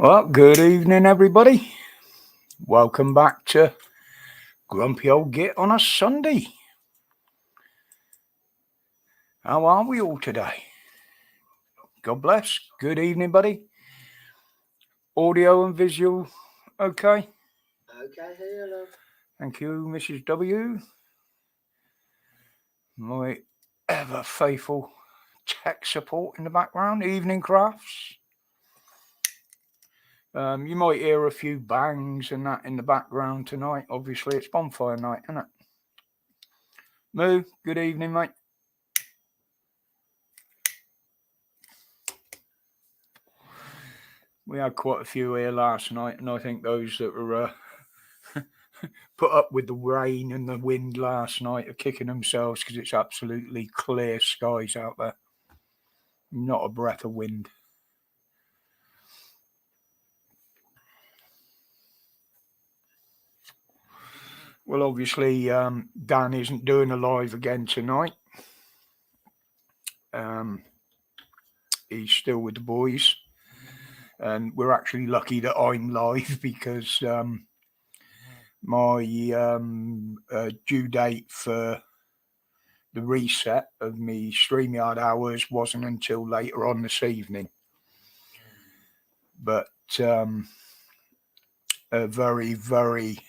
Well, good evening, everybody. Welcome back to Grumpy Old Git on a Sunday. How are we all today? God bless. Good evening, buddy. Audio and visual, okay? Okay, hello. Thank you, Mrs. W. My ever faithful tech support in the background, evening crafts. You might hear a few bangs and that in the background tonight. Obviously, it's bonfire night, isn't it? Moo, good evening, mate. We had quite a few here last night, and I think those that were put up with the rain and the wind last night are kicking themselves because it's absolutely clear skies out there. Not a breath of wind. Well, obviously, Dan isn't doing a live again tonight. He's still with the boys. And we're actually lucky that I'm live because my due date for the reset of me StreamYard hours wasn't until later on this evening. But a very, very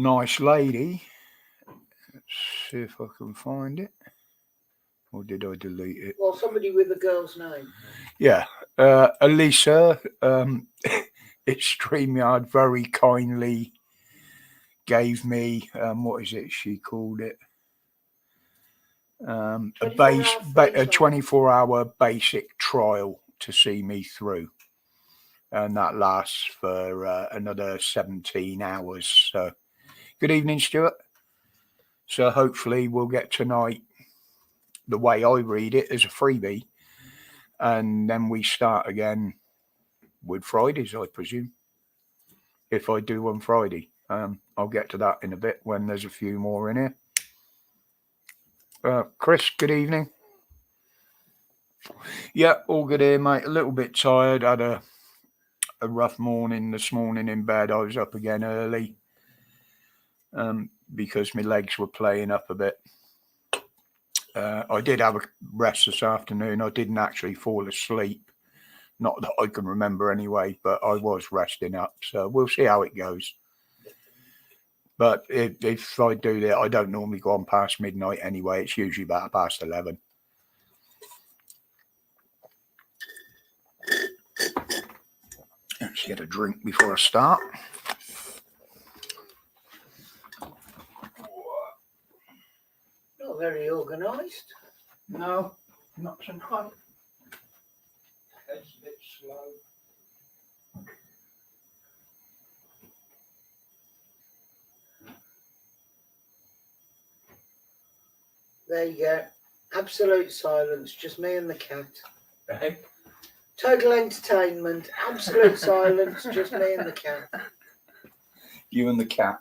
nice lady. Let's see if I can find it. Or did I delete it? Well, somebody with a girl's name. Yeah. Elisa, it's StreamYard very kindly gave me, what is it she called it? A 24-hour basic trial to see me through. And that lasts for another 17 hours. So, good evening, Stuart. So, hopefully, we'll get tonight the way I read it as a freebie. And then we start again with Fridays, I presume. If I do on Friday. I'll get to that in a bit when there's a few more in here. Chris, good evening. Yeah, all good here, mate. A little bit tired. Had a rough morning this morning in bed. I was up again early because my legs were playing up a bit. I did have a rest this afternoon. I didn't actually fall asleep. Not that I can remember anyway, but I was resting up. So we'll see how it goes. But if I do that, I don't normally go on past midnight anyway. It's usually about past 11. Let's get a drink before I start. Not very organised. No, not some fun. It's a bit slow. There you go. Absolute silence. Just me and the cat. Hey. Total entertainment. Absolute silence. Just me and the cat. You and the cat.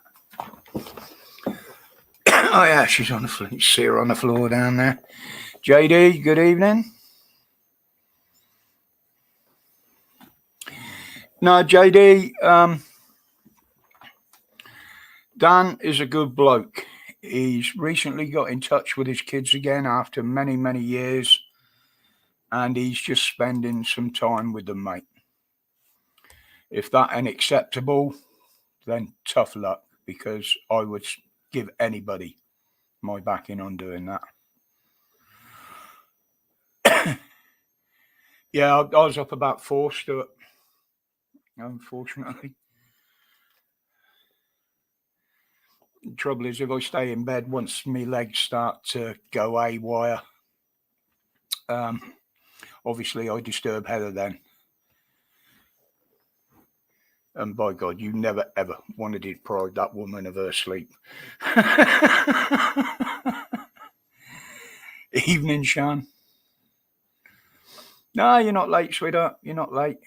Oh yeah, she's on the floor. You see her on the floor down there. JD, good evening. No, JD, Dan is a good bloke. He's recently got in touch with his kids again after many, many years. And he's just spending some time with them, mate. If that ain't acceptable, then tough luck, because I would give anybody my backing on doing that. Yeah, I was up about 4, Stuart. Unfortunately. The trouble is, if I stay in bed, once my legs start to go haywire, obviously I disturb Heather then. And by God, you never ever wanted to deprive that woman of her sleep. Evening, Sean. No, you're not late, sweetheart. You're not late.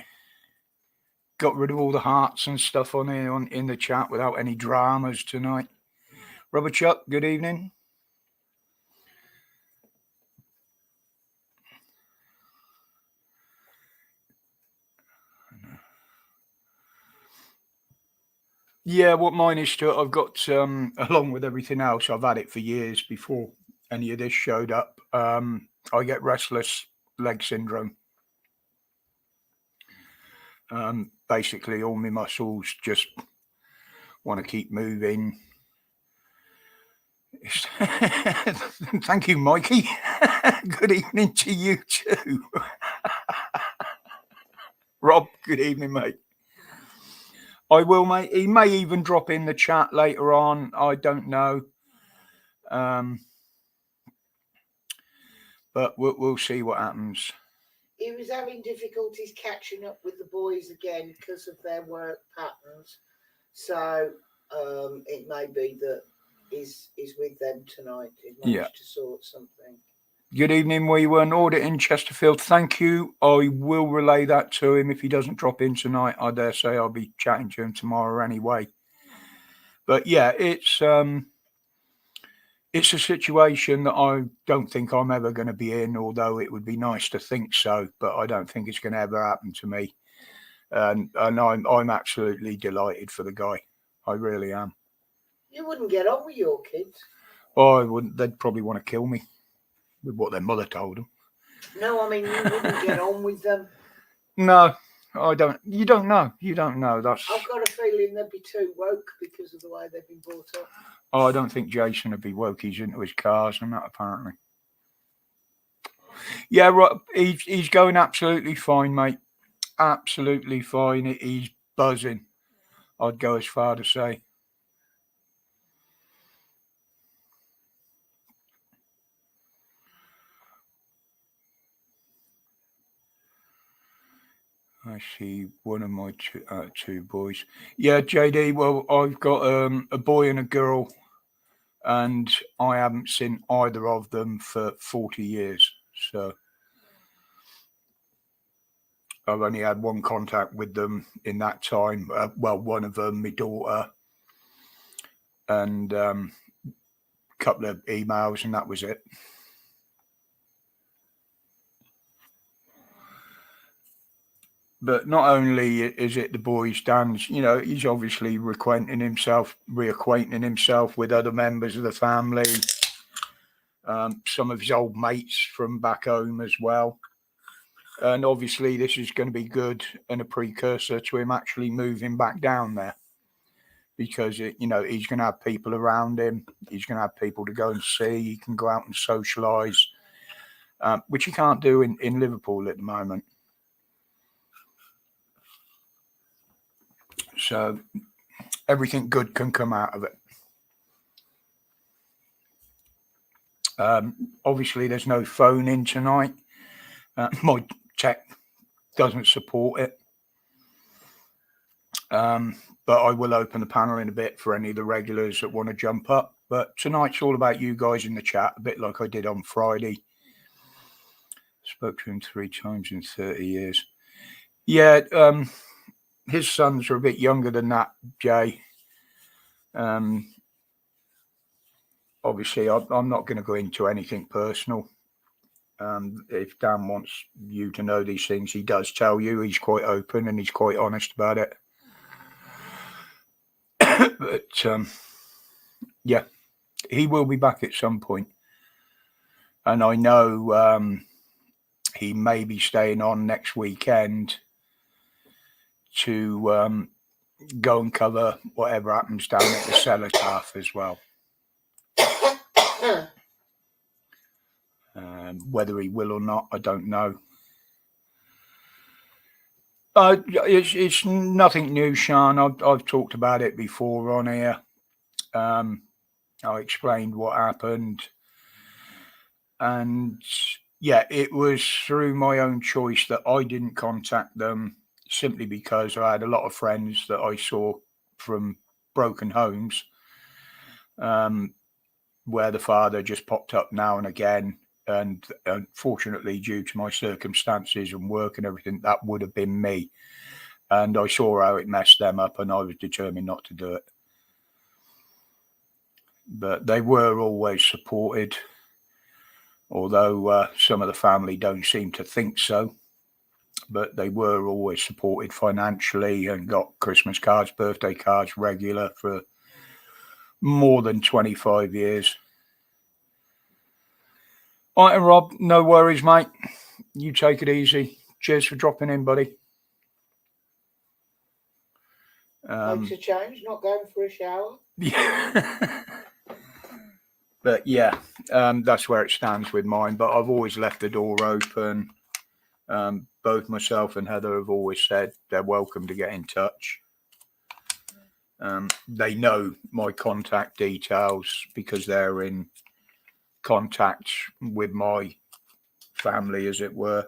Got rid of all the hearts and stuff on here in the chat without any dramas tonight. Robert Chuck, good evening. Yeah, what mine is, Stuart, I've got, along with everything else, I've had it for years before any of this showed up. I get restless leg syndrome. Basically, all my muscles just want to keep moving. Thank you, Mikey. Good evening to you too. Rob, good evening, mate. I will, mate. He may even drop in the chat later on. I don't know. But we'll see what happens. He was having difficulties catching up with the boys again because of their work patterns. So it may be that he's with them tonight. He managed to sort something. Good evening. We were an audit in Chesterfield. Thank you. I will relay that to him if he doesn't drop in tonight. I dare say I'll be chatting to him tomorrow anyway. But yeah, it's a situation that I don't think I'm ever going to be in, although it would be nice to think so. But I don't think it's going to ever happen to me. And I'm absolutely delighted for the guy. I really am. You wouldn't get on with your kids. Oh, I wouldn't. They'd probably want to kill me with what their mother told them. No, I mean, you wouldn't get on with them. No, I don't. You don't know. You don't know. That's. I've got a feeling they'd be too woke because of the way they've been brought up. Oh, I don't think Jason would be woke. He's into his cars and that, apparently. Yeah, right. He's going absolutely fine, mate. Absolutely fine. He's buzzing. I'd go as far to say. I see one of my two boys. Yeah, JD. Well, I've got a boy and a girl, and I haven't seen either of them for 40 years. So I've only had one contact with them in that time. Well, one of them, my daughter, and a couple of emails, and that was it. But not only is it the boys, Dan's, he's obviously reacquainting himself with other members of the family, some of his old mates from back home as well. And obviously this is going to be good and a precursor to him actually moving back down there. Because, he's going to have people around him. He's going to have people to go and see. He can go out and socialise, which he can't do in Liverpool at the moment. So everything good can come out of it. Obviously, there's no phone in tonight. My tech doesn't support it. But I will open the panel in a bit for any of the regulars that want to jump up. But tonight's all about you guys in the chat, a bit like I did on Friday. Spoke to him 3 times in 30 years. Yeah, his sons are a bit younger than that, Jay. Obviously, I'm not going to go into anything personal. If Dan wants you to know these things, he does tell you. He's quite open and he's quite honest about it. But yeah, he will be back at some point. And I know he may be staying on next weekend to go and cover whatever happens down at the Cenotaph as well. Whether he will or not, I don't know. It's nothing new, Sean. I've talked about it before on here. I explained what happened. And yeah, it was through my own choice that I didn't contact them, simply because I had a lot of friends that I saw from broken homes, where the father just popped up now and again. And unfortunately, due to my circumstances and work and everything, that would have been me. And I saw how it messed them up, and I was determined not to do it. But they were always supported, although some of the family don't seem to think so. but they were always supported financially and got Christmas cards, birthday cards regular for more than 25 years. All right, Rob, no worries, mate. You take it easy. Cheers for dropping in, buddy. Makes a change, not going for a shower. Yeah. But yeah, that's where it stands with mine. But I've always left the door open. Both myself and Heather have always said they're welcome to get in touch. They know my contact details because they're in contact with my family, as it were.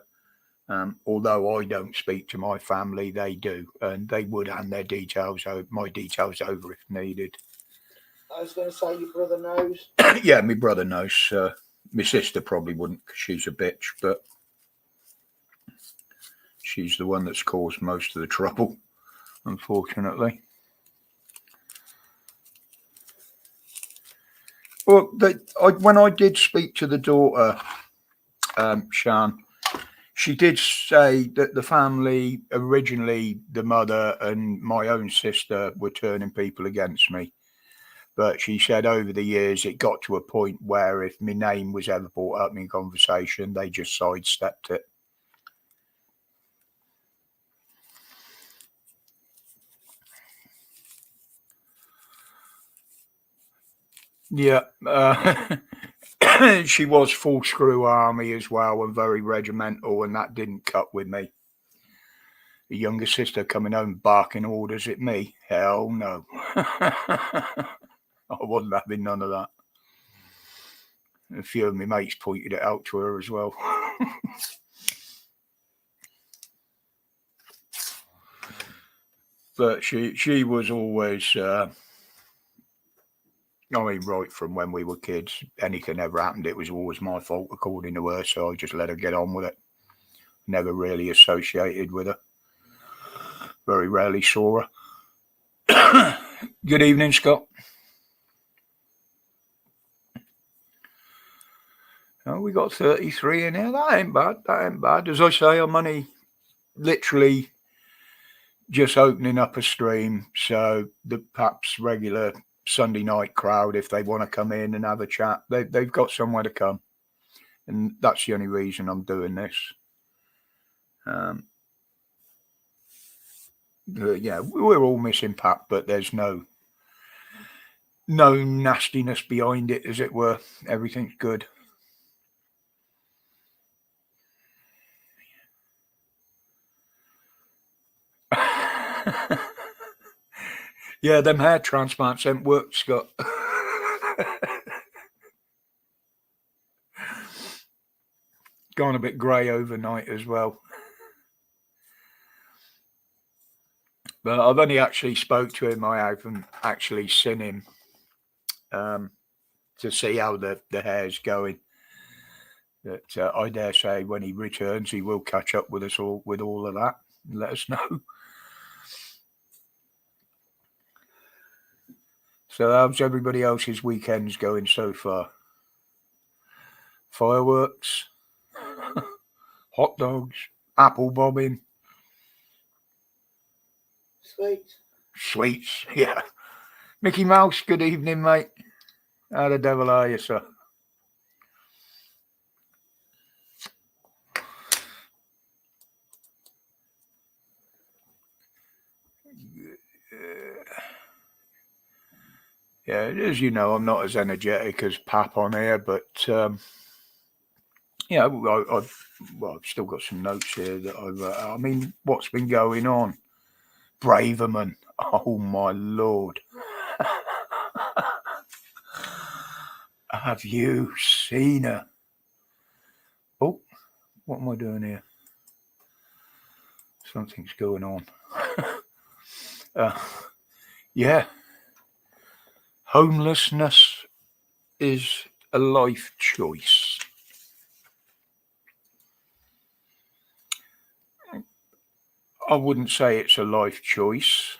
Although I don't speak to my family, they do, and they would hand their details over, my details over if needed. I was going to say your brother knows. Yeah, my brother knows. My sister probably wouldn't because she's a bitch, but she's the one that's caused most of the trouble, unfortunately. Well, when I did speak to the daughter, Shan, she did say that the family, originally the mother and my own sister, were turning people against me. But she said over the years it got to a point where if my name was ever brought up in conversation, they just sidestepped it. Yeah. She was full screw army as well and very regimental, and that didn't cut with me. The younger sister coming home barking orders at me. Hell no. I wasn't having none of that. A few of my mates pointed it out to her as well. But she was always, I mean, right from when we were kids, anything ever happened, it was always my fault, according to her. So I just let her get on with it. Never really associated with her. Very rarely saw her. Good evening, Scott. Oh, we got 33 in here. That ain't bad. That ain't bad. As I say, I'm only literally just opening up a stream. So the perhaps regular Sunday night crowd, if they want to come in and have a chat, they've got somewhere to come. And that's the only reason I'm doing this. Yeah, we're all missing Pat, but there's no nastiness behind it, as it were. Everything's good. Yeah, them hair transplants ain't worked, Scott. Gone a bit grey overnight as well. But I've only actually spoke to him. I haven't actually seen him to see how the hair's going. But I dare say when he returns, he will catch up with us all with all of that and let us know. So how's everybody else's weekends going so far? Fireworks, hot dogs, apple bobbing. Sweets, yeah. Mickey Mouse, good evening, mate. How the devil are you, sir? Yeah, as you know, I'm not as energetic as Pap on here, but yeah, I've still got some notes here that I mean, what's been going on? Braverman, oh my lord. Have you seen her? Oh, what am I doing here? Something's going on. Yeah. Homelessness is a life choice. I wouldn't say it's a life choice.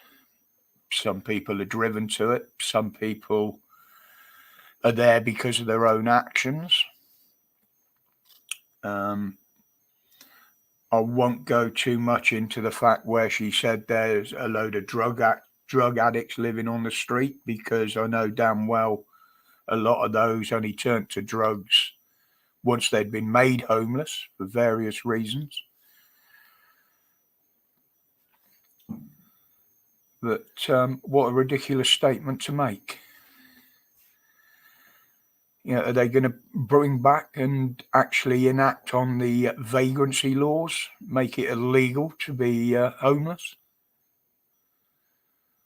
Some people are driven to it. Some people are there because of their own actions. I won't go too much into the fact where she said there's a load of drug addicts living on the street, because I know damn well a lot of those only turned to drugs once they'd been made homeless for various reasons. But what a ridiculous statement to make. You know, are they going to bring back and actually enact on the vagrancy laws, make it illegal to be homeless?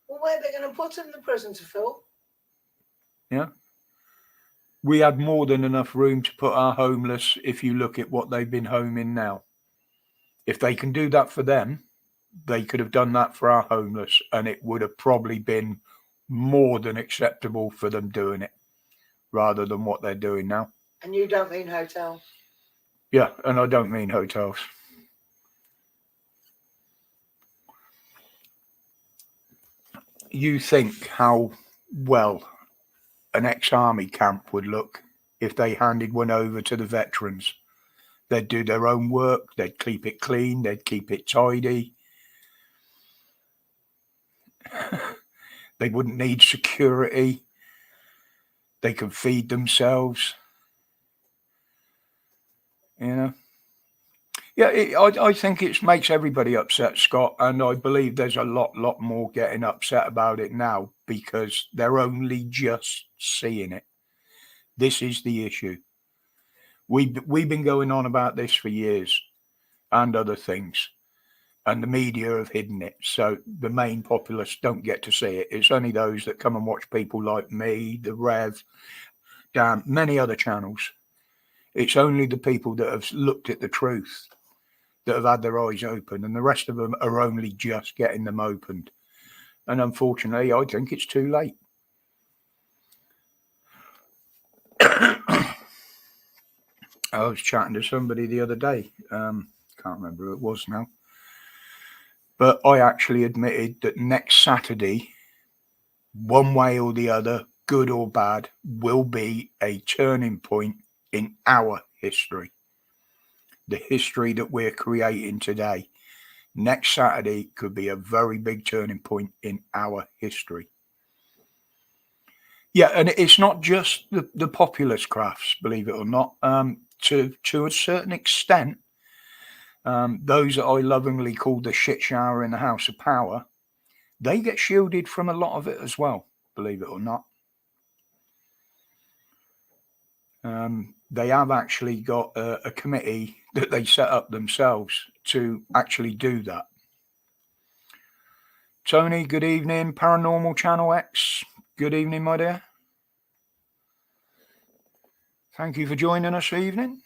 Well, where are they going to put them in the prison to fill? Yeah. We had more than enough room to put our homeless if you look at what they've been home in now. If they can do that for them, they could have done that for our homeless, and it would have probably been more than acceptable for them doing it, rather than what they're doing now. And you don't mean hotels? Yeah, and I don't mean hotels. You think how well an ex-army camp would look if they handed one over to the veterans. They'd do their own work, they'd keep it clean, they'd keep it tidy. They wouldn't need security. They could feed themselves. You know? Yeah, I think it makes everybody upset, Scott, and I believe there's a lot more getting upset about it now because they're only just seeing it. This is the issue. We've been going on about this for years and other things, and the media have hidden it, so the main populace don't get to see it. It's only those that come and watch people like me, the Rev, damn, many other channels. It's only the people that have looked at the truth that have had their eyes open, and the rest of them are only just getting them opened. And unfortunately, I think it's too late. I was chatting to somebody the other day, can't remember who it was now, but I actually admitted that next Saturday, one way or the other, good or bad, will be a turning point in our history. The history that we're creating today. Next Saturday could be a very big turning point in our history. Yeah, and it's not just the populous crafts, believe it or not. To a certain extent, those that I lovingly call the shit shower in the house of power, they get shielded from a lot of it as well, believe it or not. They have actually got a committee that they set up themselves to actually do that. Tony, good evening. Paranormal Channel X, good evening, my dear. Thank you for joining us this evening.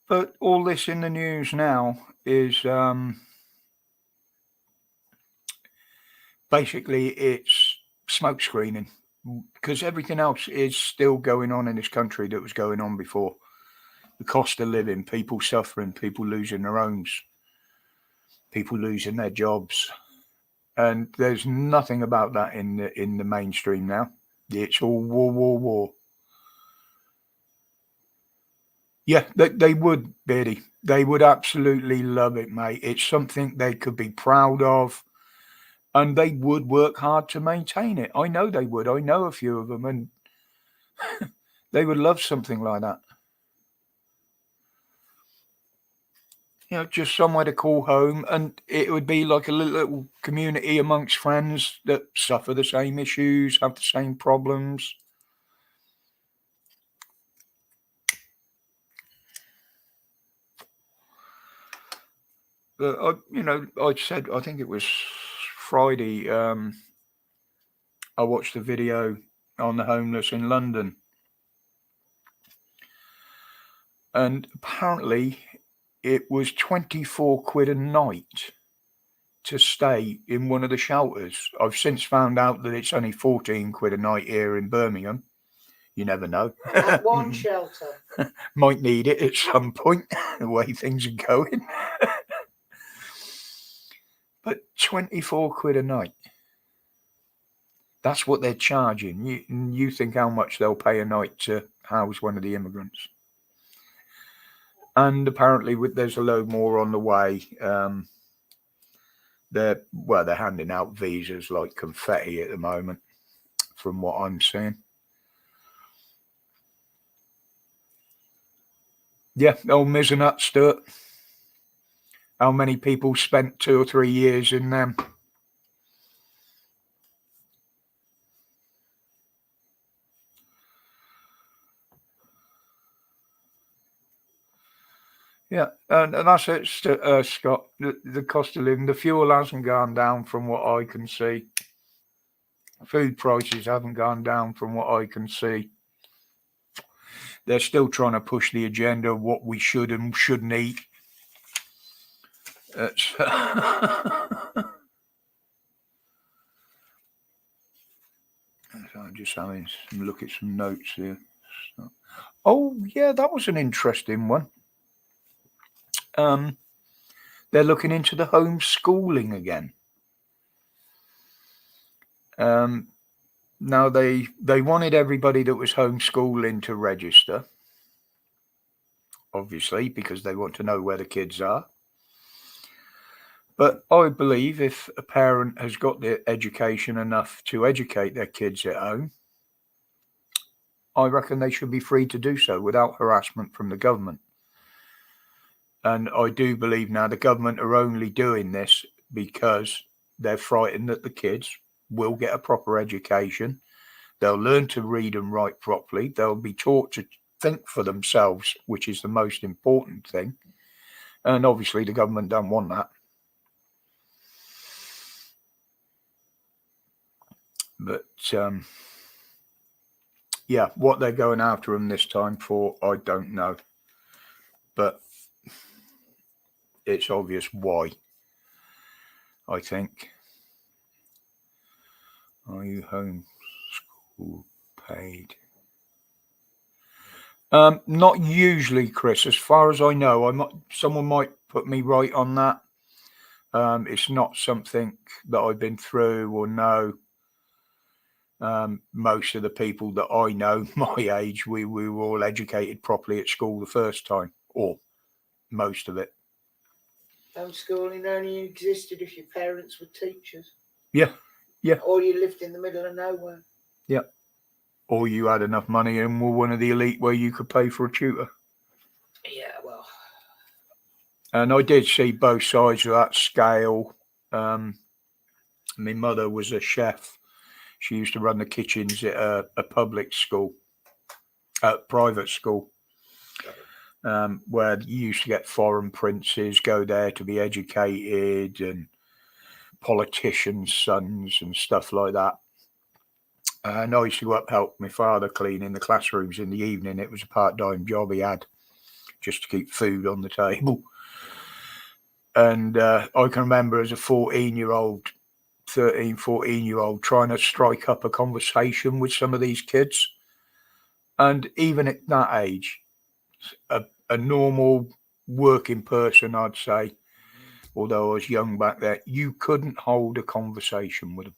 But all this in the news now is basically it's smoke screening, because everything else is still going on in this country that was going on before. The cost of living, people suffering, people losing their homes, people losing their jobs, and there's nothing about that in the mainstream now. It's all war. Yeah, they would, Beardy. They would absolutely love it, mate. It's something they could be proud of, and they would work hard to maintain it. I know they would. I know a few of them, and they would love something like that. You know, just somewhere to call home, and it would be like a little community amongst friends that suffer the same issues, have the same problems. But I said, I think it was Friday. I watched a video on the homeless in London, and apparently it was 24 quid a night to stay in one of the shelters. I've since found out that it's only 14 quid a night here in Birmingham. You never know. At one shelter. Might need it at some point, the way things are going. But 24 quid a night. That's what they're charging. You think how much they'll pay a night to house one of the immigrants. And apparently there's a load more on the way. They're handing out visas like confetti at the moment, from what I'm seeing. Yeah, old Mizzenut, Stuart. How many people spent 2 or 3 years in them? Yeah, and that's it, Scott. The cost of living, the fuel hasn't gone down from what I can see. Food prices haven't gone down from what I can see. They're still trying to push the agenda of what we should and shouldn't eat. I'm just having some look at some notes here. Oh, yeah, that was an interesting one. They're looking into the homeschooling again. Now they wanted everybody that was homeschooling to register, obviously, because they want to know where the kids are. But I believe if a parent has got the education enough to educate their kids at home, I reckon they should be free to do so without harassment from the government. And I do believe now the government are only doing this because they're frightened that the kids will get a proper education. They'll learn to read and write properly. They'll be taught to think for themselves, which is the most important thing. And obviously the government don't want that. But yeah, what they're going after them this time for, I don't know. But it's obvious why, I think. Are you homeschool paid? Not usually, Chris. As far as I know, someone might put me right on that. It's not something that I've been through or know. Most of the people that I know, my age, we were all educated properly at school the first time, or most of it. Homeschooling only existed if your parents were teachers. Yeah. Or you lived in the middle of nowhere. Yeah. Or you had enough money and were one of the elite where you could pay for a tutor. Yeah, well. And I did see both sides of that scale. My mother was a chef. She used to run the kitchens at a public school, private school, where you used to get foreign princes go there to be educated and politicians' sons and stuff like that. And I used to go up help my father cleaning the classrooms in the evening. It was a part-time job he had just to keep food on the table. And I can remember as a 14-year-old, 13, 14-year-old trying to strike up a conversation with some of these kids. And even at that age, a normal working person, I'd say, although I was young back then, you couldn't hold a conversation with them.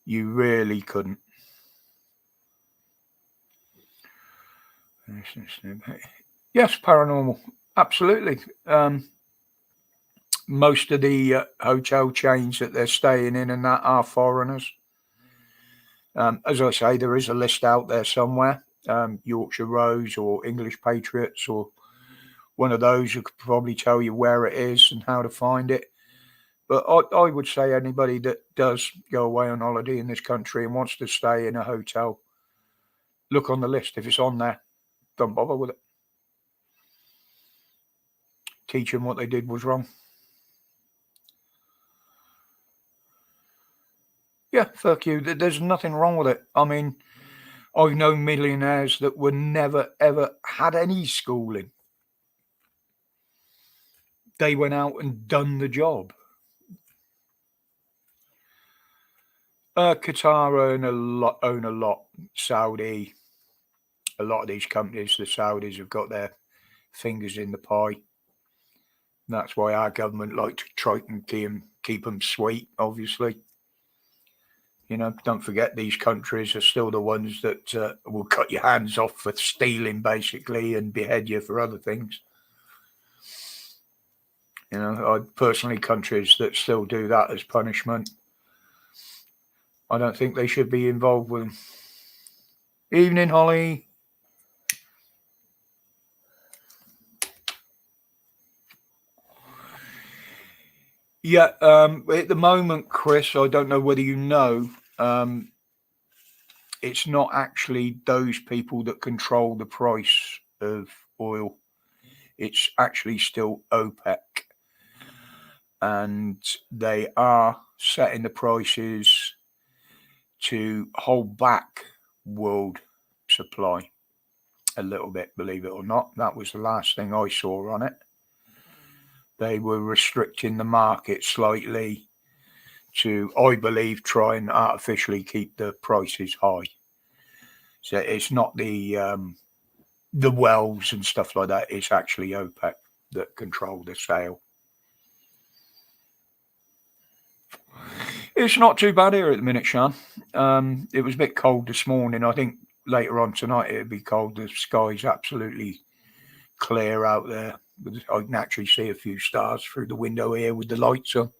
You really couldn't. Yes, paranormal. Absolutely. Most of the hotel chains that they're staying in and that are foreigners. As I say, there is a list out there somewhere. Yorkshire Rose or English Patriots or one of those who could probably tell you where it is and how to find it. But I would say anybody that does go away on holiday in this country and wants to stay in a hotel, look on the list. If it's on there, don't bother with it. Teach them what they did was wrong. Yeah, fuck you. There's nothing wrong with it. I mean, I've known millionaires that were never, ever had any schooling. They went out and done the job. Qatar own a lot. Saudi, a lot of these companies, the Saudis have got their fingers in the pie. That's why our government like to try and keep them sweet, obviously. You know, don't forget these countries are still the ones that will cut your hands off for stealing, basically, and behead you for other things. You know, personally, countries that still do that as punishment, I don't think they should be involved with them. Evening, Holly. Yeah, at the moment, Chris, I don't know whether you know, it's not actually those people that control the price of oil. It's actually still OPEC. And they are setting the prices to hold back world supply a little bit, believe it or not. That was the last thing I saw on it. They were restricting the market slightly to, I believe, try and artificially keep the prices high. So it's not the wells and stuff like that. It's actually OPEC that control the sale. It's not too bad here at the minute, Sean. It was a bit cold this morning. I think later on tonight it'll be cold. The sky's absolutely clear out there. I can actually see a few stars through the window here with the lights on.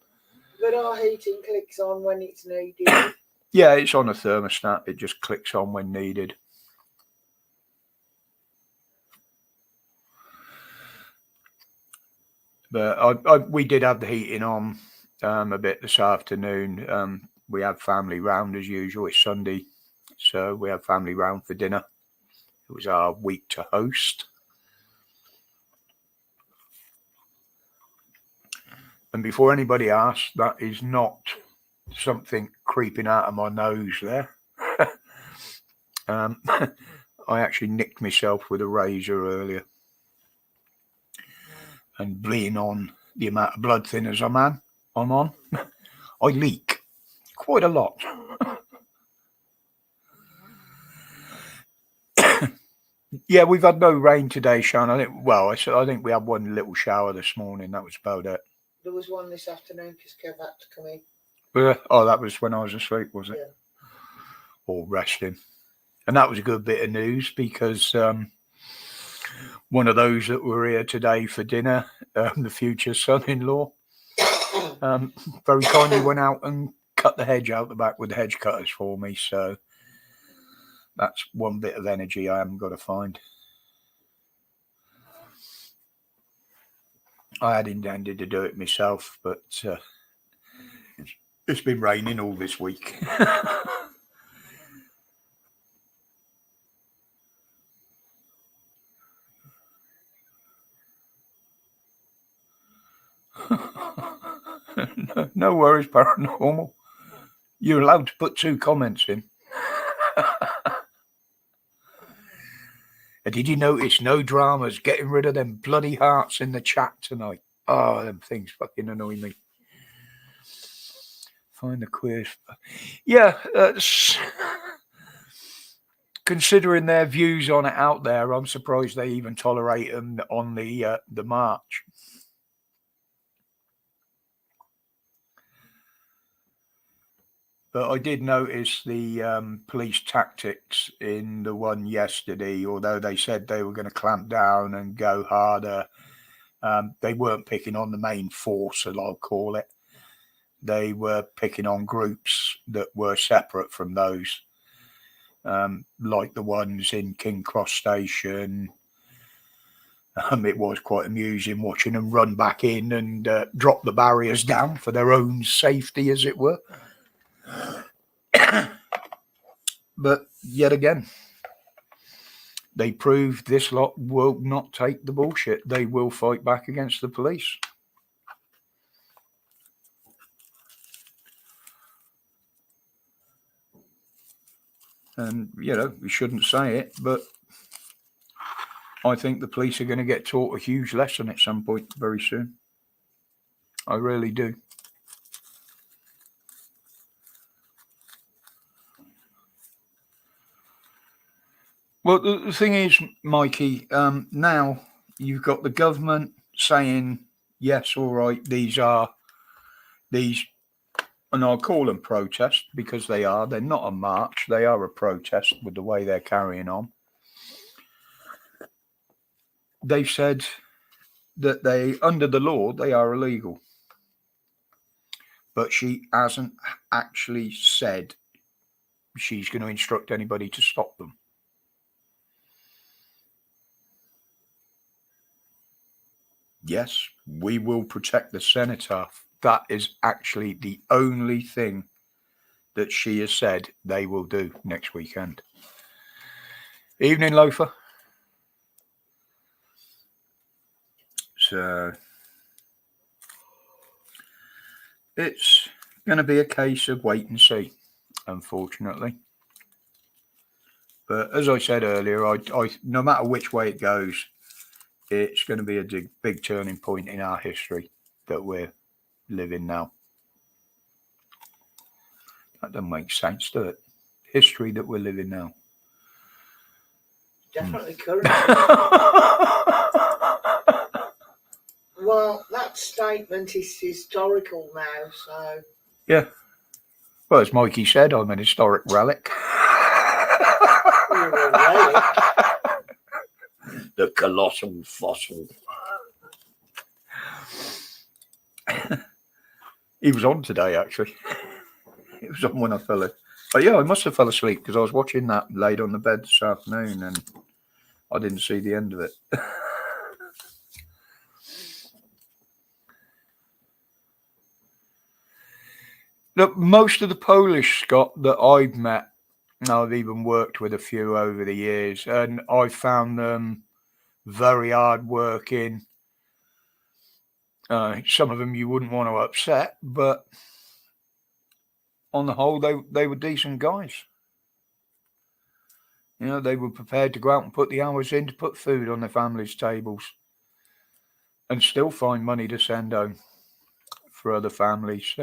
But our heating clicks on when it's needed. Yeah, it's on a thermostat. It just clicks on when needed. But we did have the heating on a bit this afternoon. We had family round as usual. It's Sunday, so we had family round for dinner. It was our week to host. And before anybody asks, that is not something creeping out of my nose there. I actually nicked myself with a razor earlier. And being on the amount of blood thinners I'm on, I leak quite a lot. Yeah, we've had no rain today, Sean. I think we had one little shower this morning. That was about it. There was one this afternoon because Kev had to come in. That was when I was asleep, was it? Yeah. Or resting. And that was a good bit of news because one of those that were here today for dinner, the future son-in-law, very kindly went out and cut the hedge out the back with the hedge cutters for me. So that's one bit of energy I haven't got to find. I had intended to do it myself, but it's been raining all this week. No worries, paranormal. You're allowed to put 2 comments in. Did you notice no dramas? Getting rid of them bloody hearts in the chat tonight. Oh, them things fucking annoy me. Find the queers. Yeah, considering their views on it out there, I'm surprised they even tolerate them on the march. But I did notice the police tactics in the one yesterday, although they said they were going to clamp down and go harder. They weren't picking on the main force, as I'll call it. They were picking on groups that were separate from those, like the ones in King Cross Station. It was quite amusing watching them run back in and drop the barriers down for their own safety, as it were. But yet again, they proved this lot will not take the bullshit. They will fight back against the police. And, we shouldn't say it, but I think the police are going to get taught a huge lesson at some point very soon. I really do. Well, the thing is, Mikey, now you've got the government saying, yes, all right, these and I'll call them protest because they are. They're not a march. They are a protest with the way they're carrying on. They've said that they, under the law, they are illegal. But she hasn't actually said she's going to instruct anybody to stop them. Yes, we will protect the cenotaph. That is actually the only thing that she has said they will do next weekend. Evening, Loafer. So it's going to be a case of wait and see, unfortunately. But as I said earlier, I no matter which way it goes, it's going to be a big turning point in our history that we're living now. That doesn't make sense, does it? History that we're living now. Definitely current. Well, that statement is historical now, so... Yeah. Well, as Mikey said, I'm an historic relic. You're a relic. The colossal fossil. He was on today, actually. It was on when I fell asleep. But yeah, I must have fell asleep because I was watching that laid on the bed this afternoon and I didn't see the end of it. Look, most of the Polish, Scott, that I've met, and I've even worked with a few over the years, and I found them very hard working. Some of them you wouldn't want to upset, but on the whole, they were decent guys. You know, they were prepared to go out and put the hours in to put food on their families' tables and still find money to send home for other families.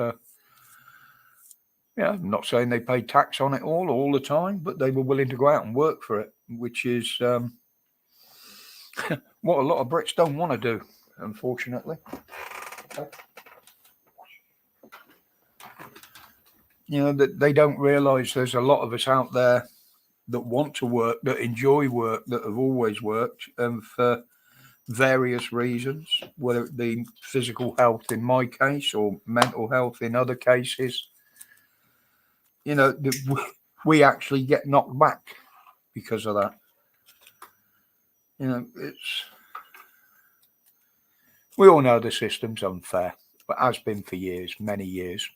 Yeah, I'm not saying they paid tax on it all the time, but they were willing to go out and work for it, which is what a lot of Brits don't want to do, unfortunately. You know, that they don't realise there's a lot of us out there that want to work, that enjoy work, that have always worked, and for various reasons, whether it be physical health in my case or mental health in other cases. You know, we actually get knocked back because of that. You know, we all know the system's unfair, but has been for years, many years.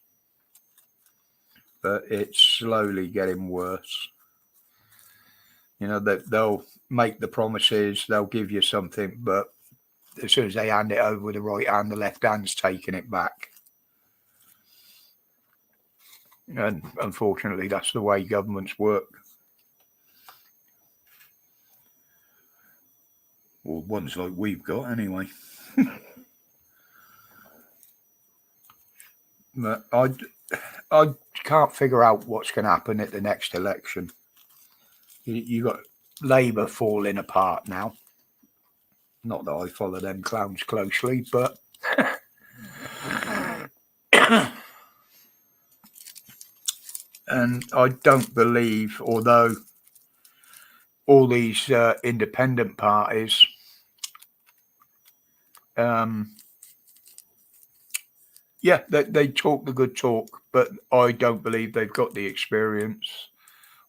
But it's slowly getting worse. You know, that they'll make the promises, they'll give you something, but as soon as they hand it over with the right hand, the left hand's taking it back. And unfortunately, that's the way governments work. Well, ones like we've got, anyway. But I can't figure out what's going to happen at the next election. You got Labour falling apart now. Not that I follow them clowns closely, but and I don't believe, although all these independent parties, yeah, they talk the good talk, but I don't believe they've got the experience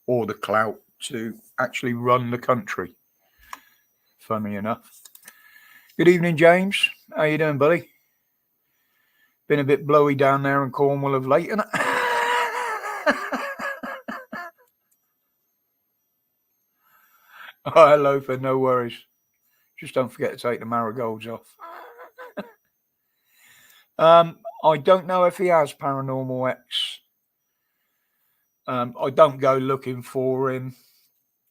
or the clout to actually run the country. Funny enough. Good evening, James. How you doing, buddy? Been a bit blowy down there in Cornwall of late, innit? Oh, hello, for no worries. Just don't forget to take the marigolds off. I don't know if he has Paranormal X. I don't go looking for him.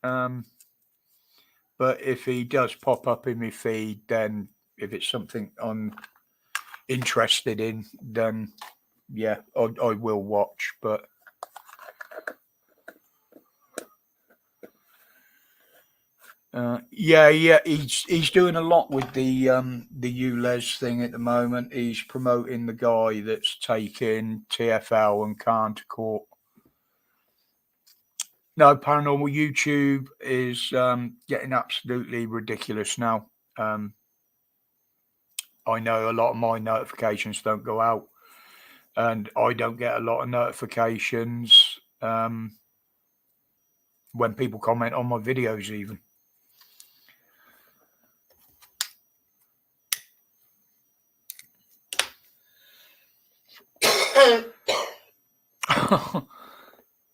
But if he does pop up in my feed, then if it's something I'm interested in, then yeah, I will watch. But Yeah. He's doing a lot with the ULEZ thing at the moment. He's promoting the guy that's taking TFL and Khan to court. No, paranormal YouTube is getting absolutely ridiculous now. I know a lot of my notifications don't go out, and I don't get a lot of notifications when people comment on my videos even.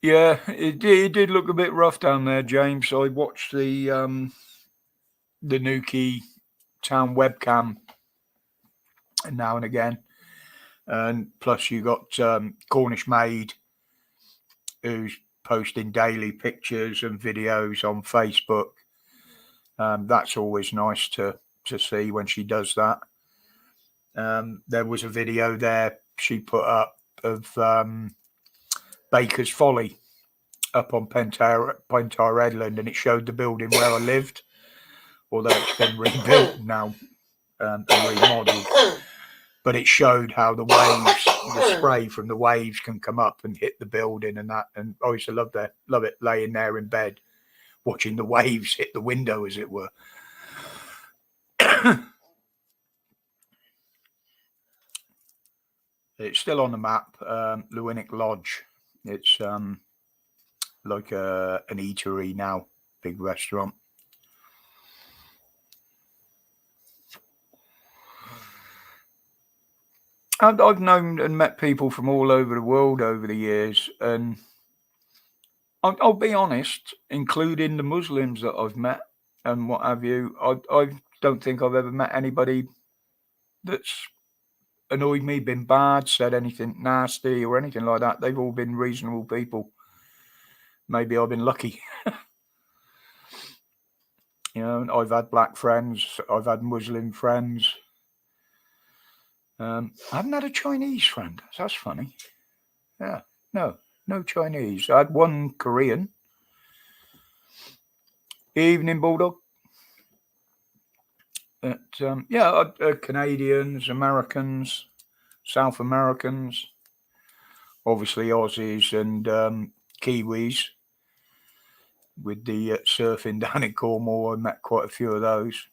Yeah, it did look a bit rough down there, James. I watched the Nuki Town webcam now and again, and plus you got Cornish Maid, who's posting daily pictures and videos on Facebook. That's always nice to see when she does that. There was a video there she put up of Baker's Folly up on Pentar Headland, and it showed the building where I lived, although it's been rebuilt now and remodeled. But it showed how the waves, the spray from the waves can come up and hit the building and that. And I used to love it, laying there in bed, watching the waves hit the window, as it were. It's still on the map, Lewinick Lodge. It's like an eatery now, big restaurant. And I've known and met people from all over the world over the years, and I'll be honest, including the Muslims that I've met and what have you, I don't think I've ever met anybody that's annoyed me, been bad, said anything nasty or anything like that. They've all been reasonable people. Maybe I've been lucky. You know, I've had black friends, I've had Muslim friends. I haven't had a Chinese friend. That's funny. Yeah, no Chinese. I had one Korean. Evening, Bulldog. But Canadians, Americans, South Americans, obviously Aussies and Kiwis. With the surfing down in Cornwall, I met quite a few of those.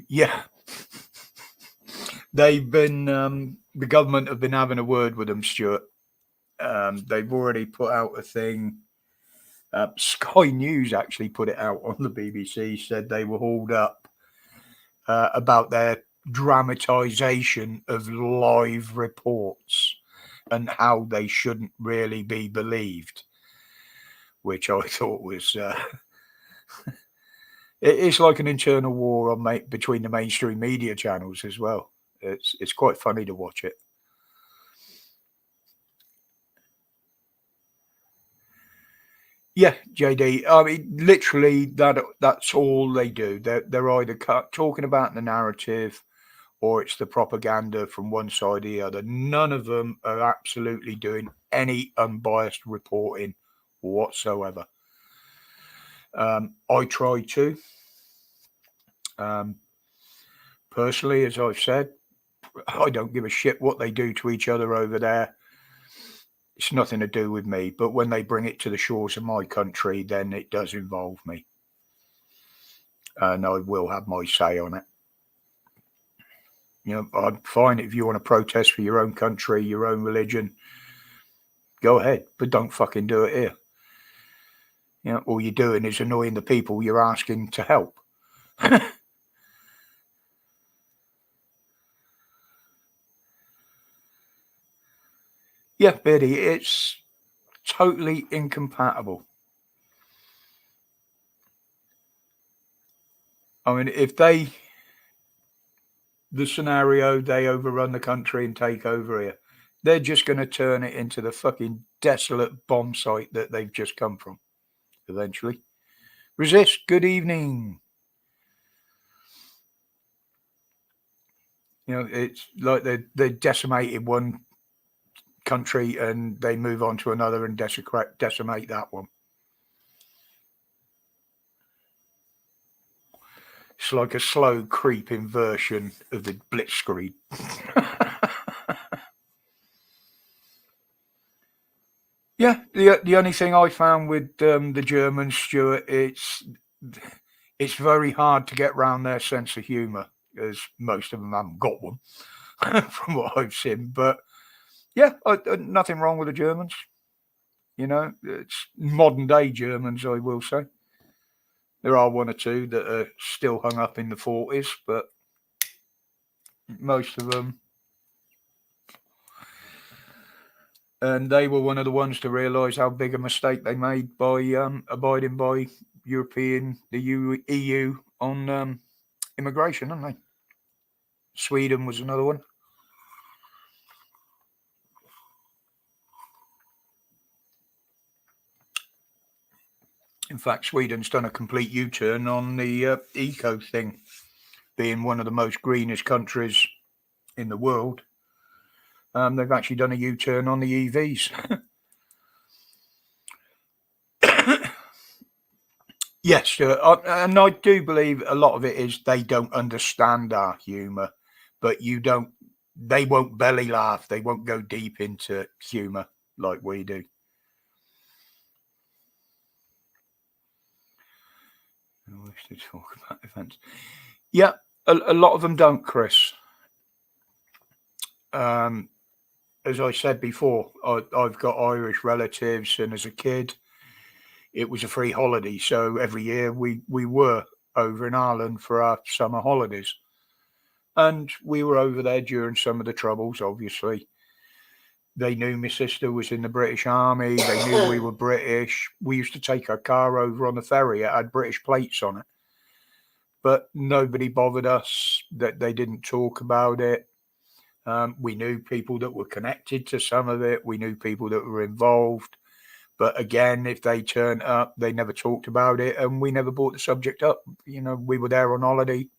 Yeah. They've been, the government have been having a word with them, Stuart. They've already put out a thing. Sky News actually put it out on the BBC, said they were hauled up about their dramatisation of live reports and how they shouldn't really be believed, which I thought was it's like an internal war between the mainstream media channels as well. It's quite funny to watch it. Yeah, JD. I mean, literally, that's all they do. They're either talking about the narrative, or it's the propaganda from one side or the other. None of them are absolutely doing any unbiased reporting whatsoever. I try to. Personally, as I've said, I don't give a shit what they do to each other over there. It's nothing to do with me. But when they bring it to the shores of my country, then it does involve me. And I will have my say on it. You know, I'm fine if you want to protest for your own country, your own religion. Go ahead, but don't fucking do it here. You know, all you're doing is annoying the people you're asking to help. Yeah, Biddy, it's totally incompatible. I mean, if the scenario, they overrun the country and take over here, they're just going to turn it into the fucking desolate bomb site that they've just come from eventually. Resist. Good evening. You know, it's like they decimated one country and they move on to another and decimate that one. It's like a slow creeping version of the Blitzkrieg. Yeah, the only thing I found with the Germans, Stuart, it's very hard to get round their sense of humour, as most of them haven't got one, from what I've seen. But yeah, nothing wrong with the Germans. You know, it's modern day Germans, I will say. There are one or two that are still hung up in the 40s, but most of them. And they were one of the ones to realise how big a mistake they made by abiding by the EU on immigration, didn't they? Sweden was another one. In fact, Sweden's done a complete U-turn on the eco thing, being one of the most greenest countries in the world. They've actually done a U-turn on the EVs. Yes, and I do believe a lot of it is they don't understand our humour, but they won't belly laugh. They won't go deep into humour like we do. I wish to talk about events. Yeah, a lot of them don't, Chris. As I said before, I've got Irish relatives, and as a kid, it was a free holiday. So every year we were over in Ireland for our summer holidays. And we were over there during some of the troubles, obviously. They knew my sister was in the British Army. They knew we were British. We used to take our car over on the ferry. It had British plates on it. But nobody bothered us, that they didn't talk about it. We knew people that were connected to some of it. We knew people that were involved. But again, if they turned up, they never talked about it, and we never brought the subject up. You know, we were there on holiday.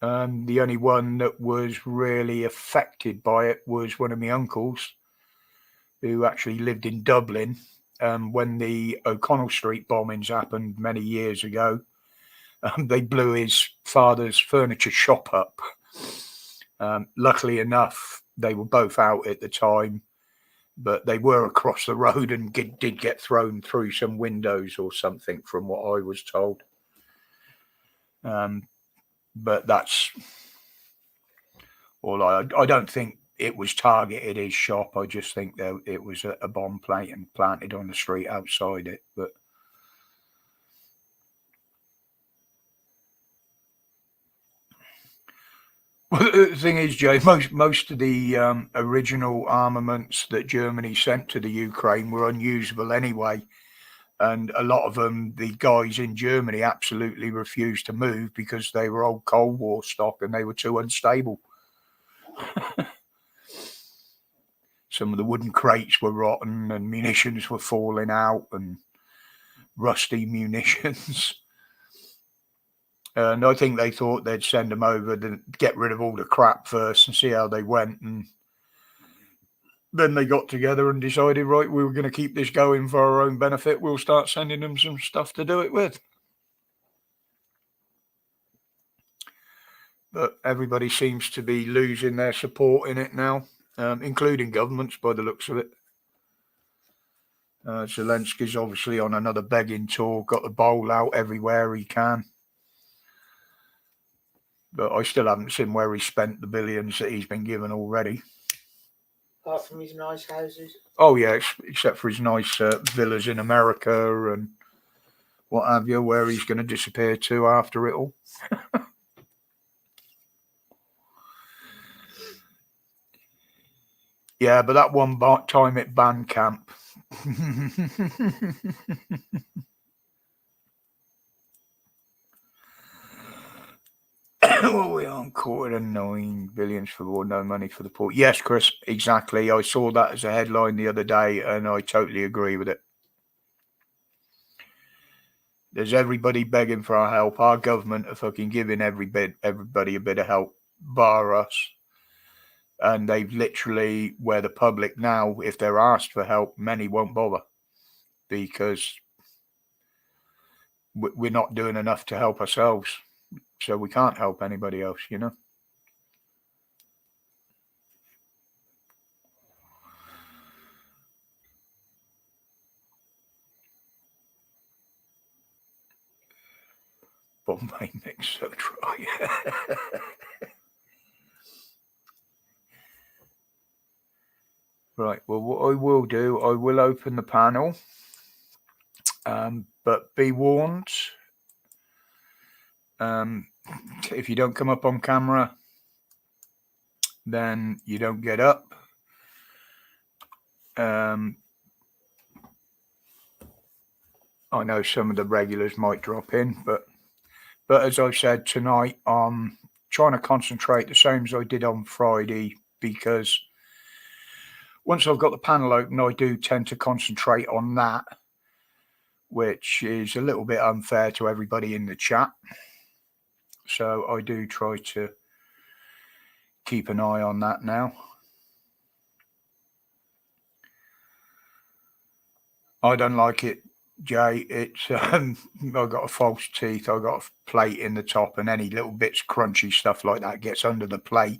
The only one that was really affected by it was one of my uncles, who actually lived in Dublin. When the O'Connell Street bombings happened many years ago, they blew his father's furniture shop up. Luckily enough, they were both out at the time, but they were across the road and did get thrown through some windows or something, from what I was told. But that's all. I don't think it was targeted his shop. I just think that it was a bomb planted on the street outside it. But well, the thing is, Jay, most of the original armaments that Germany sent to the Ukraine were unusable anyway. And a lot of them, the guys in Germany absolutely refused to move because they were old Cold War stock and they were too unstable. Some of the wooden crates were rotten and munitions were falling out, and rusty munitions. And I think they thought they'd send them over to get rid of all the crap first and see how they went. And then they got together and decided, right, we were going to keep this going for our own benefit. We'll start sending them some stuff to do it with. But everybody seems to be losing their support in it now, including governments by the looks of it. Zelensky's obviously on another begging tour, got the bowl out everywhere he can. But I still haven't seen where he spent the billions that he's been given already. Apart from his nice houses. Oh, yeah, except for his nice villas in America and what have you, where he's going to disappear to after it all. Yeah, but that one time at band camp. Well, we aren't caught at 9 billions for war, no money for the poor. Yes, Chris, exactly. I saw that as a headline the other day, and I totally agree with it. There's everybody begging for our help. Our government are fucking giving everybody a bit of help, bar us. And they've literally, where the public now, if they're asked for help, many won't bother because we're not doing enough to help ourselves. So we can't help anybody else, you know. Bombay mix so dry. Right, well, what I will do, I will open the panel. But be warned, if you don't come up on camera, then you don't get up. I know some of the regulars might drop in, but as I said tonight, I'm trying to concentrate the same as I did on Friday, because once I've got the panel open, I do tend to concentrate on that, which is a little bit unfair to everybody in the chat. So I do try to keep an eye on that now. I don't like it, Jay. It's I've got a false teeth. I've got a plate in the top, and any little bits crunchy stuff like that gets under the plate.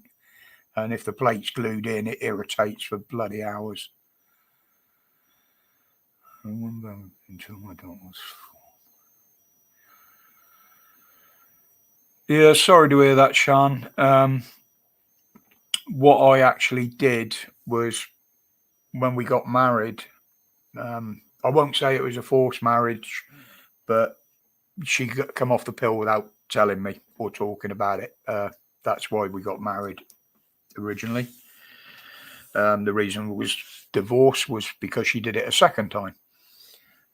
And if the plate's glued in, it irritates for bloody hours. I remember until my daughter was 4. Yeah, sorry to hear that, Sean. What I actually did was, when we got married, I won't say it was a forced marriage, but she come off the pill without telling me or talking about it. That's why we got married originally. The reason was divorce was because she did it a second time,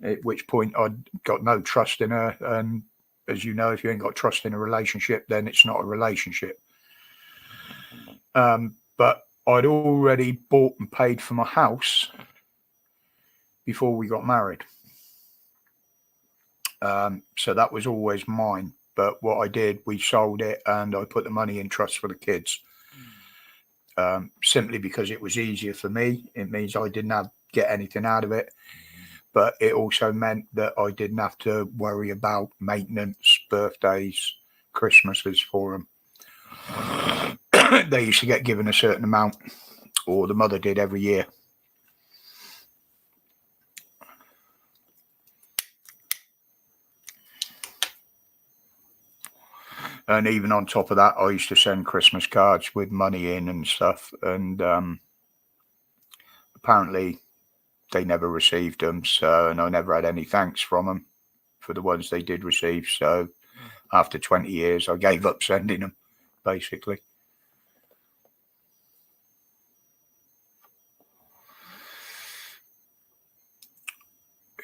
at which point I'd got no trust in her. And as you know, if you ain't got trust in a relationship, then it's not a relationship. But I'd already bought and paid for my house before we got married. So that was always mine. But what I did, we sold it and I put the money in trust for the kids. Simply because it was easier for me. It means I didn't get anything out of it. But it also meant that I didn't have to worry about maintenance, birthdays, Christmases for them. They used to get given a certain amount, or the mother did every year. And even on top of that, I used to send Christmas cards with money in and stuff. And apparently they never received them. So, and I never had any thanks from them for the ones they did receive. So after 20 years, I gave up sending them, basically.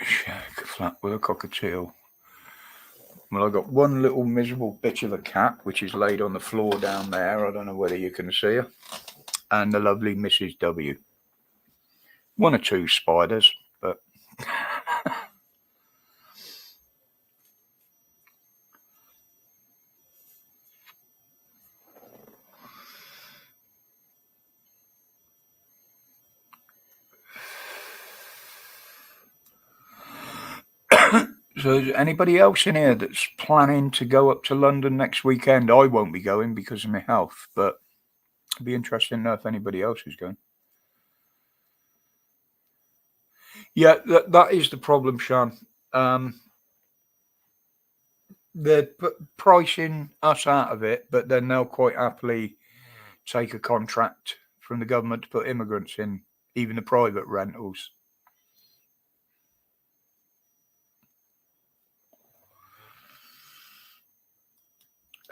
Shack flat with a cockatiel. Well, I got one little miserable bitch of a cat, which is laid on the floor down there. I don't know whether you can see her. And the lovely Mrs. W. 1 or 2 spiders, but so is anybody else in here that's planning to go up to London next weekend? I won't be going because of my health, but it'd be interesting to know if anybody else is going. Yeah, that is the problem, Sean. They're pricing us out of it, but then they'll quite happily take a contract from the government to put immigrants in, even the private rentals.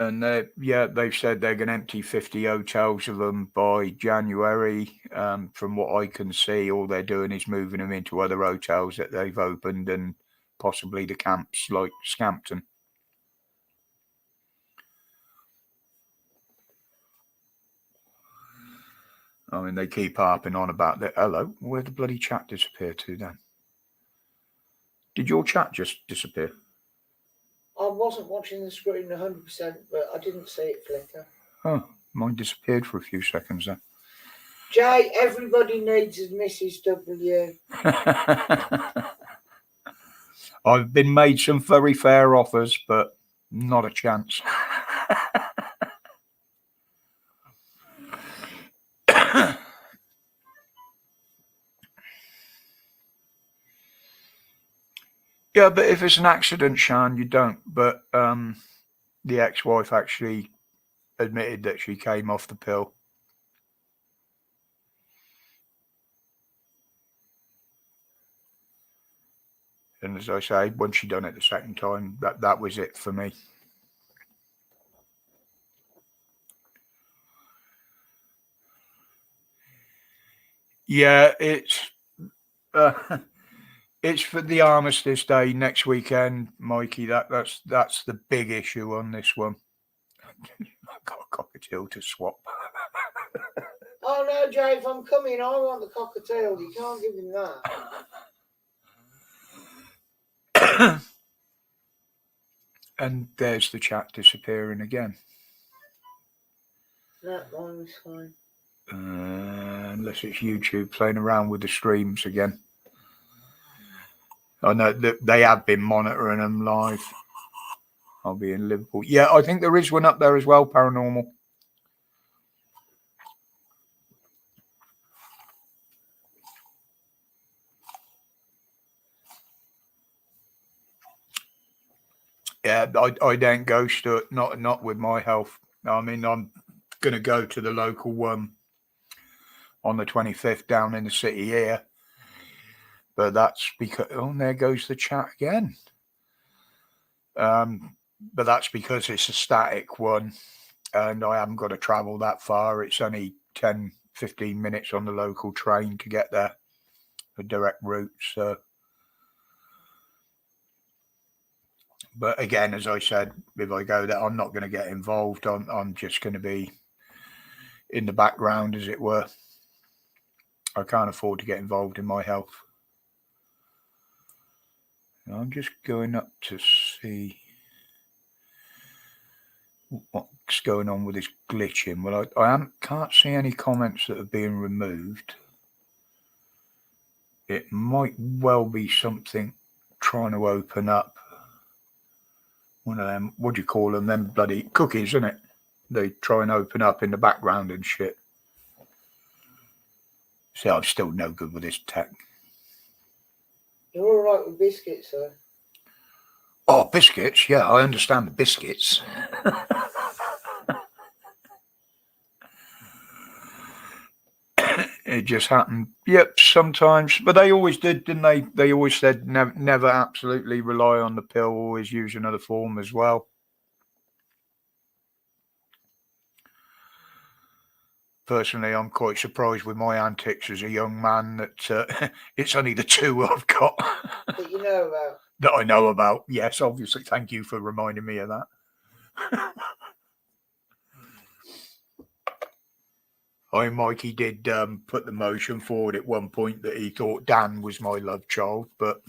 And they've said they're going to empty 50 hotels of them by January. From what I can see, all they're doing is moving them into other hotels that they've opened, and possibly the camps like Scampton. I mean, they keep harping on about that. Hello, where'd the bloody chat disappear to then? Did your chat just disappear? I wasn't watching the screen 100%, but I didn't see it flicker. Oh, mine disappeared for a few seconds then. Jay, everybody needs a Mrs. W. I've been made some very fair offers, but not a chance. Yeah, but if it's an accident, Sean, you don't. But the ex-wife actually admitted that she came off the pill. And as I say, when she done it the second time, that was it for me. Yeah, it's for the Armistice Day next weekend, Mikey. That's the big issue on this one. I've got a cockatiel to swap. Oh no, Jay, if I'm coming, I want the cockatiel. You can't give him that. And there's the chat disappearing again. No, mine's fine. Unless it's YouTube playing around with the streams again. I know that they have been monitoring them live. I'll be in Liverpool. Yeah, I think there is one up there as well, Paranormal. Yeah, I don't go to it, not with my health. I mean, I'm going to go to the local one on the 25th down in the city here. But that's because, oh, there goes the chat again. But that's because it's a static one and I haven't got to travel that far. It's only 10, 15 minutes on the local train to get there, a direct route. So, but again, as I said, if I go there, I'm not going to get involved. I'm just going to be in the background, as it were. I can't afford to get involved in my health. I'm just going up to see what's going on with this glitching. Well, I can't see any comments that are being removed. It might well be something trying to open up one of them, what do you call them? Them bloody cookies, isn't it? They try and open up in the background and shit. See, I'm still no good with this tech. You're all right with biscuits, though. Oh, biscuits. Yeah, I understand the biscuits. It just happened. Yep, sometimes. But they always did, didn't they? They always said never absolutely rely on the pill, always use another form as well. Personally, I'm quite surprised with my antics as a young man that it's only the two I've got. That you know about. That I know about. Yes, obviously. Thank you for reminding me of that. Mikey did put the motion forward at one point that he thought Dan was my love child, but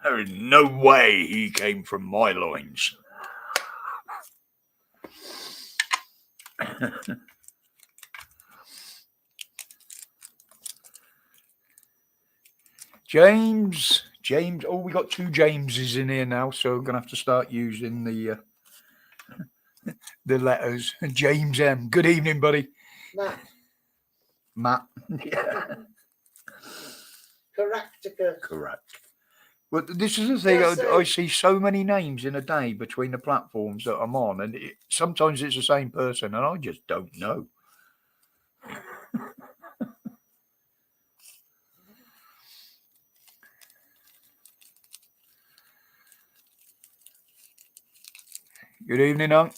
there is no way he came from my loins. James. Oh, we got two Jameses in here now, so we're gonna have to start using the letters. James M. Good evening, buddy. Matt. Yeah. Correct. But this is the thing. I see so many names in a day between the platforms that I'm on, and sometimes it's the same person, and I just don't know. Good evening, Unc.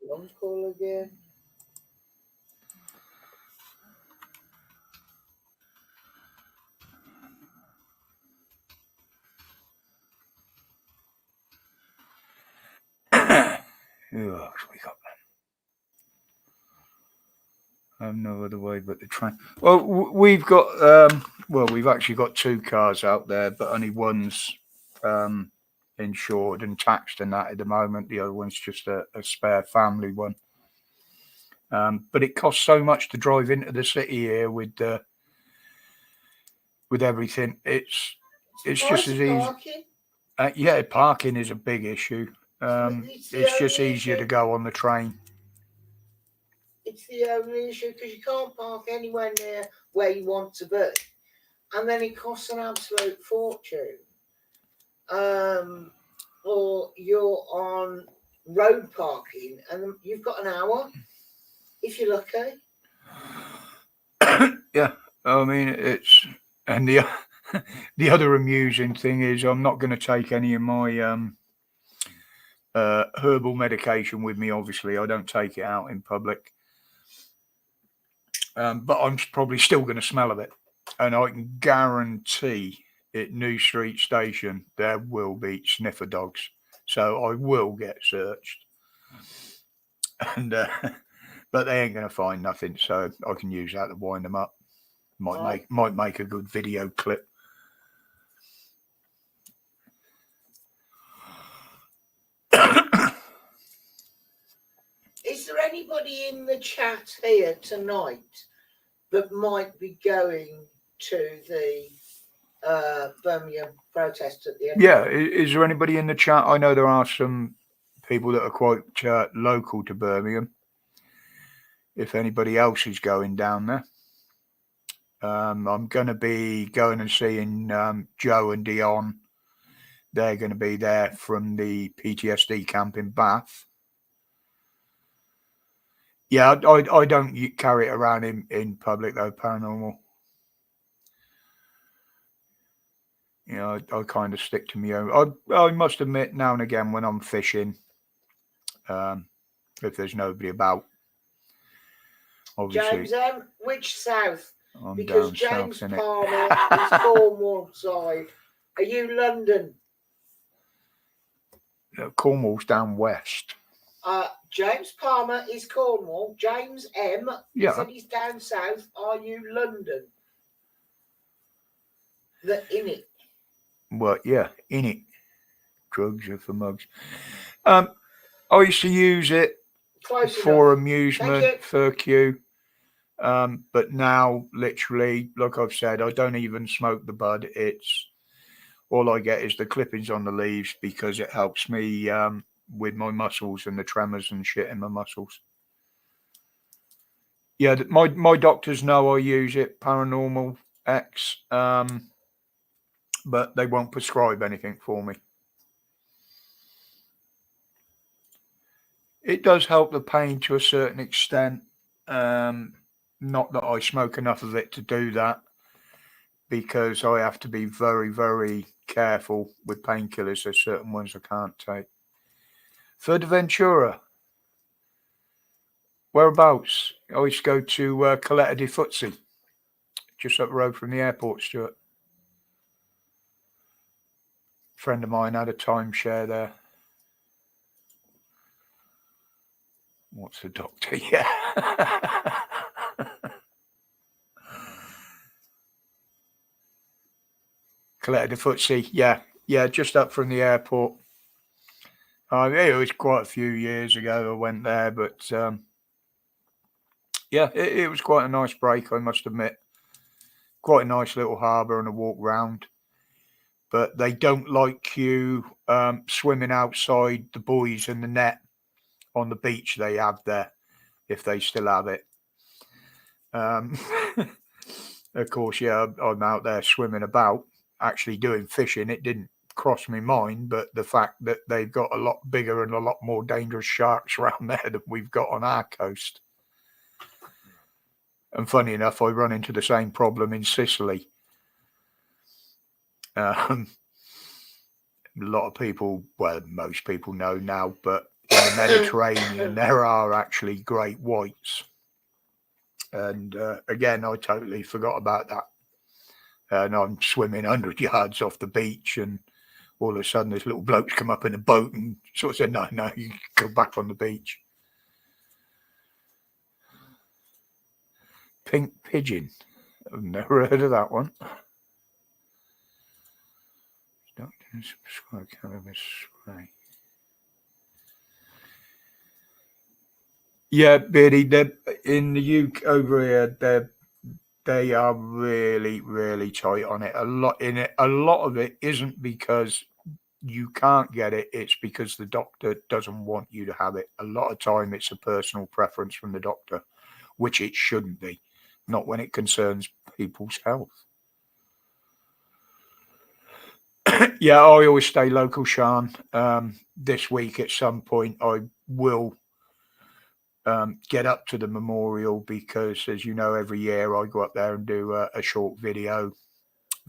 Long call again. Oh, we got no other way but the train. Well, we've got we've actually got 2 cars out there, but only one's insured and taxed and that at the moment. The other one's just a spare family one. But it costs so much to drive into the city here with everything. It's just as easy. Parking. Yeah, parking is a big issue. It's just easier to go on the train. It's the only issue because you can't park anywhere near where you want to be, and then it costs an absolute fortune. Or you're on road parking, and you've got an hour if you're lucky. Yeah, I mean it's and the the other amusing thing is I'm not going to take any of my herbal medication with me. Obviously, I don't take it out in public. But I'm probably still going to smell of it. And I can guarantee at New Street Station there will be sniffer dogs. So I will get searched. And but they ain't going to find nothing. So I can use that to wind them up. Might make a good video clip. Is there anybody in the chat here tonight that might be going to the Birmingham protest at the end? Yeah, is there anybody in the chat? I know there are some people that are quite local to Birmingham. If anybody else is going down there, I'm going to be going and seeing Joe and Dion. They're going to be there from the PTSD camp in Bath. Yeah, I don't carry it around in public though, paranormal. You know, I kind of stick to my own. I must admit, now and again when I'm fishing, if there's nobody about, obviously. James, which south? I'm because down James south, Palmer is Cornwall side. Are you London? Cornwall's down west. James Palmer is Cornwall. James M. said he's down south. Are you London? In it. Well, yeah, in it. Drugs are for mugs. I used to use it for amusement, for Q. But now, literally, like I've said, I don't even smoke the bud. It's all I get is the clippings on the leaves because it helps me with my muscles and the tremors and shit in my muscles. Yeah, my doctors know I use it, Paranormal X, but they won't prescribe anything for me. It does help the pain to a certain extent. Not that I smoke enough of it to do that, because I have to be very, very careful with painkillers. There's certain ones I can't take. Fuerteventura. Whereabouts? I used to go to Caleta de Futsi, just up the road from the airport, Stuart. A friend of mine had a timeshare there. What's the doctor? Yeah. Caleta de Futsi, yeah, just up from the airport. It was quite a few years ago I went there, but yeah, it was quite a nice break, I must admit. Quite a nice little harbour and a walk round. But they don't like you swimming outside the buoys and the net on the beach they have there, if they still have it. Of course, yeah, I'm out there swimming about, actually doing fishing. It didn't cross my mind, but the fact that they've got a lot bigger and a lot more dangerous sharks around there than we've got on our coast. And funny enough, I run into the same problem in Sicily. A lot of people, well, most people know now, but in the Mediterranean, there are actually great whites. And again, I totally forgot about that. And I'm swimming 100 yards off the beach, and all of a sudden, this little blokes come up in a boat and sort of said, no, you go back on the beach. Pink pigeon. I've never heard of that one. Doctors prescribe cannabis spray. Yeah, Beardy, they're in the UK over here. They are really, really tight on it. A lot of it isn't because you can't get it. It's because the doctor doesn't want you to have it. A lot of time, it's a personal preference from the doctor, which it shouldn't be. Not when it concerns people's health. Yeah, I always stay local, Sean. This week at some point, I will get up to the memorial because, as you know, every year I go up there and do a short video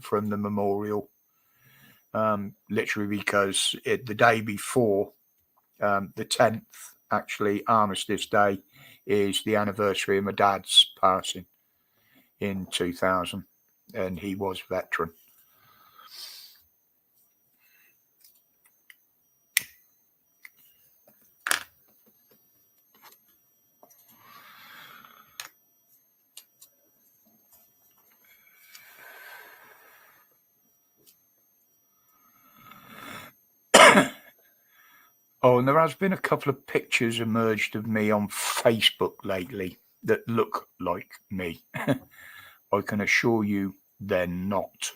from the memorial. Literally because the day before, the 10th, actually, Armistice Day, is the anniversary of my dad's passing in 2000, and he was a veteran. Oh, and there has been a couple of pictures emerged of me on Facebook lately that look like me. I can assure you they're not.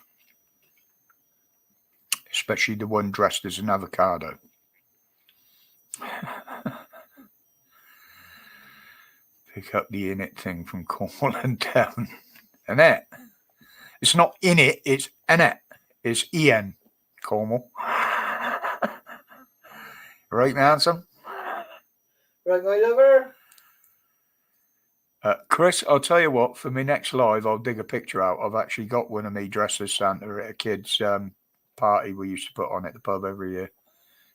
Especially the one dressed as an avocado. Pick up the in it thing from Cornwall and Devon. Annette. It's not in it, it's Annette. It's En, Cornwall. Right, Nancy? Right, my lover? Chris, I'll tell you what, for my next live, I'll dig a picture out. I've actually got one of me dressed as Santa at a kid's party we used to put on at the pub every year.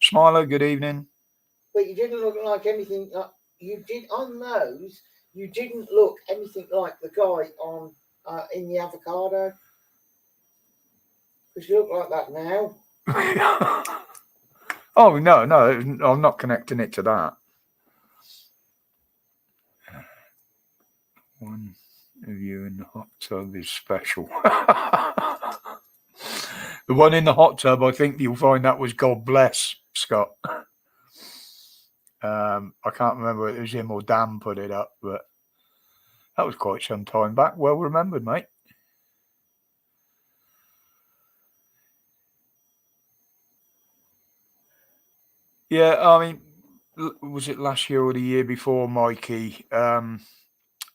Smiler, good evening. But you didn't look like anything like you did on those. You didn't look anything like the guy on in the avocado. Because you look like that now. Oh, no, I'm not connecting it to that. One of you in the hot tub is special. The one in the hot tub, I think you'll find that was God Bless, Scott. I can't remember if it was him or Dan put it up, but that was quite some time back. Well remembered, mate. Yeah, I mean, was it last year or the year before, Mikey?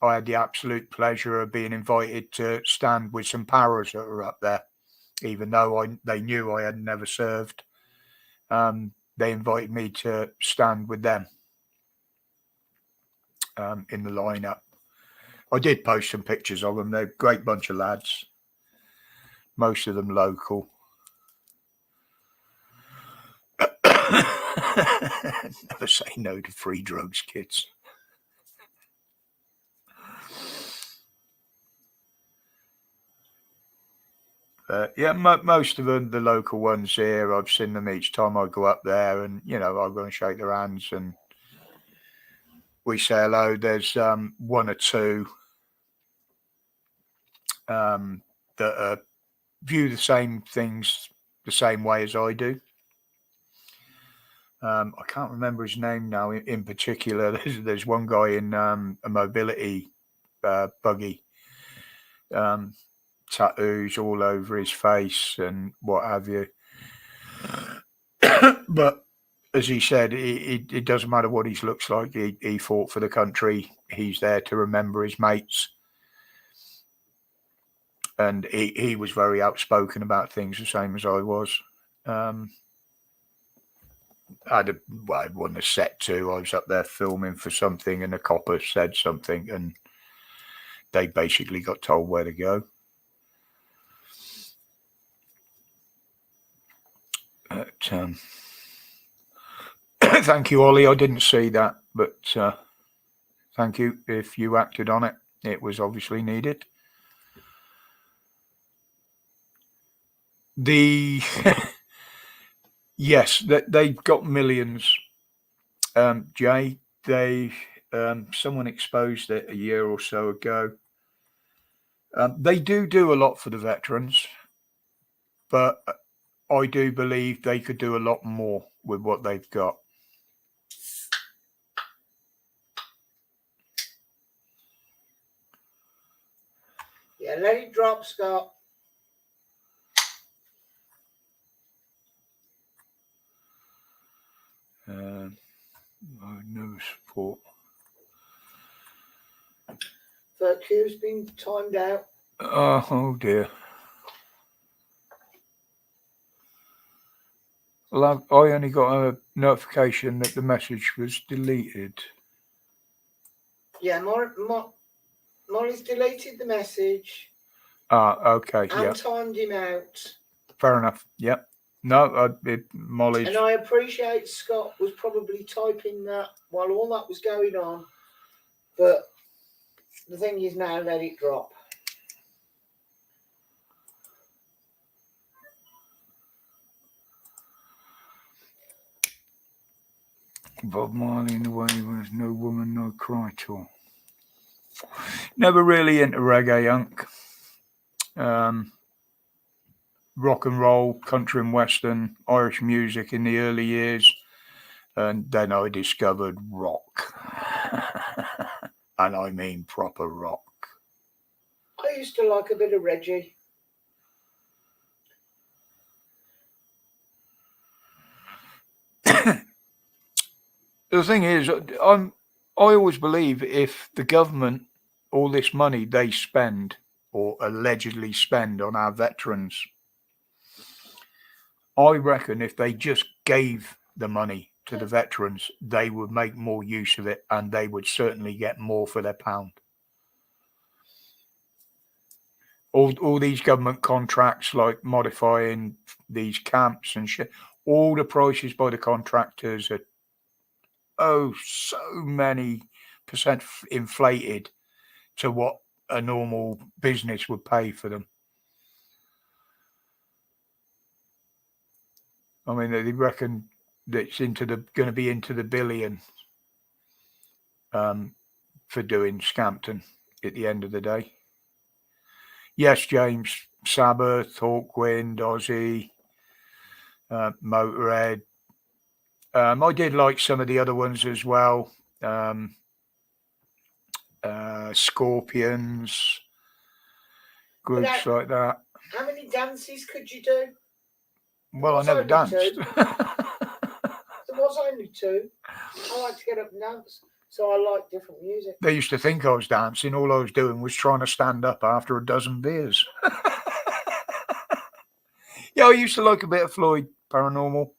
I had the absolute pleasure of being invited to stand with some paras that were up there, even though they knew I had never served. They invited me to stand with them in the lineup. I did post some pictures of them. They're a great bunch of lads, most of them local. Never say no to free drugs, kids. Yeah, most of them, the local ones here, I've seen them each time I go up there, and I go and shake their hands and we say hello. There's one or two that view the same things the same way as I do. I can't remember his name now in particular. There's one guy in a mobility buggy, tattoos all over his face and what have you. But as he said, it doesn't matter what he looks like. He fought for the country. He's there to remember his mates. And he was very outspoken about things, the same as I was. I won a set too. I was up there filming for something, and the copper said something, and they basically got told where to go. But, thank you, Ollie. I didn't see that, but thank you. If you acted on it, it was obviously needed. Yes, they've got millions. Jay, someone exposed it a year or so ago. They do a lot for the veterans, but I do believe they could do a lot more with what they've got. Yeah, let it drop, Scott. No support. Queue's been timed out. Oh dear. Well, I only got a notification that the message was deleted. Yeah, Molly's deleted the message. Okay, and yeah. timed him out. Fair enough. Yep. No, Molly's. And I appreciate Scott was probably typing that while all that was going on. But the thing is now, let it drop. Bob Marley in the way was no woman, no cry tour. Never really into reggae, Unk. Rock and roll, country and western, Irish music in the early years. And then I discovered rock. And I mean proper rock. I used to like a bit of Reggie. The thing is, I always believe if the government, all this money they spend or allegedly spend on our veterans, I reckon if they just gave the money to the veterans, they would make more use of it and they would certainly get more for their pound. All these government contracts, like modifying these camps and shit, all the prices by the contractors are so many percent inflated to what a normal business would pay for them. I mean, they reckon that it's going to be into the billion for doing Scampton at the end of the day. Yes, James, Sabbath, Hawkwind, Ozzy, Motorhead. I did like some of the other ones as well. Scorpions, groups like that. How many dances could you do? Well, I never danced. There was only two. I like to get up and dance, so I like different music. They used to think I was dancing. All I was doing was trying to stand up after a dozen beers. Yeah, I used to like a bit of Floyd Paranormal.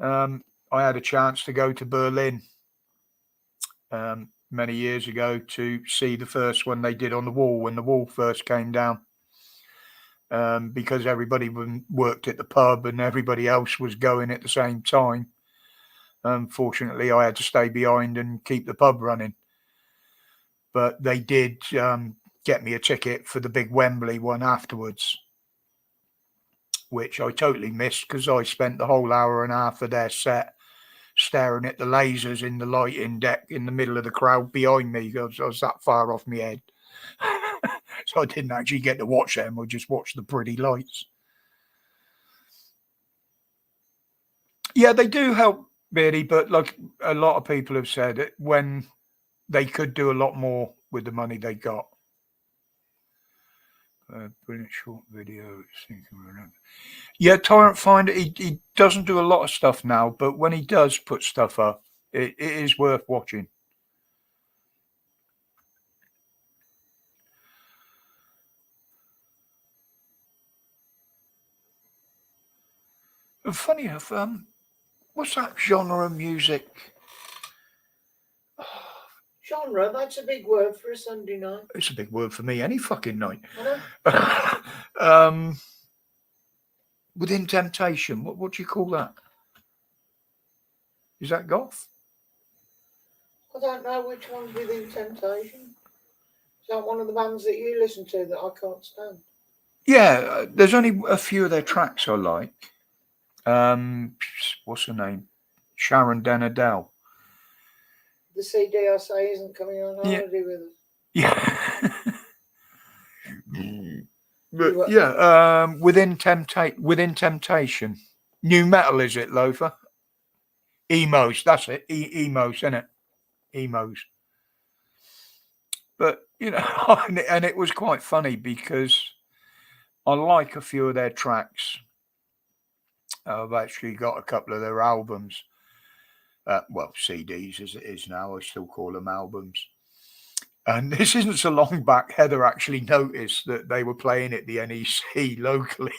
I had a chance to go to Berlin many years ago to see the first one they did on the wall when the wall first came down. Because everybody worked at the pub and everybody else was going at the same time. Unfortunately, I had to stay behind and keep the pub running. But they did get me a ticket for the big Wembley one afterwards, which I totally missed because I spent the whole hour and a half of their set staring at the lasers in the lighting deck in the middle of the crowd behind me because I was that far off my head. So I didn't actually get to watch them. I just watched the pretty lights. Yeah, they do help, really, but like a lot of people have said, when they could do a lot more with the money they got. Brilliant short video. Yeah, Tyrant Finder, he doesn't do a lot of stuff now, but when he does put stuff up, it is worth watching. Funny enough, what's that genre of music? Genre, that's a big word for a Sunday night. It's a big word for me any fucking night. Within Temptation, what do you call that? Is that goth? I don't know which one's Within Temptation. Is that one of the bands that you listen to that I can't stand? Yeah, there's only a few of their tracks I like. What's her name? Sharon Den Adele. The CD I say isn't coming on holiday with us. Yeah. But yeah, within temptation. New metal, is it, Loafer? Emos, that's it. Emos, isn't it? Emos. But you know, and it was quite funny because I like a few of their tracks. I've actually got a couple of their albums. Well, CDs as it is now. I still call them albums. And this isn't so long back. Heather actually noticed that they were playing at the NEC locally.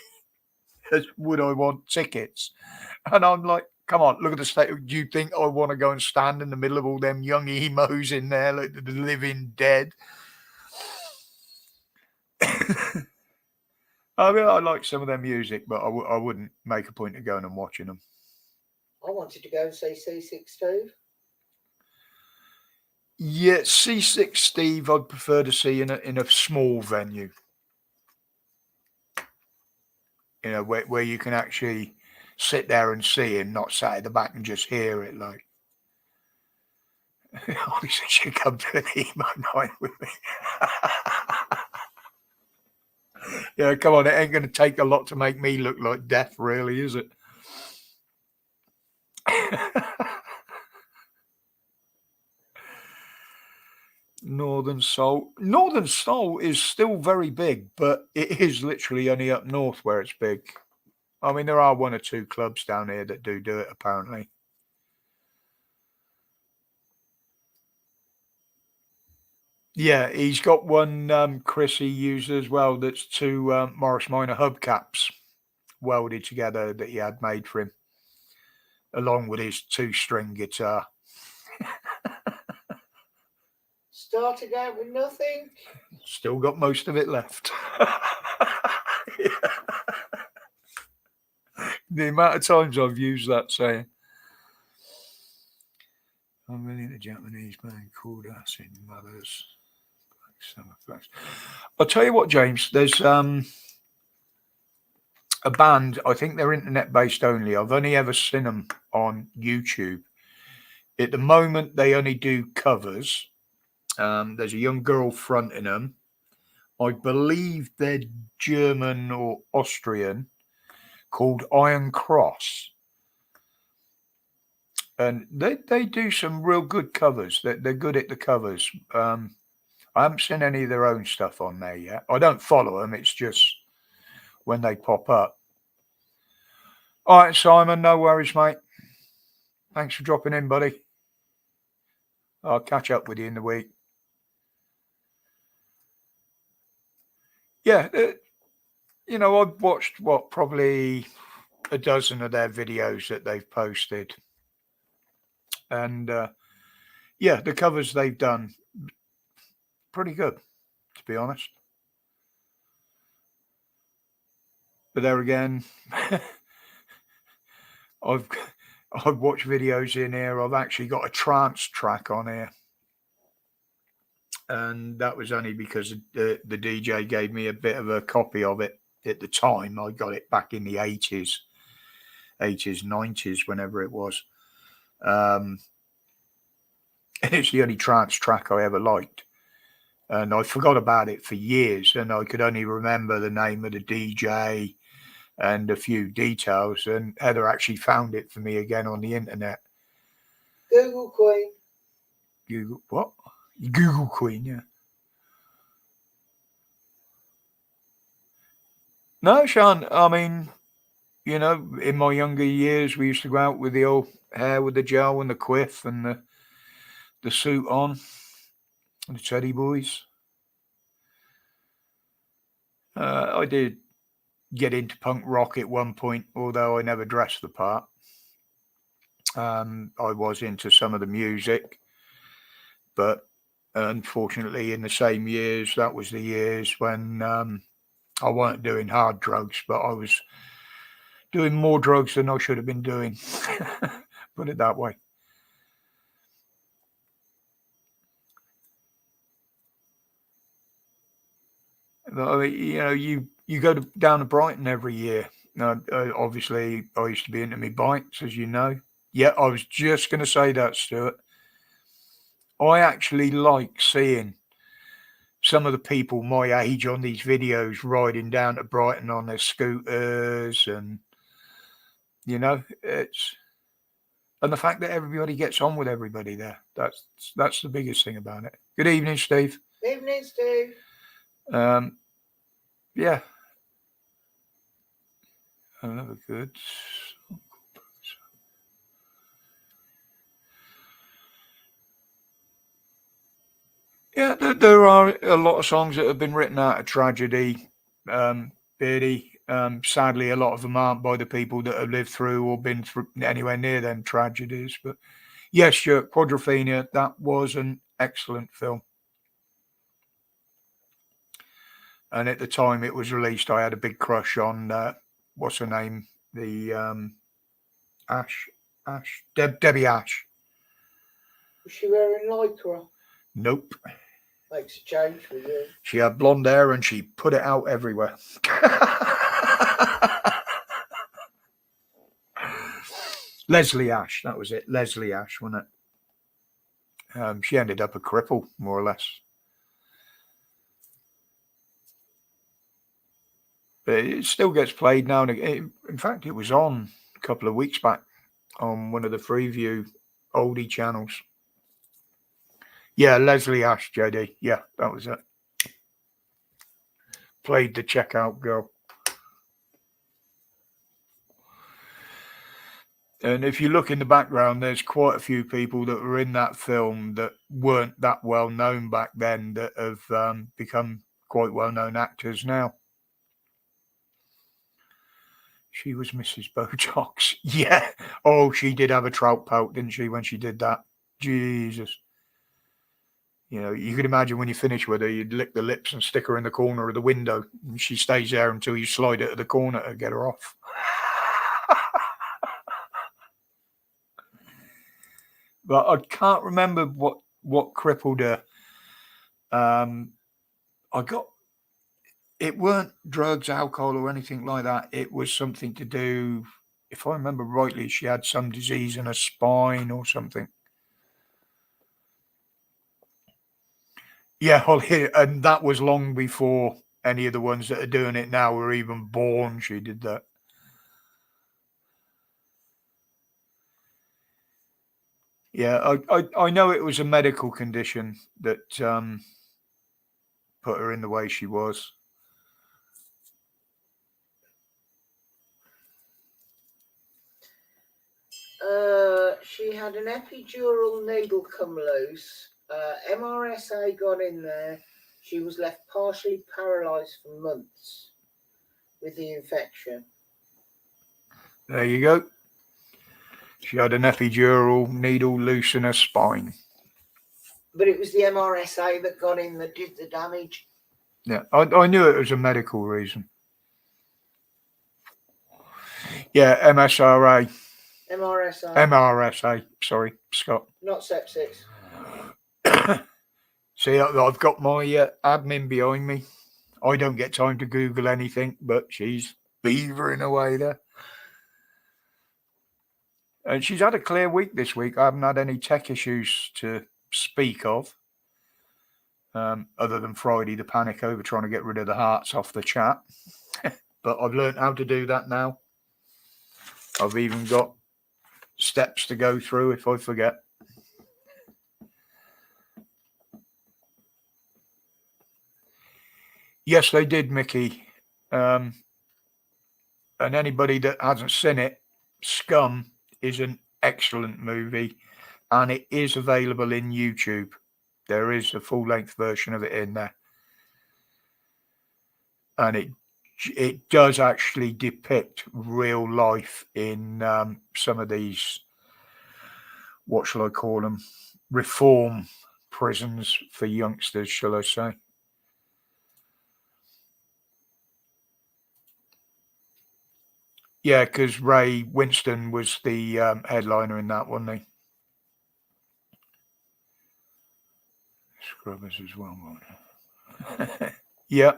Would I want tickets? And I'm like, come on, look at the state. Do you think I want to go and stand in the middle of all them young emos in there, like the living dead? I mean, I like some of their music, but I wouldn't make a point of going and watching them. I wanted to go and see C6 Steve. Yeah, C6 Steve, I'd prefer to see in a small venue. You know, where you can actually sit there and see and not sat at the back and just hear it. Like, obviously, should come to an emo night with me. Yeah, come on, it ain't going to take a lot to make me look like death, really, is it? Northern Soul. Northern Soul is still very big, but it is literally only up north where it's big. I mean, there are one or two clubs down here that do it, apparently. Yeah, he's got one, Chris, he used as well, that's two Morris Minor hubcaps welded together that he had made for him, along with his 2-string guitar. Started out with nothing. Still got most of it left. Yeah. The amount of times I've used that saying. I'm really the Japanese band called Acid Mothers. I'll tell you what, James, there's a band, I think they're internet based only. I've only ever seen them on YouTube. At the moment, they only do covers. There's a young girl fronting them. I believe they're German or Austrian, called Iron Cross. And they do some real good covers. They're good at the covers. I haven't seen any of their own stuff on there yet. I don't follow them. It's just when they pop up. All right, Simon, no worries, mate. Thanks for dropping in, buddy. I'll catch up with you in the week. Yeah, you know, I've watched, probably a dozen of their videos that they've posted. And, yeah, the covers they've done, pretty good, to be honest. But there again, I've watched videos in here. I've actually got a trance track on here. And that was only because the DJ gave me a bit of a copy of it at the time. I got it back in the 80s, 90s, whenever it was. And it's the only trance track I ever liked. And I forgot about it for years. And I could only remember the name of the DJ and a few details. And Heather actually found it for me again on the internet. Google Queen. Google what? Google Queen, yeah. No, Sean, I mean, you know, in my younger years, we used to go out with the old hair with the gel and the quiff and the suit on, the Teddy Boys. I did get into punk rock at one point, although I never dressed the part. I was into some of the music, but unfortunately, in the same years, that was the years when I weren't doing hard drugs, but I was doing more drugs than I should have been doing. Put it that way. I mean, you know, you go down to Brighton every year. Obviously, I used to be into my bikes, as you know. Yeah, I was just going to say that, Stuart. I actually like seeing some of the people my age on these videos riding down to Brighton on their scooters, and it's, and the fact that everybody gets on with everybody there. That's the biggest thing about it. Good evening, Steve. Evening, Steve. Yeah. Another good. Yeah, there are a lot of songs that have been written out of tragedy, Beardy. Sadly, a lot of them aren't by the people that have lived through or been through anywhere near them tragedies. But yes, sure, Quadrophenia, that was an excellent film. And at the time it was released, I had a big crush on, what's her name? The Debbie Ash. Was she wearing lycra? Nope. Makes a change for you. She had blonde hair and she put it out everywhere. Leslie Ash, that was it. Leslie Ash, wasn't it? She ended up a cripple, more or less. But it still gets played now and again. In fact, it was on a couple of weeks back on one of the Freeview oldie channels. Yeah, Leslie Ash, JD. Yeah, that was it. Played the Checkout Girl. And if you look in the background, there's quite a few people that were in that film that weren't that well known back then that have become quite well known actors now. She was Mrs. Botox. Yeah. Oh, she did have a trout pout, didn't she, when she did that? Jesus. You could imagine when you finish with her, you'd lick the lips and stick her in the corner of the window. And she stays there until you slide it to the corner to get her off. But I can't remember what crippled her. It weren't drugs, alcohol, or anything like that. It was something to do, if I remember rightly, she had some disease in her spine or something. Yeah, and that was long before any of the ones that are doing it now were even born. She did that. Yeah, I know it was a medical condition that put her in the way she was. She had an epidural needle come loose. MRSA got in there. She was left partially paralysed for months with the infection. There you go. She had an epidural needle loose in her spine. But it was the MRSA that got in that did the damage. Yeah, I knew it was a medical reason. Yeah, MRSA. Sorry, Scott. Not sepsis. See, I've got my admin behind me. I don't get time to Google anything, but she's beavering away there. And she's had a clear week this week. I haven't had any tech issues to speak of, other than Friday, the panic over trying to get rid of the hearts off the chat. But I've learned how to do that now. I've even got steps to go through if I forget. Yes, they did, Mickey. And anybody that hasn't seen it, Scum is an excellent movie, and it is available in YouTube. There is a full-length version of it in there. And it does actually depict real life in some of these, what shall I call them, reform prisons for youngsters, shall I say. Yeah, because Ray Winston was the headliner in that, wasn't he? Scrubbers as well, won't Yeah.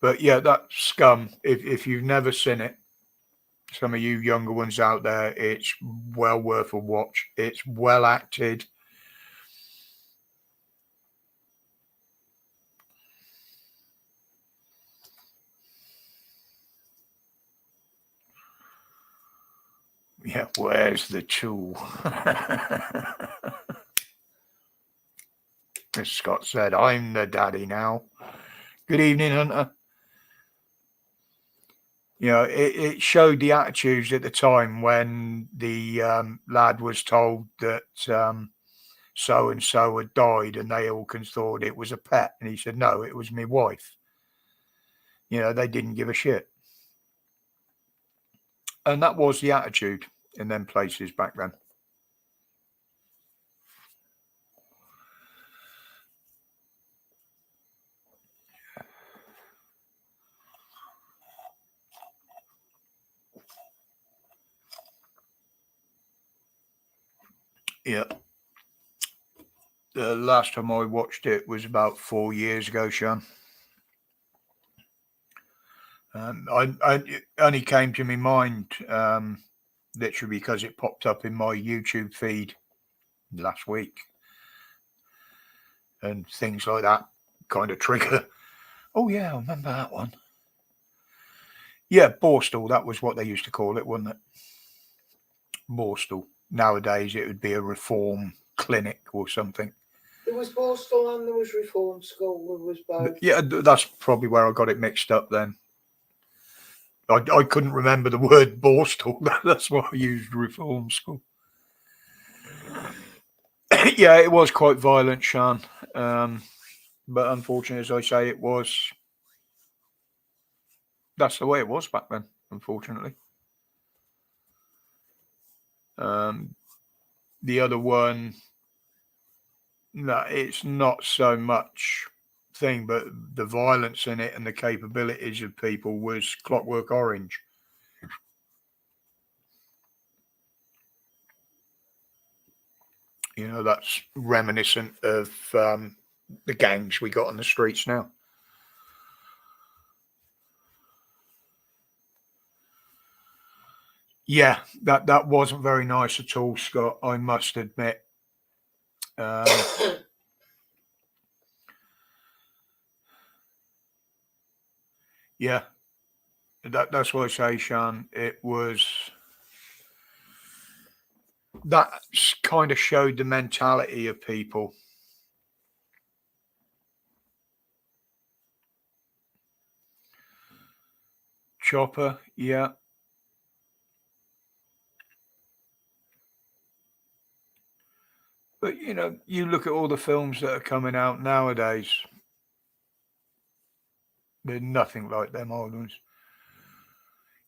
But yeah, that Scum, if you've never seen it, some of you younger ones out there, it's well worth a watch. It's well acted. Yeah, where's the tool? As Scott said, I'm the daddy now. Good evening, Hunter. You know, it showed the attitudes at the time when the lad was told that so and so had died, and they all thought it was a pet, and he said, "No, it was my wife." You know, they didn't give a shit, and that was the attitude in them places back then. Yeah. The last time I watched it was about 4 years ago, Sean. It only came to my mind literally because it popped up in my YouTube feed last week, and things like that kind of trigger. Oh yeah, I remember that one. Yeah, Borstal. That was what they used to call it, wasn't it? Borstal. Nowadays, it would be a reform clinic or something. There was Borstal and there was Reform School. There was both. Yeah, that's probably where I got it mixed up then. I couldn't remember the word Borstal. That's why I used Reform School. Yeah, it was quite violent, Sean. But unfortunately, as I say, it was. That's the way it was back then, unfortunately. The other one, no, it's not so much thing, but the violence in it and the capabilities of people was Clockwork Orange. You know, that's reminiscent of the gangs we got on the streets now. Yeah, that wasn't very nice at all, Scott, I must admit. Yeah, that's what I say, Sean. It was that kind of showed the mentality of people. Chopper, yeah. But you know, you look at all the films that are coming out nowadays, they're nothing like them old ones.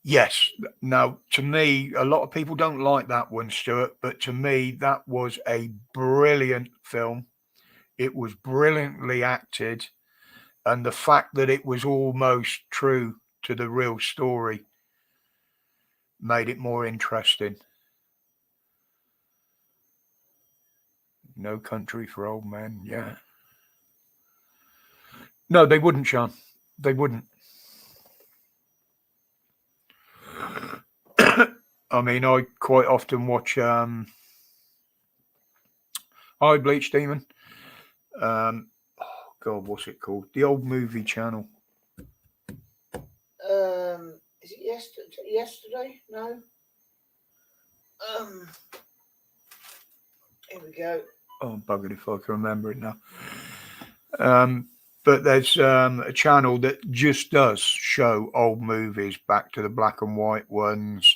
Yes. Now, to me, a lot of people don't like that one, Stuart, but to me, that was a brilliant film. It was brilliantly acted, and the fact that it was almost true to the real story made it more interesting. No Country for Old Men, yeah. No, they wouldn't, Sean. They wouldn't. I mean, I quite often watch Hi Bleach Demon. Oh God, what's it called? The old movie channel. Is it yesterday? No. Here we go. Oh, buggered if I can remember it now. But there's a channel that just does show old movies back to the black and white ones.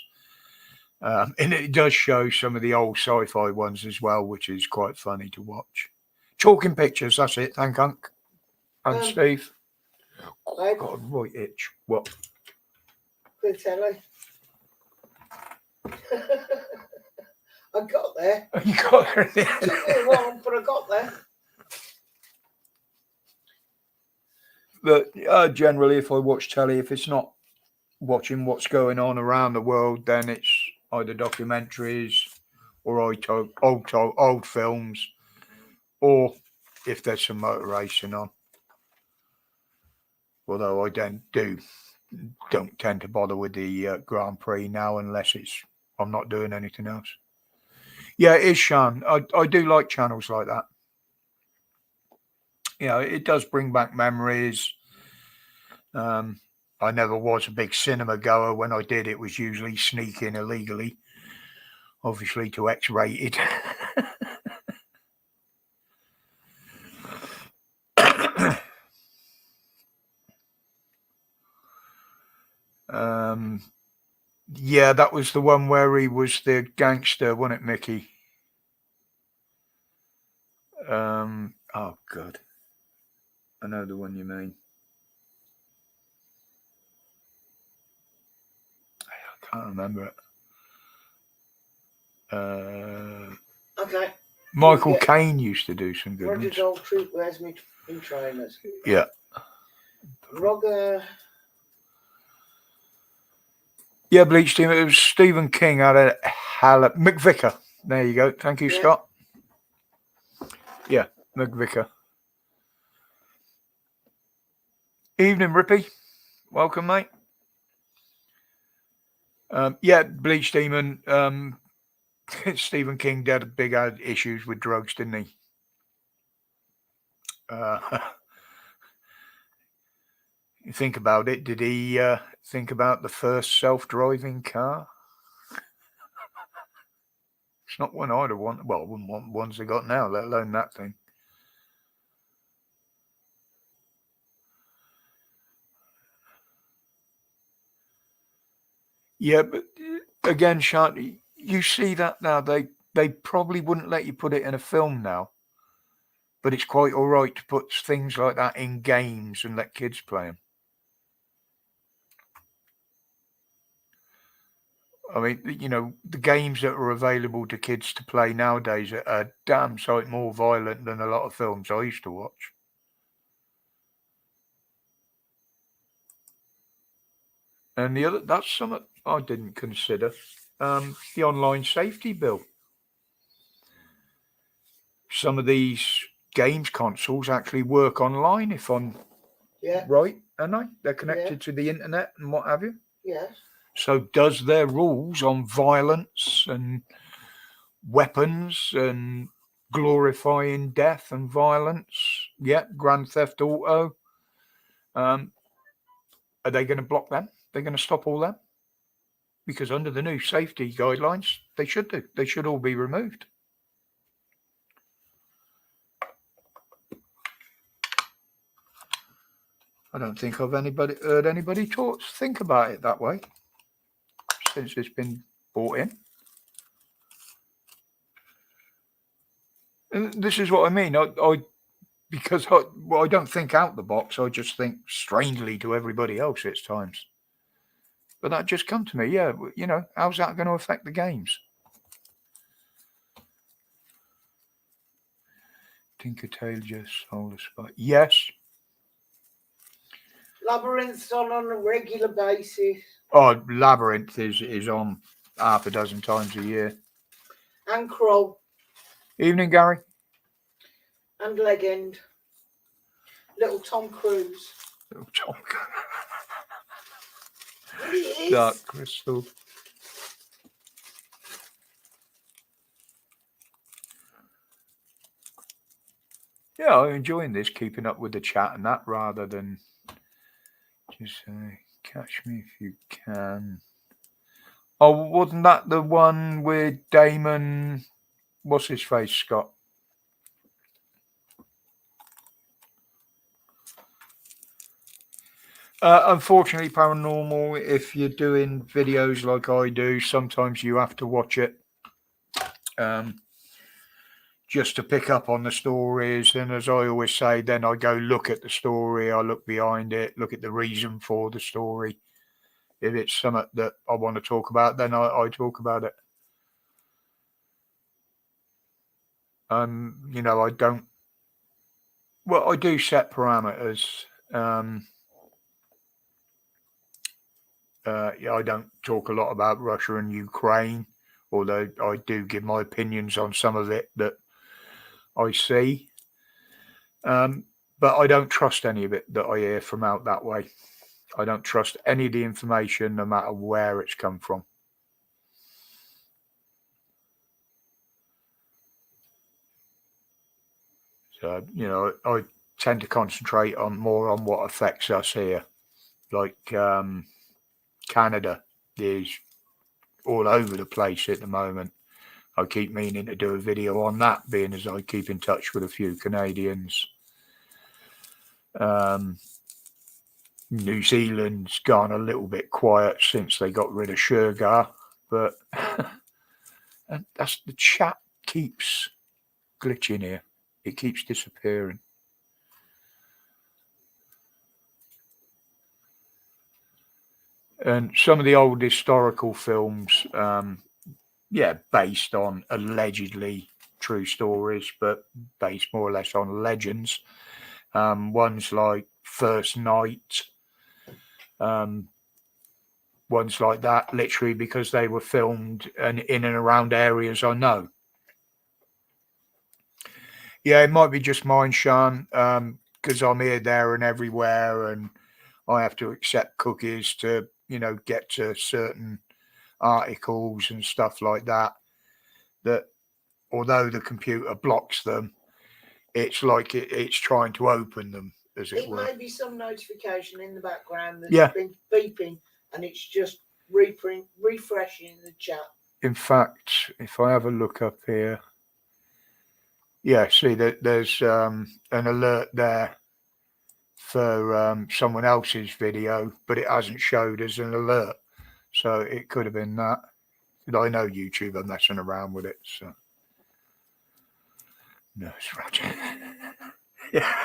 And it does show some of the old sci-fi ones as well, which is quite funny to watch. Talking Pictures, that's it. Thank Unc and Steve. Oh, God, right itch. What? The telly. I got there. You got there. It took me a while, but I got there. But generally, if I watch telly, if it's not watching what's going on around the world, then it's either documentaries or old films, or if there's some motor racing on. Although I don't tend to bother with the Grand Prix now unless I'm not doing anything else. Yeah, it is, Sean. I do like channels like that. You know, it does bring back memories. I never was a big cinema goer. When I did, it was usually sneaking illegally. obviously to X-rated. Yeah, that was the one where he was the gangster, wasn't it, Mickey? Oh God, I know the one you mean. I can't remember it. Okay. Michael Caine used to do some good Roger ones. Gold Troop, where's me in trainers? Yeah. Roger. Yeah, Bleach Team. It was Stephen King had a McVicker. There you go. Thank you, Scott. Yeah, McVicker. Evening, Rippy. Welcome, mate. Yeah, Bleach Demon. Stephen King had big issues with drugs, didn't he? You think about it. Did he think about the first self-driving car? It's not one I'd have wanted. Well, I wouldn't want ones they got now, let alone that thing. Yeah, but again, Shanti, you see that now. They probably wouldn't let you put it in a film now, but it's quite all right to put things like that in games and let kids play them. I mean, you know, the games that are available to kids to play nowadays are a damn sight more violent than a lot of films I used to watch. And the other, that's something I didn't consider. The online safety bill. Some of these games consoles actually work online, if I'm right, aren't they? They're connected to the internet and what have you. Yes. So does their rules on violence and weapons and glorifying death and violence, Grand Theft Auto, are they going to block them? They're going to stop all them? Because under the new safety guidelines, they should do. They should all be removed. I don't think I've heard anybody think about it that way since it's been brought in. And this is what I mean. Because I don't think out the box. I just think strangely to everybody else at times. But that just come to me. Yeah, you know, how's that going to affect the games? Tinker Tailor just sold a spot. Yes. Labyrinth's on a regular basis. Oh, Labyrinth is on half a dozen times a year. And Kroll. Evening, Gary. And Legend. Little Tom Cruise. Little Tom Cruise. Dark Crystal. Yeah, I'm enjoying this, keeping up with the chat and that, rather than just catch me if you can. Oh, wasn't that the one with Damon? What's his face, Scott? Unfortunately, Paranormal, if you're doing videos like I do, sometimes you have to watch it just to pick up on the stories. And as I always say, then I go look at the story, I look behind it, look at the reason for the story. If it's something that I want to talk about, then I talk about it. You know, I don't. Well, I do set parameters. Yeah, I don't talk a lot about Russia and Ukraine, although I do give my opinions on some of it that I see. But I don't trust any of it that I hear from out that way. I don't trust any of the information, no matter where it's come from. So, you know, I tend to concentrate more on what affects us here. Like Canada is all over the place at the moment. I keep meaning to do a video on that, being as I keep in touch with a few Canadians. New Zealand's gone a little bit quiet since they got rid of Sugar, but and that's the chat keeps glitching here. It keeps disappearing. And some of the old historical films, based on allegedly true stories, but based more or less on legends. Ones like First Night, ones like that, literally because they were filmed in and around areas I know. Yeah, it might be just mine, Sean, because I'm here, there, and everywhere, and I have to accept cookies to, get to certain articles and stuff like that. That although the computer blocks them, it's like it's trying to open them, as it were. It may be some notification in the background that's been beeping, and it's just refreshing the chat. In fact, if I have a look up here, see that there's an alert there for someone else's video, but it hasn't showed as an alert. So it could have been that. I know YouTube are messing around with it. So Nurse Roger. Yeah.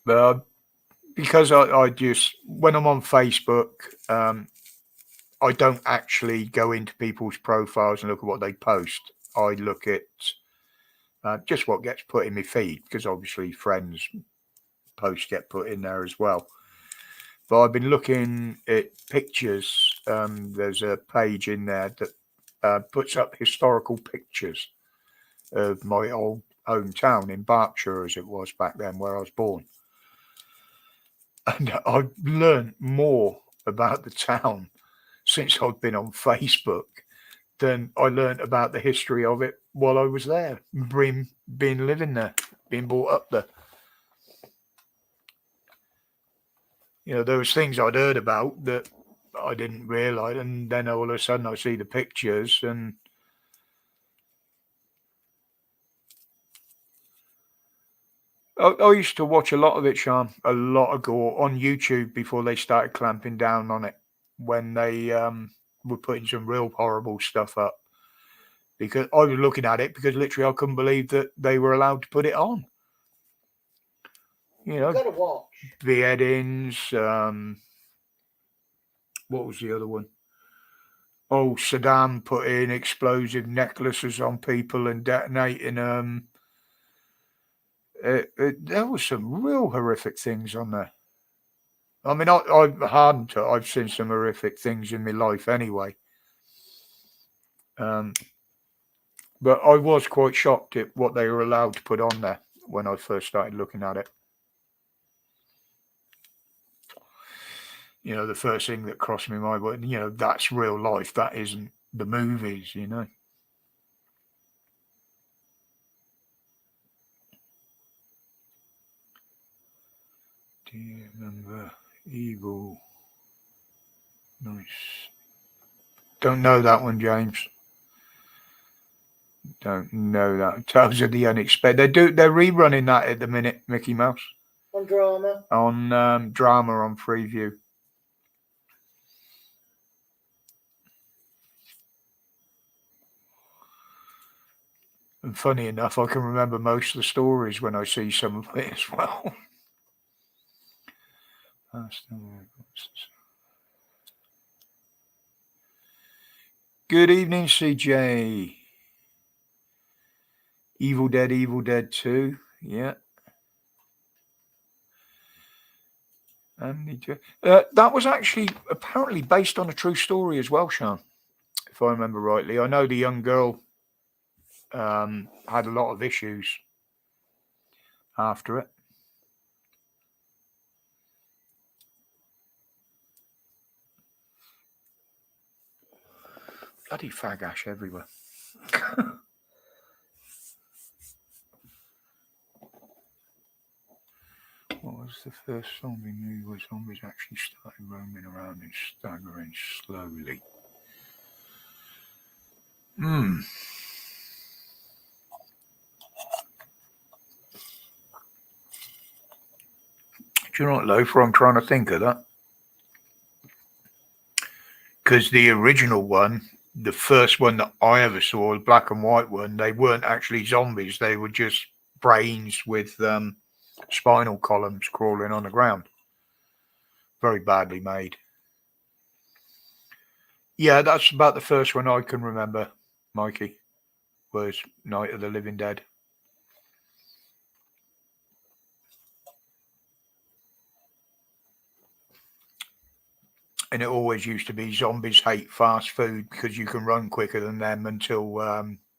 But because I just, when I'm on Facebook, I don't actually go into people's profiles and look at what they post. I look at just what gets put in my feed, because obviously friends' posts get put in there as well. But I've been looking at pictures. There's a page in there that puts up historical pictures of my old hometown in Berkshire, as it was back then, where I was born. And I've learned more about the town since I've been on Facebook than I learned about the history of it while I was there, being living there, being brought up there. There was things I'd heard about that I didn't realise, and then all of a sudden I see the pictures, and I used to watch a lot of it, Sean, a lot of gore on YouTube before they started clamping down on it, when they were putting some real horrible stuff up. Because I was looking at it because literally I couldn't believe that they were allowed to put it on. You've got to watch. Beheadings. What was the other one? Oh, Saddam putting explosive necklaces on people and detonating them. There was some real horrific things on there. I mean, I've seen some horrific things in my life anyway. But I was quite shocked at what they were allowed to put on there when I first started looking at it. The first thing that crossed my mind was, that's real life. That isn't the movies, Do you remember Evil? Nice. Don't know that one, James. Don't know that. Tales of the Unexpected. They're rerunning that at the minute, Mickey Mouse. On Drama? On Drama on Freeview. And funny enough, I can remember most of the stories when I see some of it as well. Good evening, CJ. Evil Dead 2. Yeah. That was actually apparently based on a true story as well, Sean, if I remember rightly. I know the young girl had a lot of issues after it. Bloody fag ash everywhere. What was was the first zombie movie where zombies actually started roaming around and staggering slowly? Do you know what, Loafer? I'm trying to think of that. Because the original one, the first one that I ever saw, the black and white one, they weren't actually zombies. They were just brains with spinal columns crawling on the ground. Very badly made. Yeah, that's about the first one I can remember, Mikey, was Night of the Living Dead. And it always used to be zombies hate fast food because you can run quicker than them until,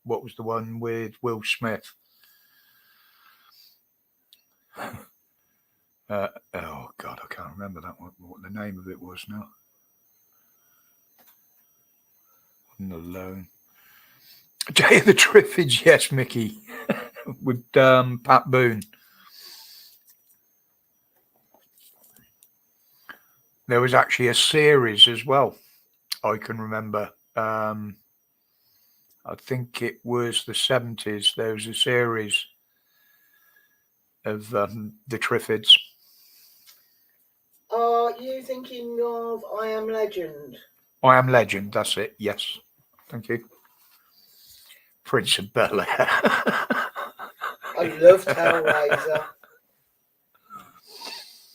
what was the one with Will Smith? Oh, God, I can't remember that one, what the name of it was now. Wasn't alone. Day of the Triffids, yes, Mickey, with Pat Boone. There was actually a series as well, I can remember. I think it was the 70s. There was a series of the Triffids. Are you thinking of I Am Legend? I Am Legend, that's it, yes. Thank you. Prince of Bel-Air. I loved Hellraiser.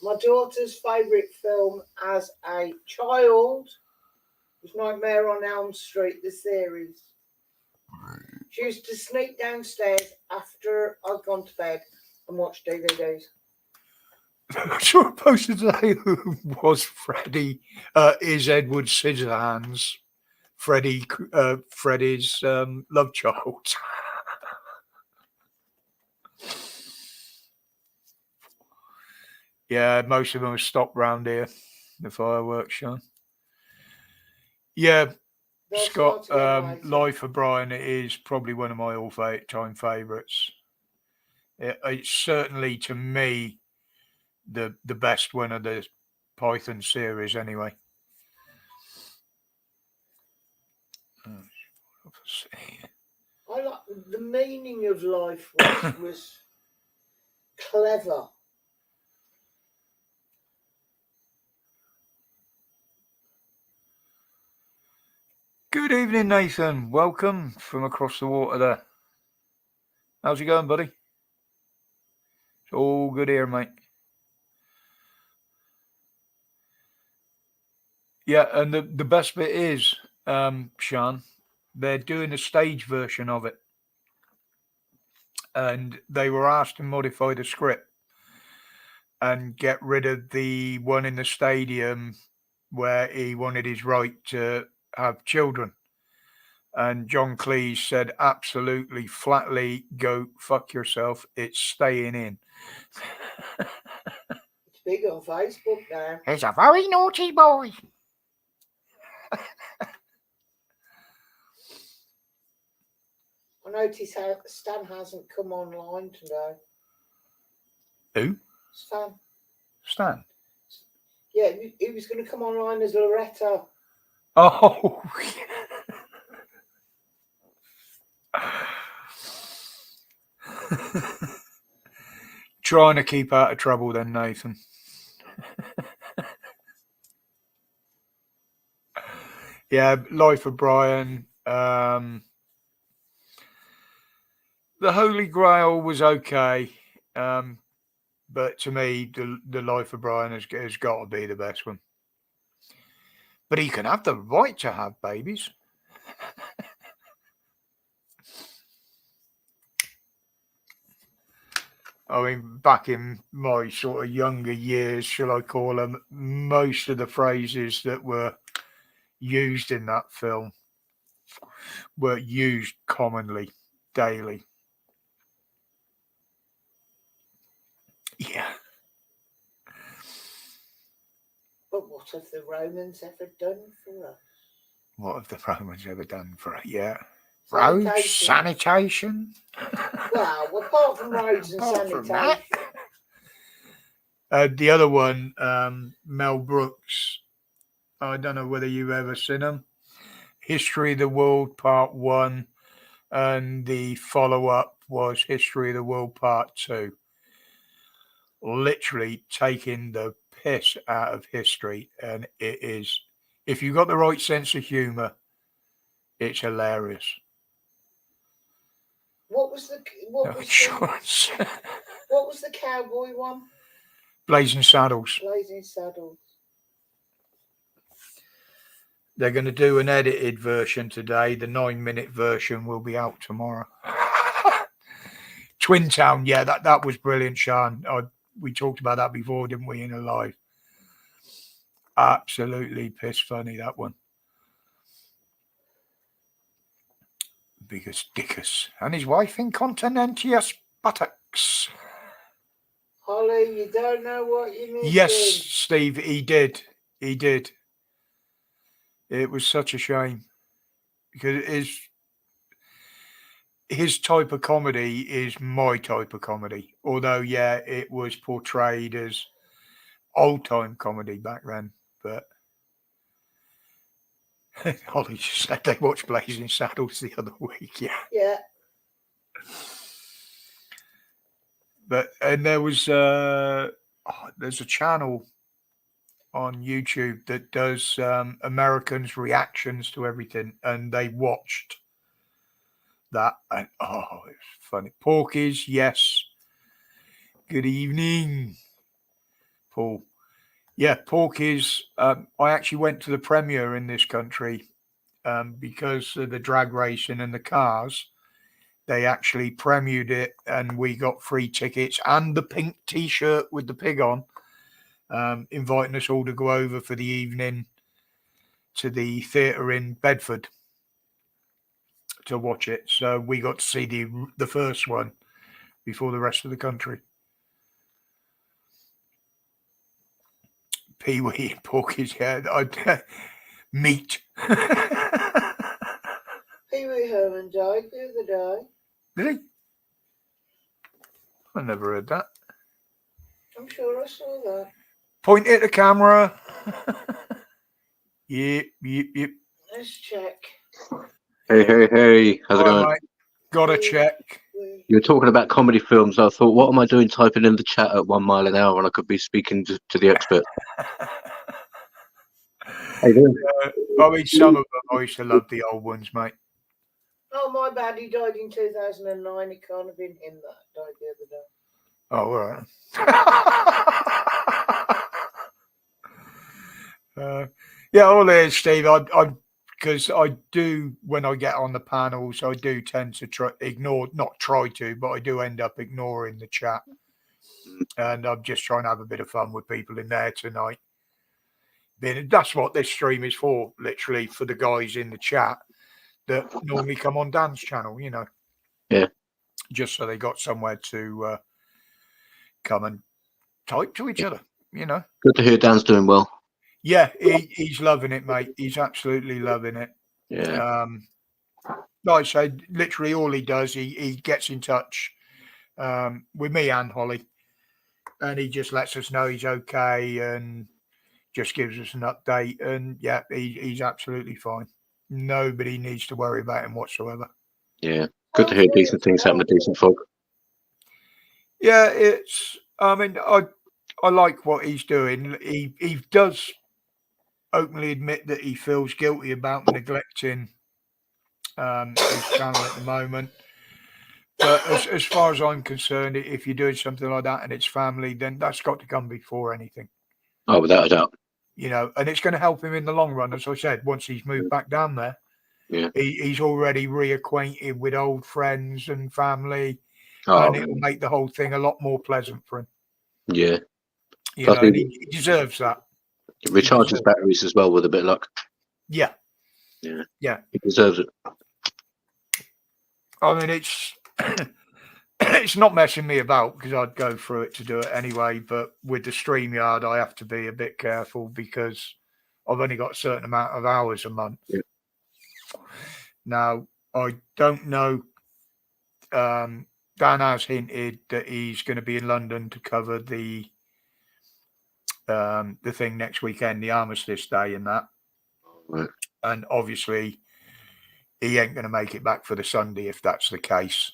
My daughter's favourite film as a child was Nightmare on Elm Street, the series. She used to sneak downstairs after I'd gone to bed and watch DVDs. I saw a poster today who was Freddy, is Edward Scissorhands, Freddy's love child. Yeah, most of them have stopped round here, the fireworks show. Yeah, Scott, Life of Brian is probably one of my all-time favourites. It's certainly, to me, the best one of the Python series, anyway. I like the meaning of life was clever. Good evening, Nathan. Welcome from across the water there. How's it going, buddy? It's all good here, mate. Yeah, and the best bit is, Sean, they're doing a stage version of it. And they were asked to modify the script and get rid of the one in the stadium where he wanted his right to have children. And John Cleese said, absolutely, flatly, go fuck yourself. It's staying in. It's big on Facebook now. He's a very naughty boy. I noticed how Stan hasn't come online today. Who? Stan. Stan? Yeah, he was going to come online as Loretta. Oh, trying to keep out of trouble then, Nathan. Yeah, Life of Brian. The Holy Grail was okay. But to me, the Life of Brian has got to be the best one. But he can have the right to have babies. I mean, back in my sort of younger years, shall I call them, most of the phrases that were used in that film were used commonly, daily. Yeah. But what have the Romans ever done for us? What have the Romans ever done for us? Yeah. Roads, sanitation. Well, apart from roads and sanitation. The other one, Mel Brooks. I don't know whether you've ever seen them. History of the World Part 1, and the follow-up was History of the World Part 2. Literally taking the piss out of history, and it is, if you've got the right sense of humour, it's hilarious. What was the cowboy one? Blazing Saddles. Blazing Saddles. They're going to do an edited version today. The 9-minute version will be out tomorrow. Twin Town, yeah, that was brilliant, Sean. We talked about that before, didn't we, in a live? Absolutely piss funny, that one. Biggest Dickus and his wife incontinentious buttocks. Holly, you don't know what you missing. Yes, Steve, he did. He did. It was such a shame because his type of comedy is my type of comedy. Although, yeah, it was portrayed as old-time comedy back then. But Holly just said they watched Blazing Saddles the other week. Yeah. Yeah. And there was there's a channel on YouTube that does Americans' reactions to everything, and they watched that, and it's funny. Porkies, yes. Good evening, Paul. Yeah, Porkies. I actually went to the premiere in this country because of the drag racing and the cars. They actually premiered it, and we got free tickets and the pink T-shirt with the pig on, inviting us all to go over for the evening to the theatre in Bedford to watch it. So we got to see the first one before the rest of the country. Pee-wee and Porky's, yeah. Meat. Pee-wee Herman died the other day. Did he? I never heard that. I'm sure I saw that. Point at the camera. Yep. Let's check. Hey. How's it going? Mate. Gotta check. You were talking about comedy films. I thought, what am I doing typing in the chat at 1 mile an hour when I could be speaking to the expert? How you doing? I mean, some of them, I used to love the old ones, mate. Oh, my bad. He died in 2009. It can't have been him that died the other day. Oh, all right. Yeah, all it is, Steve. Because I do, when I get on the panels, I do tend to not try to, but I do end up ignoring the chat. And I'm just trying to have a bit of fun with people in there tonight. That's what this stream is for, literally, for the guys in the chat that normally come on Dan's channel, you know. Yeah. Just so they got somewhere to come and type to each other, you know. Good to hear Dan's doing well. Yeah, he's loving it, mate. He's absolutely loving it. Yeah. Like I said, literally all he does, he gets in touch with me and Holly, and he just lets us know he's okay and just gives us an update. And yeah, he's absolutely fine. Nobody needs to worry about him whatsoever. Yeah. Good to hear decent things happen to decent folk. Yeah, I mean, I like what he's doing. He does openly admit that he feels guilty about neglecting his channel at the moment. But as far as I'm concerned, if you're doing something like that and it's family, then that's got to come before anything. Oh, without a doubt. You know, and it's going to help him in the long run. As I said, once he's moved back down there, yeah, he's already reacquainted with old friends and family, and it will make the whole thing a lot more pleasant for him. Yeah. You know, and he deserves that. It recharges batteries as well with a bit of luck. Yeah. Yeah. He deserves it. I mean, it's not messing me about because I'd go through it to do it anyway. But with the StreamYard, I have to be a bit careful because I've only got a certain amount of hours a month. Yeah. Now, I don't know. Dan has hinted that he's going to be in London to cover the the thing next weekend, the Armistice Day, and that. Right. And obviously, he ain't going to make it back for the Sunday if that's the case,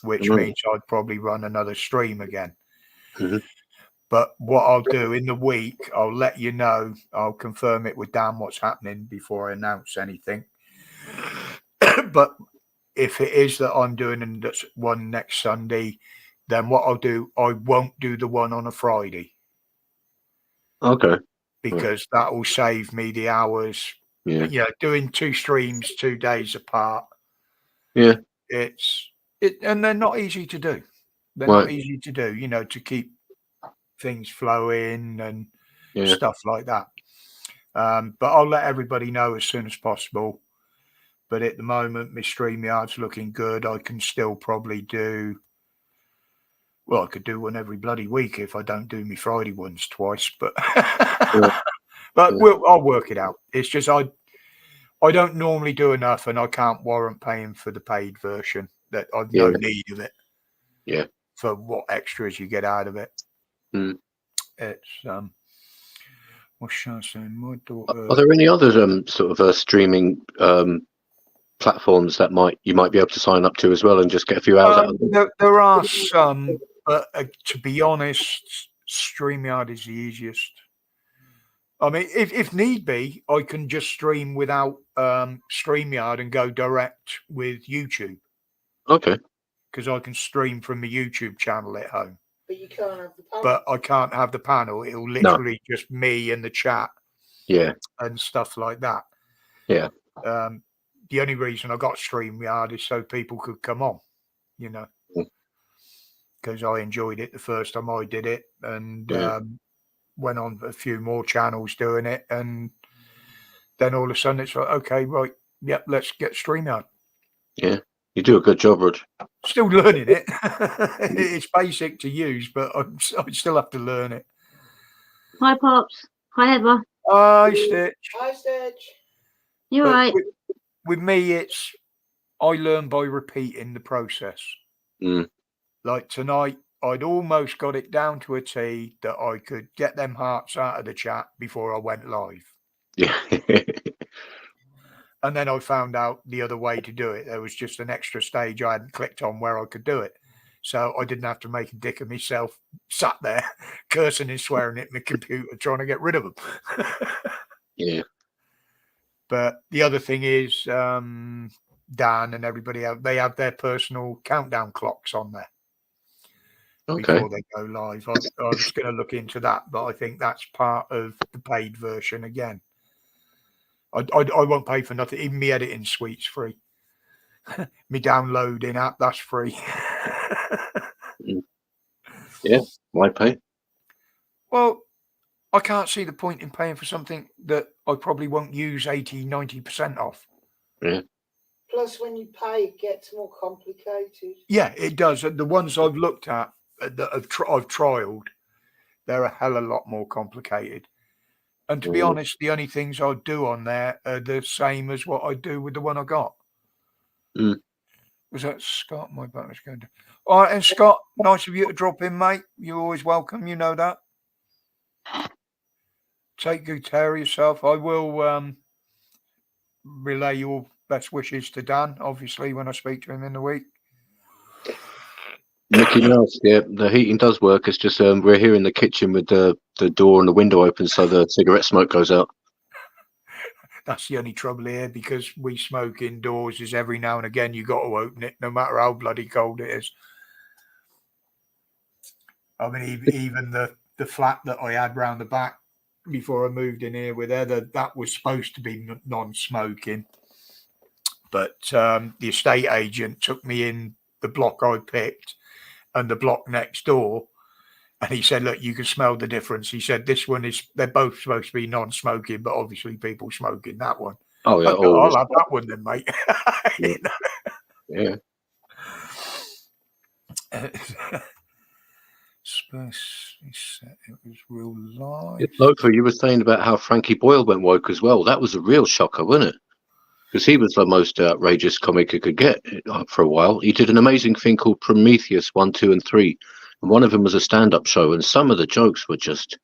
which means I'd probably run another stream again. Mhm. But what I'll do in the week, I'll let you know. I'll confirm it with Dan what's happening before I announce anything. But if it is that I'm doing one next Sunday, then what I'll do, I won't do the one on a Friday. Okay. Because that will save me the hours. Yeah. You know, doing 2 streams 2 days apart. Yeah. And they're not easy to do. They're Right. not easy to do, you know, to keep things flowing and Yeah. stuff like that. But I'll let everybody know as soon as possible. But at the moment, my StreamYard's looking good. I can still probably do. Well, I could do one every bloody week if I don't do my Friday ones twice. But but I'll work it out. It's just I don't normally do enough, and I can't warrant paying for the paid version. That I've no need of it. Yeah. For what extras you get out of it. Mm. It's what should I say? My daughter. Are there any other sort of streaming platforms that you might be able to sign up to as well and just get a few hours out of them? There are some, but to be honest, StreamYard is the easiest. I mean, if need be, I can just stream without StreamYard and go direct with YouTube. Okay. Because I can stream from the YouTube channel at home. But you can't have the panel. But I can't have the panel. It'll literally just me and the chat. Yeah. And stuff like that. Yeah. The only reason I got StreamYard is so people could come on, you know. Because I enjoyed it the first time I did it. And went on a few more channels doing it, and then all of a sudden it's like, okay, right, yep, let's get StreamYard. Yeah, you do a good job, Rod. Still learning it. It's basic to use, but I still have to learn it. Hi, Pops. Hi, Heather. Hi, Stitch. Hi, Stitch. You all right? With me, I learn by repeating the process. Like tonight, I'd almost got it down to a T that I could get them hearts out of the chat before I went live. Yeah. And then I found out the other way to do it. There was just an extra stage I hadn't clicked on where I could do it. So I didn't have to make a dick of myself sat there cursing and swearing at my computer trying to get rid of them. Yeah. But the other thing is Dan and everybody else, they have their personal countdown clocks on there. Okay. Before they go live. I was going to look into that, but I think that's part of the paid version again. I won't pay for nothing. Even me editing suite's free. Me downloading app, that's free. Yeah, why pay? Well, I can't see the point in paying for something that I probably won't use 80-90% off. Yeah. Plus, when you pay, it gets more complicated. Yeah, it does. The ones I've looked at that I've trialed, they're a hell of a lot more complicated. And to be honest, the only things I do on there are the same as what I do with the one I got. Was that Scott? My button's going to. All right, and Scott, nice of you to drop in, mate. You're always welcome. You know that. Take good care of yourself. I will relay your best wishes to Dan, obviously, when I speak to him in the week. Mickey Mouse, yeah, the heating does work. It's just we're here in the kitchen with the door and the window open so the cigarette smoke goes out. That's the only trouble here, because we smoke indoors, is every now and again you got to open it, no matter how bloody cold it is. I mean, even the flat that I had round the back before I moved in here with Heather, that was supposed to be non-smoking. But the estate agent took me in the block I picked and the block next door, and he said, look, you can smell the difference. He said, this one they're both supposed to be non-smoking, but obviously people smoking that one. Oh, yeah. I'll have that one then, mate. Yeah. It was real live. Lothar, you were saying about how Frankie Boyle went woke as well. That was a real shocker, wasn't it? Because he was the most outrageous comic you could get for a while. He did an amazing thing called Prometheus 1, 2, and 3. And one of them was a stand-up show, and some of the jokes were just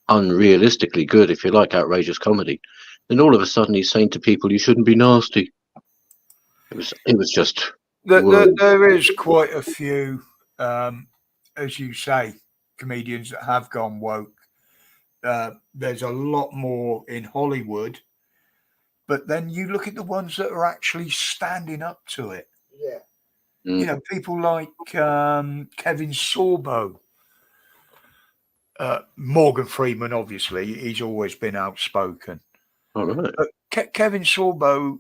unrealistically good, if you like outrageous comedy, then all of a sudden he's saying to people, "You shouldn't be nasty." It was just. There is quite a few, as you say, comedians that have gone woke. There's a lot more in Hollywood, but then you look at the ones that are actually standing up to it. Yeah. You know, people like Kevin Sorbo, Morgan Freeman. Obviously, he's always been outspoken. All right. But Kevin Sorbo,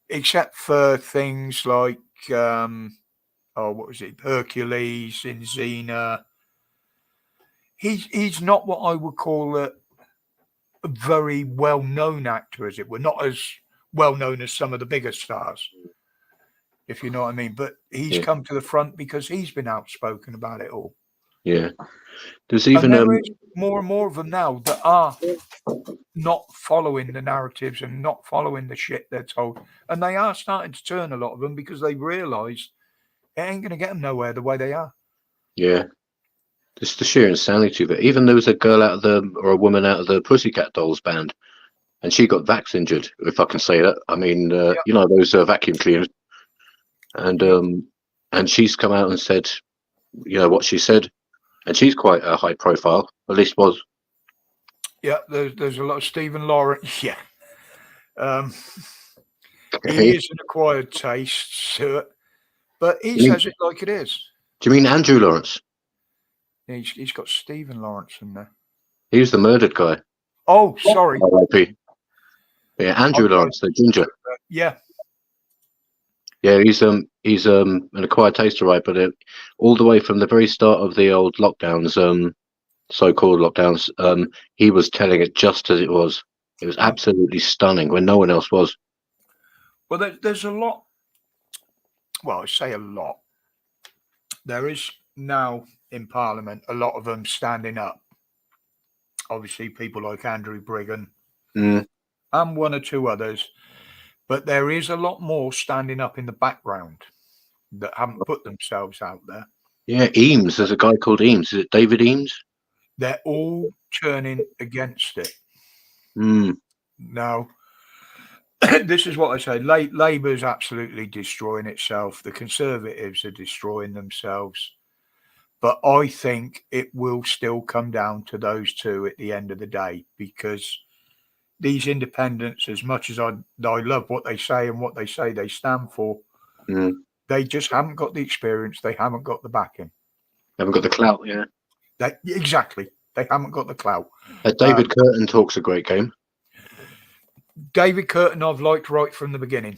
except for things like what was it, Hercules in Xena, he's not what I would call a very well-known actor, as it were, not as well-known as some of the bigger stars, if you know what I mean. But he's come to the front because he's been outspoken about it all. Yeah. There's even and there is more and more of them now that are not following the narratives and not following the shit they're told. And they are starting to turn, a lot of them, because they realise it ain't going to get them nowhere the way they are. Yeah. It's the sheer insanity of it. Even there was a girl or a woman out of the Pussycat Dolls band, and she got vax injured, if I can say that. I mean, you know, those vacuum cleaners. And she's come out and said, you know, what she said. And she's quite a high profile, at least was. Yeah, there's a lot of Stephen Lawrence. Yeah. Okay. He is an acquired taste, Stuart, but he says it like it is. Do you mean Andrew Lawrence? Yeah, he's got Stephen Lawrence in there. He was the murdered guy. Oh, sorry. R.I.P. Yeah, Andrew Lawrence, the ginger. Yeah. Yeah, he's an acquired taster, right? But all the way from the very start of the old lockdowns, so-called lockdowns, he was telling it just as it was. It was absolutely stunning when no one else was. Well, there's a lot. Well, I say a lot. There is now in Parliament a lot of them standing up. Obviously, people like Andrew Brigham and one or two others. But there is a lot more standing up in the background that haven't put themselves out there. Yeah, Eames. There's a guy called Eames. Is it David Eames? They're all turning against it. Now, this is what I say. Labour's absolutely destroying itself. The Conservatives are destroying themselves. But I think it will still come down to those two at the end of the day, because these independents, as much as I love what they say and what they say they stand for, they just haven't got the experience. They haven't got the backing. Haven't got the clout, yeah. Exactly. They haven't got the clout. David Curtin talks a great game. David Curtin I've liked right from the beginning,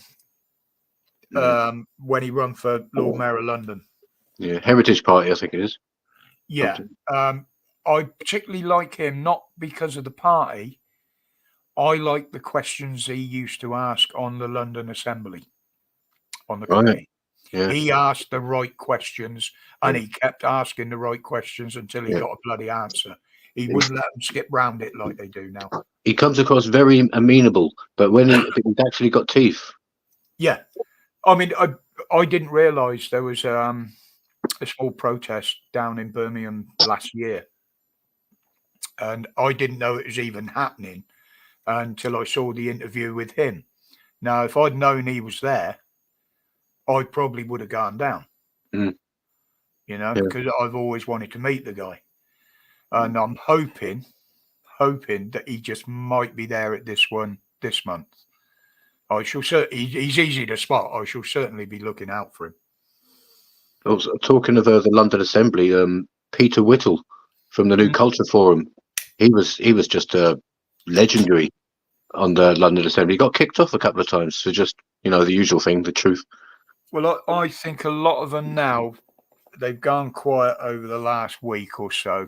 when he ran for Lord Mayor of London. Yeah, Heritage Party, I think it is. Yeah. I particularly like him, not because of the party. I like the questions he used to ask on the London Assembly, on the committee. Yeah. He asked the right questions, and he kept asking the right questions until he got a bloody answer. He wouldn't let them skip round it like they do now. He comes across very amenable, but when he's actually got teeth. Yeah. I mean, I didn't realise there was a small protest down in Birmingham last year, and I didn't know it was even happening until I saw the interview with him. Now, if I'd known he was there, I probably would have gone down, you know, because I've always wanted to meet the guy. And I'm hoping that he just might be there at this one this month. I shall he's easy to spot. I shall certainly be looking out for him. Also, talking of the London Assembly, Peter Whittle from the New Culture Forum, he was just legendary on the London Assembly. He got kicked off a couple of times for just, you know, the usual thing, the truth. Well, I think a lot of them now, they've gone quiet over the last week or so.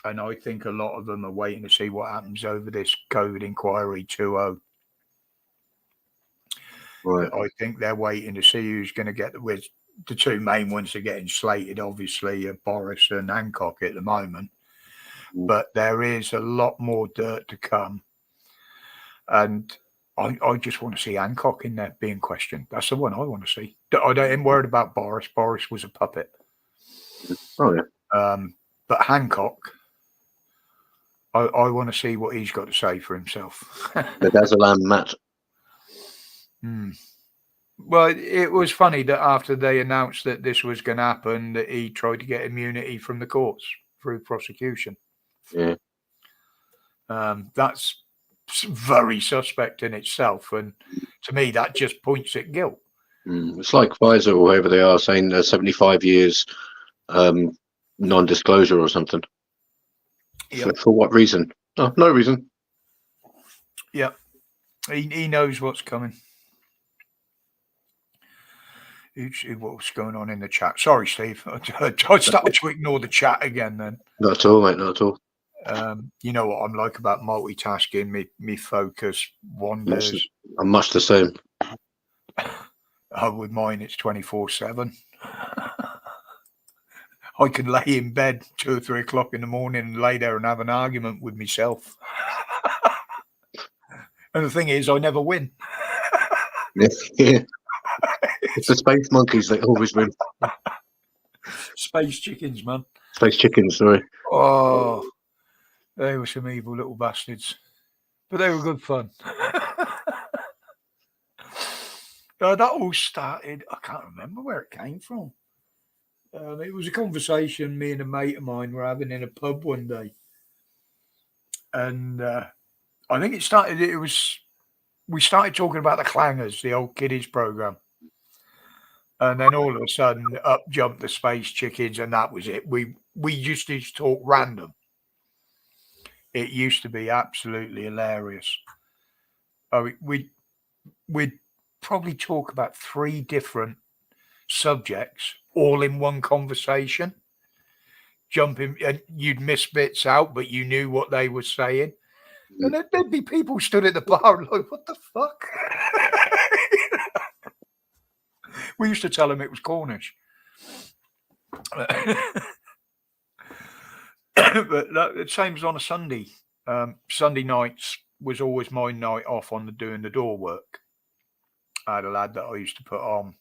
And I think a lot of them are waiting to see what happens over this COVID inquiry 2.0. Right. I think they're waiting to see who's going to get with the two main ones are getting slated, obviously, Boris and Hancock at the moment. But there is a lot more dirt to come. And I just want to see Hancock in there being questioned. That's the one I want to see. I ain't worried about Boris. Boris was a puppet. Oh, yeah. But Hancock, I want to see what he's got to say for himself. The Dazzle Matt. Well, it was funny that after they announced that this was going to happen, that he tried to get immunity from the courts through prosecution. Yeah. That's very suspect in itself, and to me, that just points at guilt. It's like Pfizer or whoever they are saying 75 years non-disclosure or something. Yep. For what reason? Oh, no reason. Yeah, he knows what's coming. What's going on in the chat? Sorry, Steve. I started to ignore the chat again then. Not at all, mate. Not at all. You know what I'm like about multitasking. Me focus wanders. I'm much the same. With mine, it's 24/7. I could lay in bed 2 or 3 o'clock in the morning and lay there and have an argument with myself. And the thing is, I never win. Yeah. It's the space monkeys that always win. Space chickens, man. Space chickens, sorry. Oh, they were some evil little bastards. But they were good fun. That all started, I can't remember where it came from. It was a conversation me and a mate of mine were having in a pub one day. And I think we started talking about the Clangers, the old kiddies program. And then all of a sudden, up jumped the space chickens, and that was it. We used to talk random. It used to be absolutely hilarious. We'd probably talk about 3 different subjects all in one conversation. Jumping, and you'd miss bits out, but you knew what they were saying. And there'd be people stood at the bar like, "What the fuck?" We used to tell them it was Cornish. But the same as on a Sunday. Sunday nights was always my night off on doing the door work. I had a lad that I used to put on,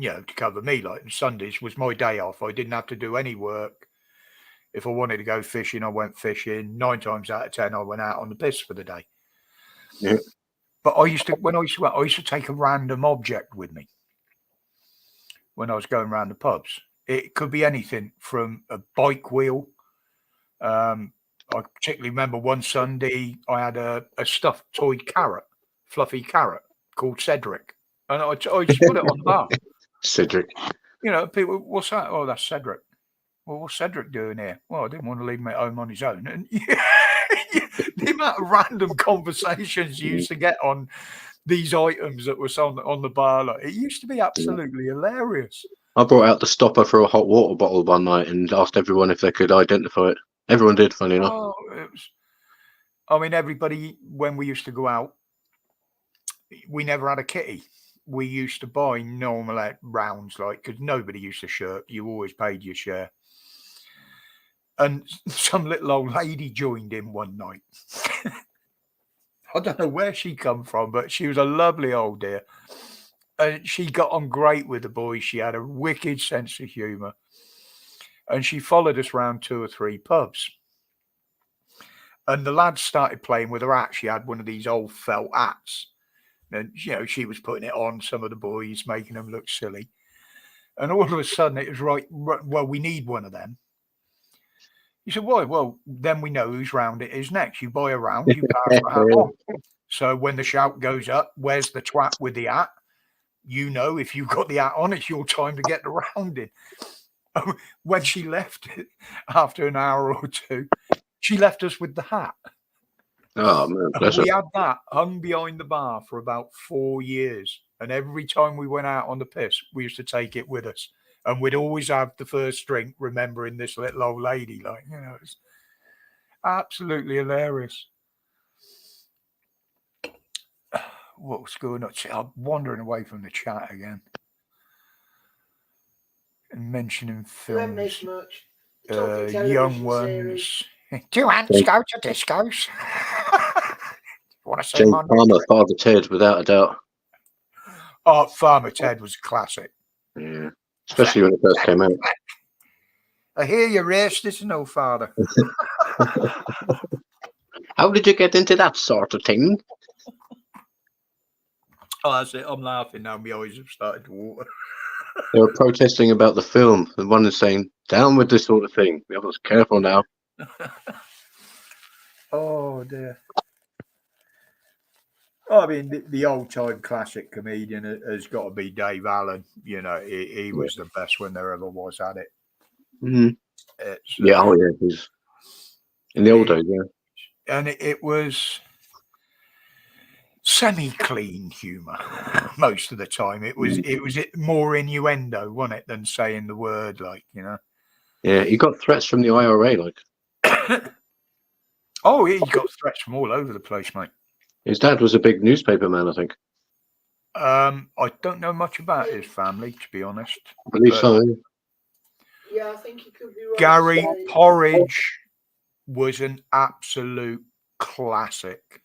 to cover me. Like Sundays was my day off. I didn't have to do any work. If I wanted to go fishing, I went fishing. 9 times out of 10, I went out on the piss for the day. Yeah. But I used to take a random object with me when I was going around the pubs. It could be anything from a bike wheel. I particularly remember one Sunday I had a stuffed toy carrot, fluffy carrot called Cedric, and I just put it on the bar. Cedric. People, what's that? Oh, that's Cedric. Well, what's Cedric doing here? Well, I didn't want to leave him at home on his own. And the amount of random conversations you used to get on these items that was on the bar, it used to be absolutely hilarious. I brought out the stopper for a hot water bottle one night and asked everyone if they could identify it. Everyone did, funny enough. Everybody, when we used to go out, we never had a kitty. We used to buy normal rounds, because nobody used to shirk. You always paid your share. And some little old lady joined in one night. I don't know where she come from, but she was a lovely old dear. And she got on great with the boys. She had a wicked sense of humour. And she followed us around 2 or 3 pubs. And the lads started playing with her hat. She had one of these old felt hats. And, she was putting it on some of the boys, making them look silly. And all of a sudden it was right, well, we need one of them. He said, why? Well, then we know whose round it is next. You buy a round, you pass the hat on. So when the shout goes up, where's the twat with the hat? If you've got the hat on, it's your time to get the round in. When she left after an hour or 2, she left us with the hat. Oh, man. Bless We her. had that hung behind the bar for about 4 years. And every time we went out on the piss, we used to take it with us. And we'd always have the first drink remembering this little old lady. It's absolutely hilarious. What's going on? I'm wandering away from the chat again. And mentioning You haven't films. missed much. Young ones. Do ants go to discos? Want to see James my Palmer, Father Ted, without a doubt. Oh, Farmer Ted was a classic. Yeah. Especially when it first came out. I hear you, race. This is no father. How did you get into that sort of thing? Oh, that's it. I'm laughing now. My eyes have started to water. They were protesting about the film, and one is saying, "Down with this sort of thing." The other's careful now. Oh dear. I mean, the old-time classic comedian has got to be Dave Allen. You know, he was the best when there ever was at it. Mm. It's, Yeah, oh yeah, he's in the old days, yeah. and it was semi-clean humour most of the time. It was more innuendo, wasn't it, than saying the word, like, you know. Yeah, he got threats from the IRA, like. Oh, he got threats from all over the place, mate. His dad was a big newspaper man, I think. I don't know much about his family, to be honest. I believe so. Yeah, I think he could be right. Gary Steve. Porridge was an absolute classic.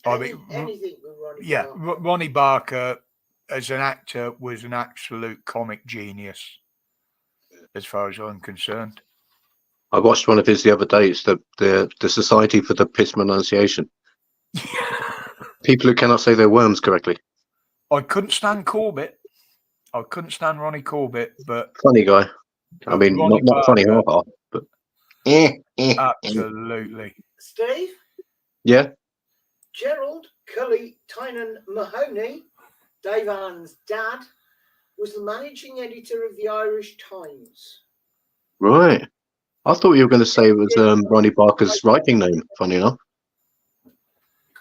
I mean, Anything with Ronnie. yeah, Barker. Ronnie Barker as an actor was an absolute comic genius, as far as I'm concerned. I watched one of his the other day. It's the Society for the Piss Pronunciation. People who cannot say their worms correctly. I couldn't stand Corbett. I couldn't stand Ronnie Corbett, but Funny guy. I mean, Ronnie not funny Barker, half, but absolutely. Steve, yeah. Gerald Cully Tynan Mahoney, Dave Allen's dad, was the managing editor of the Irish Times. Right. I thought you were going to say it was Ronnie Barker's writing name. Funny enough.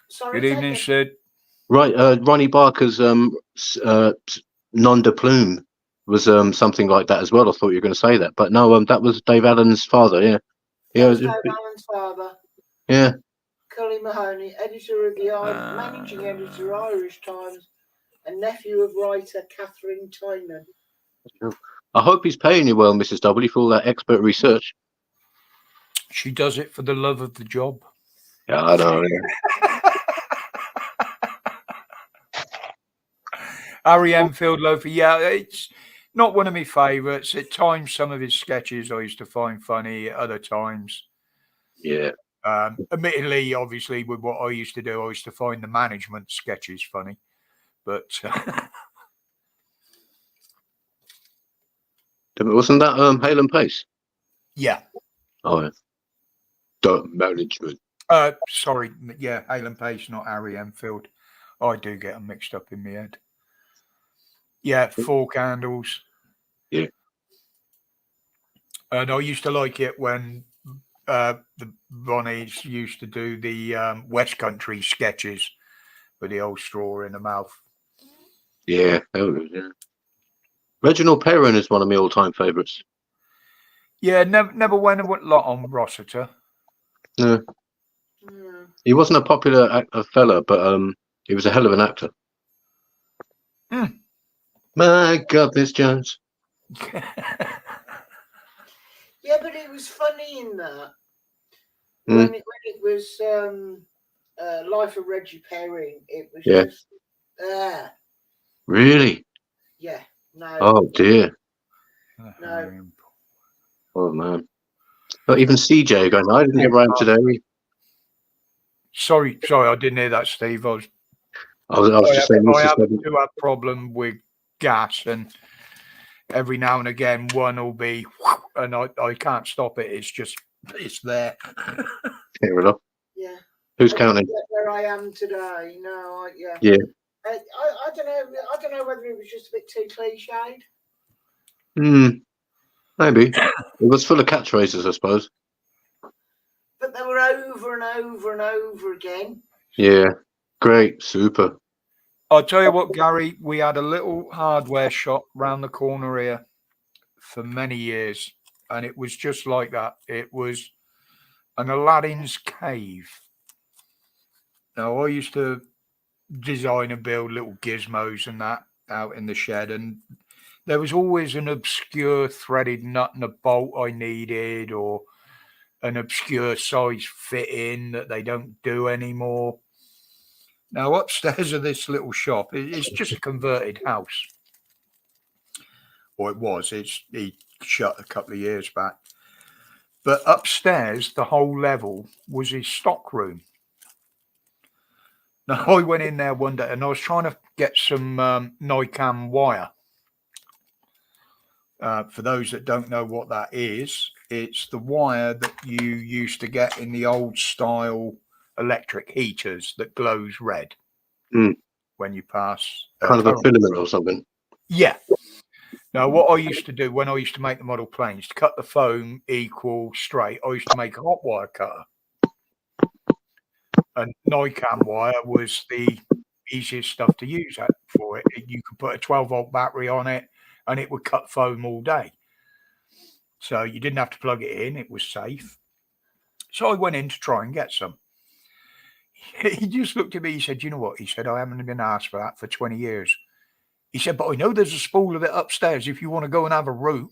Sorry, Good evening, Sid. Right. Ronnie Barker's nom de plume was something like that as well. I thought you were going to say that, but no. That was Dave Allen's father. Yeah. That was Dave Allen's father. Yeah. Cully Mahoney, editor of the managing editor of Irish Times, and nephew of writer Catherine Tynan. I hope he's paying you well, Mrs. W, for all that expert research. She does it for the love of the job. Yeah, I know. Yeah. Harry Enfield Loafer, yeah, it's not one of my favourites. At times, some of his sketches I used to find funny. At other times, Yeah. Admittedly, obviously, with what I used to do, I used to find the management sketches funny. But Wasn't that Hale and Pace? yeah. Oh, yeah. The management. Sorry, yeah, Hale Pace, not Harry Enfield. I do get them mixed up in my head. Yeah, Four Candles. Yeah. And I used to like it when the Ronnies used to do the West Country sketches with the old straw in the mouth. Yeah, yeah. Reginald Perrin is one of my all-time favourites. Yeah, never went a lot on Rossiter. No. He wasn't a popular fella, but he was a hell of an actor. My God, Miss Jones. Yeah, but it was funny in that. When it was Life of Reggie Perrin, it was just Really? Yeah. No. Oh dear. No. Oh man. But even CJ going, I didn't get around today. Sorry, I didn't hear that, Steve. I was just saying. I do have a problem with gas, and every now and again one will be, and I can't stop it. It's there. Fair enough. Yeah. Who's counting? Where I am today. No. Yeah. Yeah. I don't know. I don't know whether it was just a bit too cliched. Maybe it was full of catchphrases, I suppose. But they were over and over and over again. Yeah. Great. Super. I'll tell you what, Gary, we had a little hardware shop round the corner here for many years, and it was just like that. It was an Aladdin's cave. Now, I used to design and build little gizmos and that out in the shed, and there was always an obscure threaded nut and a bolt I needed, or an obscure size fit in that they don't do anymore. Now, upstairs of this little shop, it's just a converted house. Or it was. He shut a couple of years back. But upstairs, the whole level was his stock room. Now, I went in there one day and I was trying to get some NICAM wire. For those that don't know what that is, it's the wire that you used to get in the old style electric heaters that glows red when you pass. Kind of a filament or something. Yeah. Now, what I used to do when I used to make the model planes, to cut the foam equal straight, I used to make a hot wire cutter. And NICAM wire was the easiest stuff to use for it. You could put a 12-volt battery on it and it would cut foam all day. So you didn't have to plug it in. It was safe. So I went in to try and get some. He just looked at me. He said, you know what? He said, I haven't been asked for that for 20 years. He said, but I know there's a spool of it upstairs if you want to go and have a root.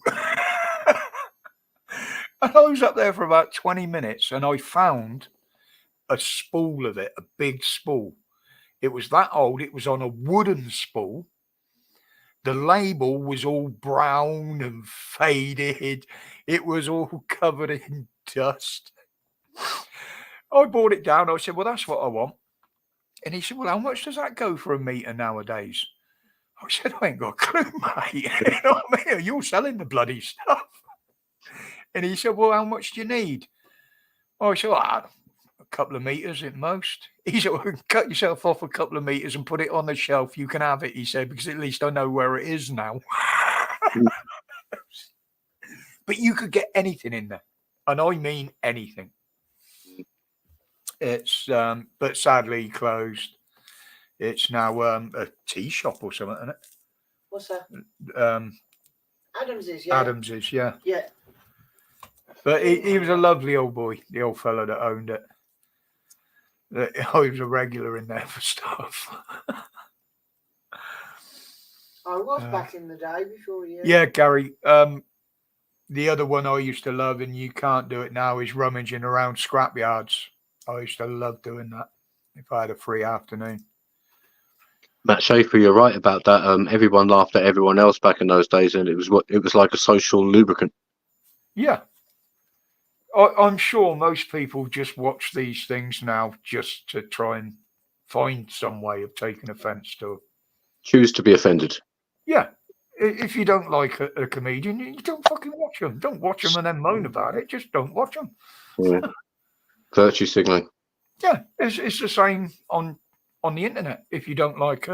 And I was up there for about 20 minutes and I found a spool of it, a big spool. It was that old. It was on a wooden spool. The label was all brown and faded. It was all covered in dust. I brought it down. I said, well, that's what I want. And he said, well, how much does that go for a meter nowadays? I said, I ain't got a clue, mate. You know what I mean? You're selling the bloody stuff. And he said, well, how much do you need? I said, well, a couple of meters at most. He said, well, cut yourself off a couple of meters and put it on the shelf. You can have it, he said, because at least I know where it is now. But you could get anything in there. And I mean anything. It's, but sadly closed. It's now a tea shop or something, isn't it? What's that? Adams is, yeah. Adams is, yeah. Yeah. But he was a lovely old boy, the old fellow that owned it. I was a regular in there for stuff. I was back in the day before you. Yeah, Gary. The other one I used to love, and you can't do it now, is rummaging around scrapyards. I used to love doing that if I had a free afternoon. Matt Schaefer, you're right about that. Everyone laughed at everyone else back in those days, and it was like a social lubricant. Yeah. I'm sure most people just watch these things now just to try and find some way of taking offence to it. Choose to be offended. Yeah. If you don't like a comedian, you don't fucking watch them. Don't watch them and then moan about it. Just don't watch them. Yeah. Virtue signaling. Yeah. It's the same on the internet. If you don't like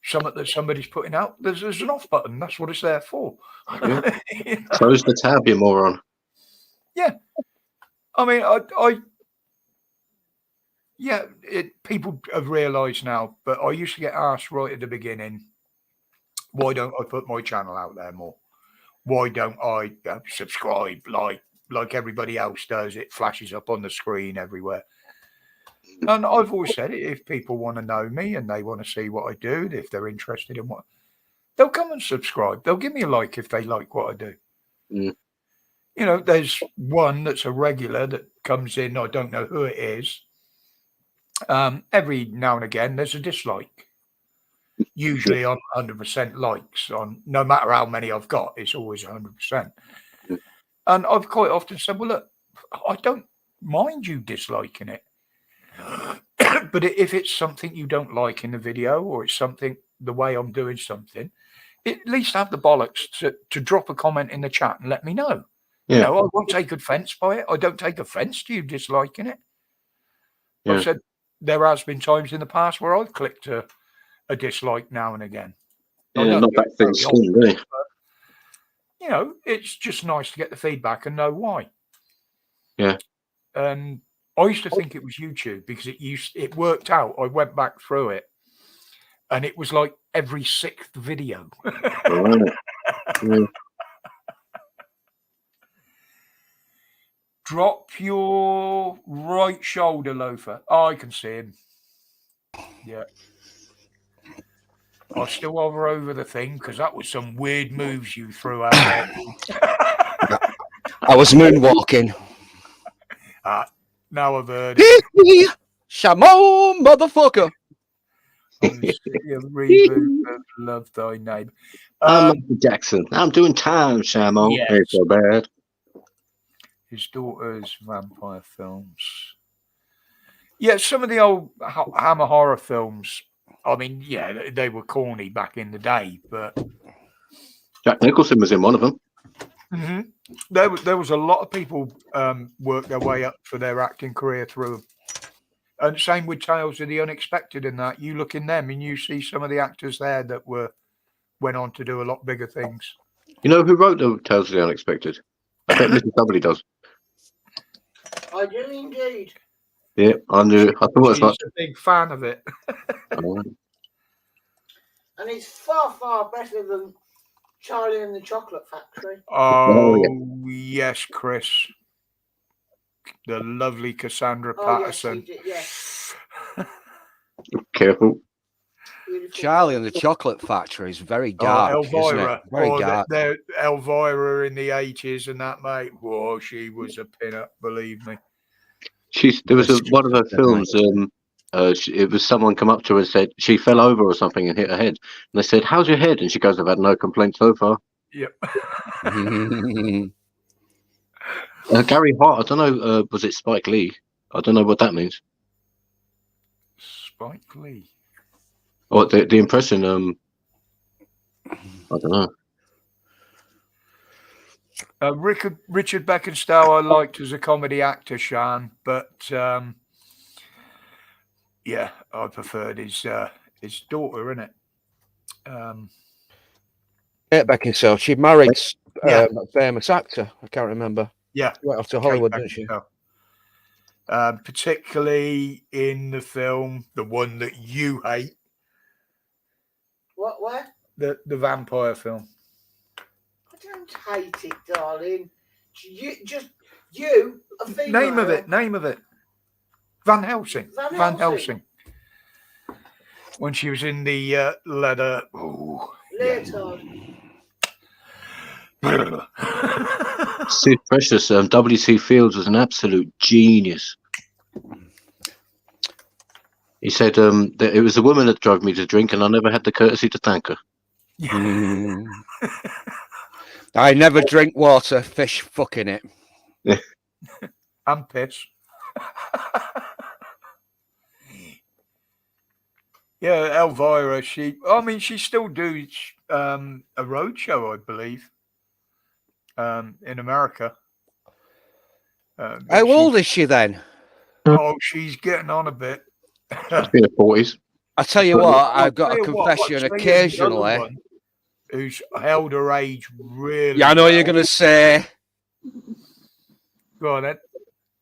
something that somebody's putting out, there's an off button. That's what it's there for. Yeah. You know? Close the tab, you moron. Yeah. I mean, people have realised now, but I used to get asked right at the beginning, why don't I put my channel out there more? Why don't I subscribe like everybody else does? It flashes up on the screen everywhere. And I've always said it, if people want to know me and they want to see what I do, if they're interested in what, they'll come and subscribe. They'll give me a like if they like what I do. Mm. You know, there's one that's a regular that comes in. I don't know who it is. Every now and again, there's a dislike. Usually on 100% likes. On no matter how many I've got, it's always 100%. And I've quite often said, well, look, I don't mind you disliking it. But if it's something you don't like in the video, or it's something, the way I'm doing something, at least have the bollocks to drop a comment in the chat and let me know. Yeah. You know, I won't take offence by it. I don't take offence to you disliking it. Yeah. I've said there has been times in the past where I've clicked a dislike now and again. Yeah, not that thing skin, really. You know, it's just nice to get the feedback and know why. Yeah. And I used to think it was YouTube because it worked out. I went back through it and it was like every 6th video. Right. Yeah. Drop your right shoulder, Loafer. Oh, I can see him. Yeah. I'll still hover over the thing because that was some weird moves you threw out there. I was moonwalking. Now I've heard it. Shamo, motherfucker. Reboot of Love Thy Neighbor. I'm Michael Jackson. I'm doing time, Shamo. Yes. Ain't so bad. his daughter's vampire films. Yeah, some of the old Hammer horror films. I mean, yeah, they were corny back in the day, but Jack Nicholson was in one of them. there was a lot of people work their way up for their acting career through 'em. And same with Tales of the Unexpected and that. You look in them and you see some of the actors there that went on to do a lot bigger things. You know who wrote the Tales of the Unexpected? I bet Mrs. W does. I do indeed. Yeah, I knew. I thought as She's much. a big fan of it. And it's far, far better than Charlie and the Chocolate Factory. Oh, yes, Chris. The lovely Cassandra Patterson. Yes, Careful. beautiful. Charlie and the Chocolate Factory is very dark, isn't Elvira. it? Very dark. Elvira in the 80s and that, mate. Whoa, she was a pin-up, believe me. There was one of her films. It was someone come up to her and said she fell over or something and hit her head. And they said, "How's your head?" And she goes, "I've had no complaints so far." Yep. Gary Hart. I don't know. Was it Spike Lee? I don't know what that means. Spike Lee. Or the impression. I don't know. Richard Beckenstow I liked as a comedy actor, Sean, but yeah, I preferred his daughter, innit? Kate Beckinsale. She married Yeah. a famous actor. I can't remember. Yeah. She went off to Hollywood, didn't she? Particularly in the film, the one that you hate, Where? the vampire film. I don't hate it, darling. You, a female. Name of it. Van Helsing. Van Helsing. When she was in the leather. Oh, Leotard. Sid Precious. W.C. Fields was an absolute genius. He said that it was the woman that drove me to drink, and I never had the courtesy to thank her. I never drink water, fish fucking it. And piss. Yeah, Elvira, she still does a road show, I believe, in America. How old is she then? Oh, she's getting on a bit. She's been in her 40s. I tell you what, I've got a I'll tell you what, confession. I'll tell you Occasionally, another one who's held her age really. yeah, I know well. you're going to say Go on then.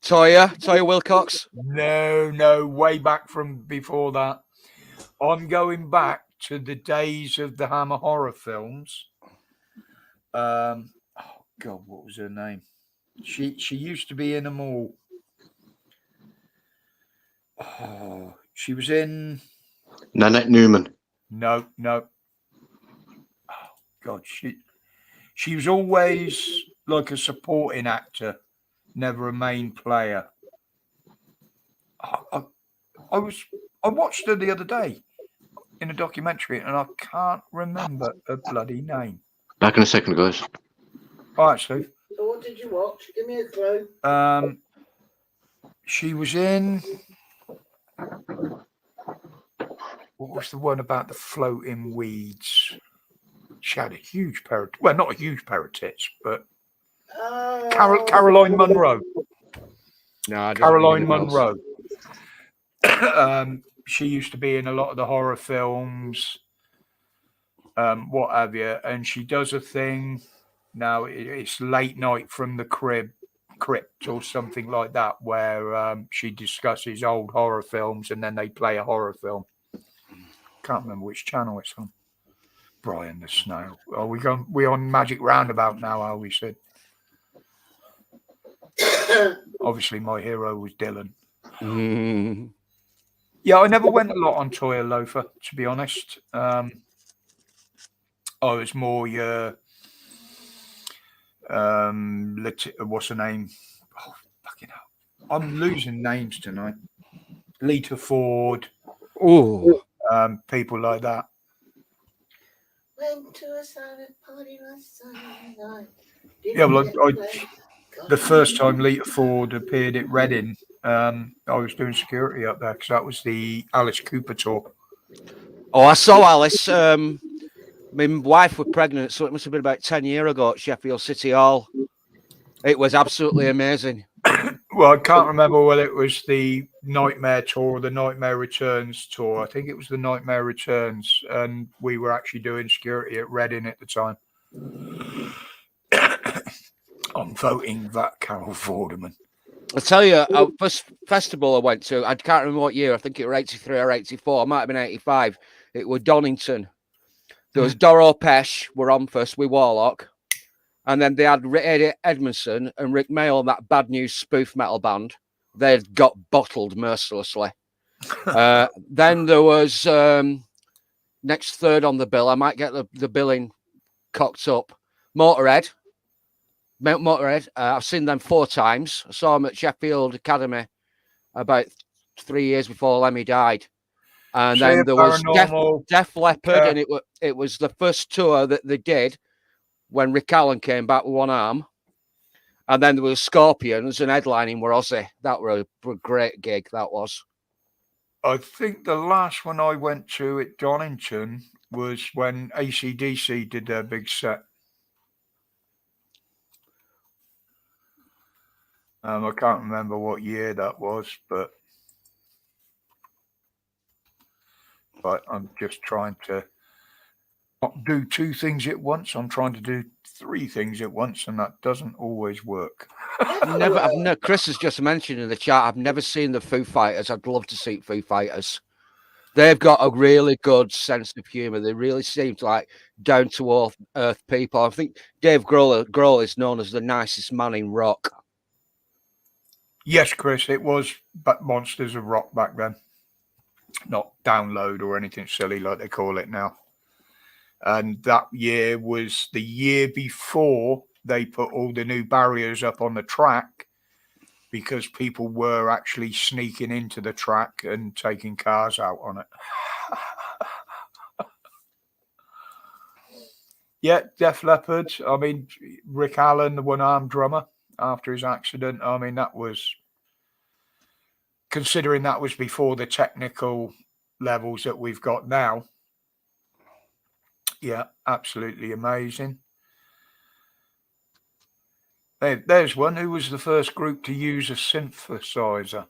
Toya Wilcox. No, way back from before that. I'm going back to the days of the Hammer horror films. Oh God, what was her name? She used to be in them all. Oh, she was in. Nanette Newman. No. Oh God, she was always like a supporting actor, never a main player. I watched her the other day in a documentary, and I can't remember her bloody name. Back in a second, guys. All right, Steve. So what did you watch? Give me a clue. She was in. What was the one about the floating weeds? She had a huge pair of, well, not a huge pair of tits, but Caroline Munro. No, I don't Caroline know anything else. Munro. She used to be in a lot of the horror films, what have you, and she does a thing now. It's Late Night from the Crypt or something like that, where she discusses old horror films and then they play a horror film. Can't remember which channel it's on. Brian the Snail. Are we on Magic Roundabout now? Are we, Sid? Obviously, my hero was Dylan. Yeah, I never went a lot on Toya Loafer, to be honest. I was more your what's her name? Oh, fucking hell. I'm losing names tonight. Lita Ford. Oh, people like that. Went to a silent party last Sunday night. Yeah, well, God. the first time Lita Ford appeared at Reading, I was doing security up there because that was the Alice Cooper tour. Oh, I saw Alice. My wife was pregnant, so it must have been about 10 years ago at Sheffield City Hall. It was absolutely amazing. Well, I can't remember whether it was the Nightmare tour or the Nightmare Returns tour. I think it was the Nightmare Returns, and we were actually doing security at Reading at the time. I'm voting that Carol Vorderman. I tell you, first festival I went to, I can't remember what year. I think it was 83 or 84. It might have been 85. It was Donington. There was Doro Pesh were on first with Warlock. And then they had Eddie Edmondson and Rick Mail, that Bad News spoof metal band. They'd got bottled mercilessly. Then there was next third on the bill. I might get the billing cocked up. Motorhead. I've seen them 4 times. I saw them at Sheffield Academy about 3 years before Lemmy died. And then there was Def Leppard, and it was the first tour that they did when Rick Allen came back with one arm. And then there was Scorpions, and headlining were Ozzy. That were a great gig, that was. I think the last one I went to at Donington was when AC/DC did their big set. I can't remember what year that was, but I'm just trying to not do 2 things at once. I'm trying to do 3 things at once, and that doesn't always work. Chris has just mentioned in the chat, I've never seen the Foo Fighters. I'd love to see Foo Fighters. They've got a really good sense of humor. They really seem to like down to earth people. I think Dave Grohl is known as the nicest man in rock. Yes, Chris, it was Monsters of Rock back then. Not Download or anything silly like they call it now. And that year was the year before they put all the new barriers up on the track, because people were actually sneaking into the track and taking cars out on it. Yeah, Def Leppard. I mean, Rick Allen, the one-armed drummer, after his accident. I mean, that was, considering that was before the technical levels that we've got now. Yeah, absolutely amazing. There's one. Who was the first group to use a synthesizer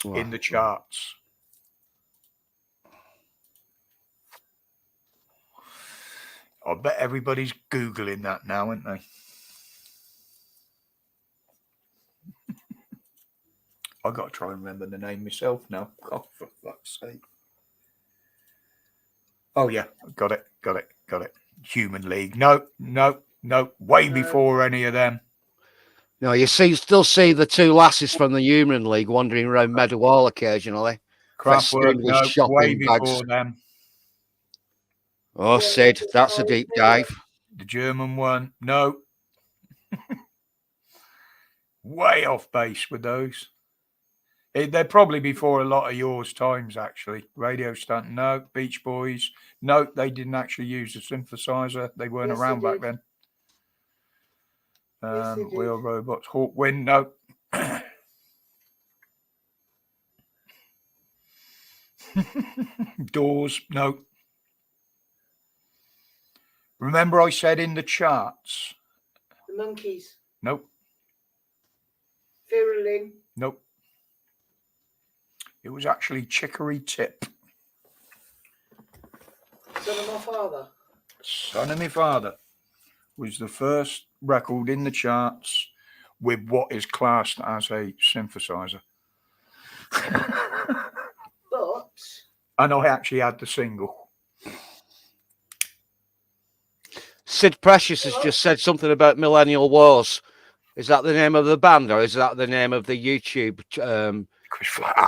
in the charts? I bet everybody's Googling that now, aren't they? I've got to try and remember the name myself now. Oh, for fuck's sake. Oh, yeah. Got it. Human League. No. Way before any of them. No, you still see the 2 lasses from the Human League wandering around Meadowhall occasionally. Kraftwerk, with no, shopping way bags. before them. Oh, Sid, that's a deep dive. The German one, no. Way off base with those. They're probably before a lot of yours times, actually. Radio Stunt, no. Beach Boys, no. They didn't actually use a synthesizer. They weren't around back then. Wheel Robots, Hawkwind, no. Doors, no. Remember I said in the charts? The Monkeys. Nope. Firulin. Nope. It was actually Chicory Tip. Son of My Father. Son of My Father was the first record in the charts with what is classed as a synthesizer. But... And I actually had the single. Sid Precious has just said something about Millennial Wars. Is that the name of the band, or is that the name of the YouTube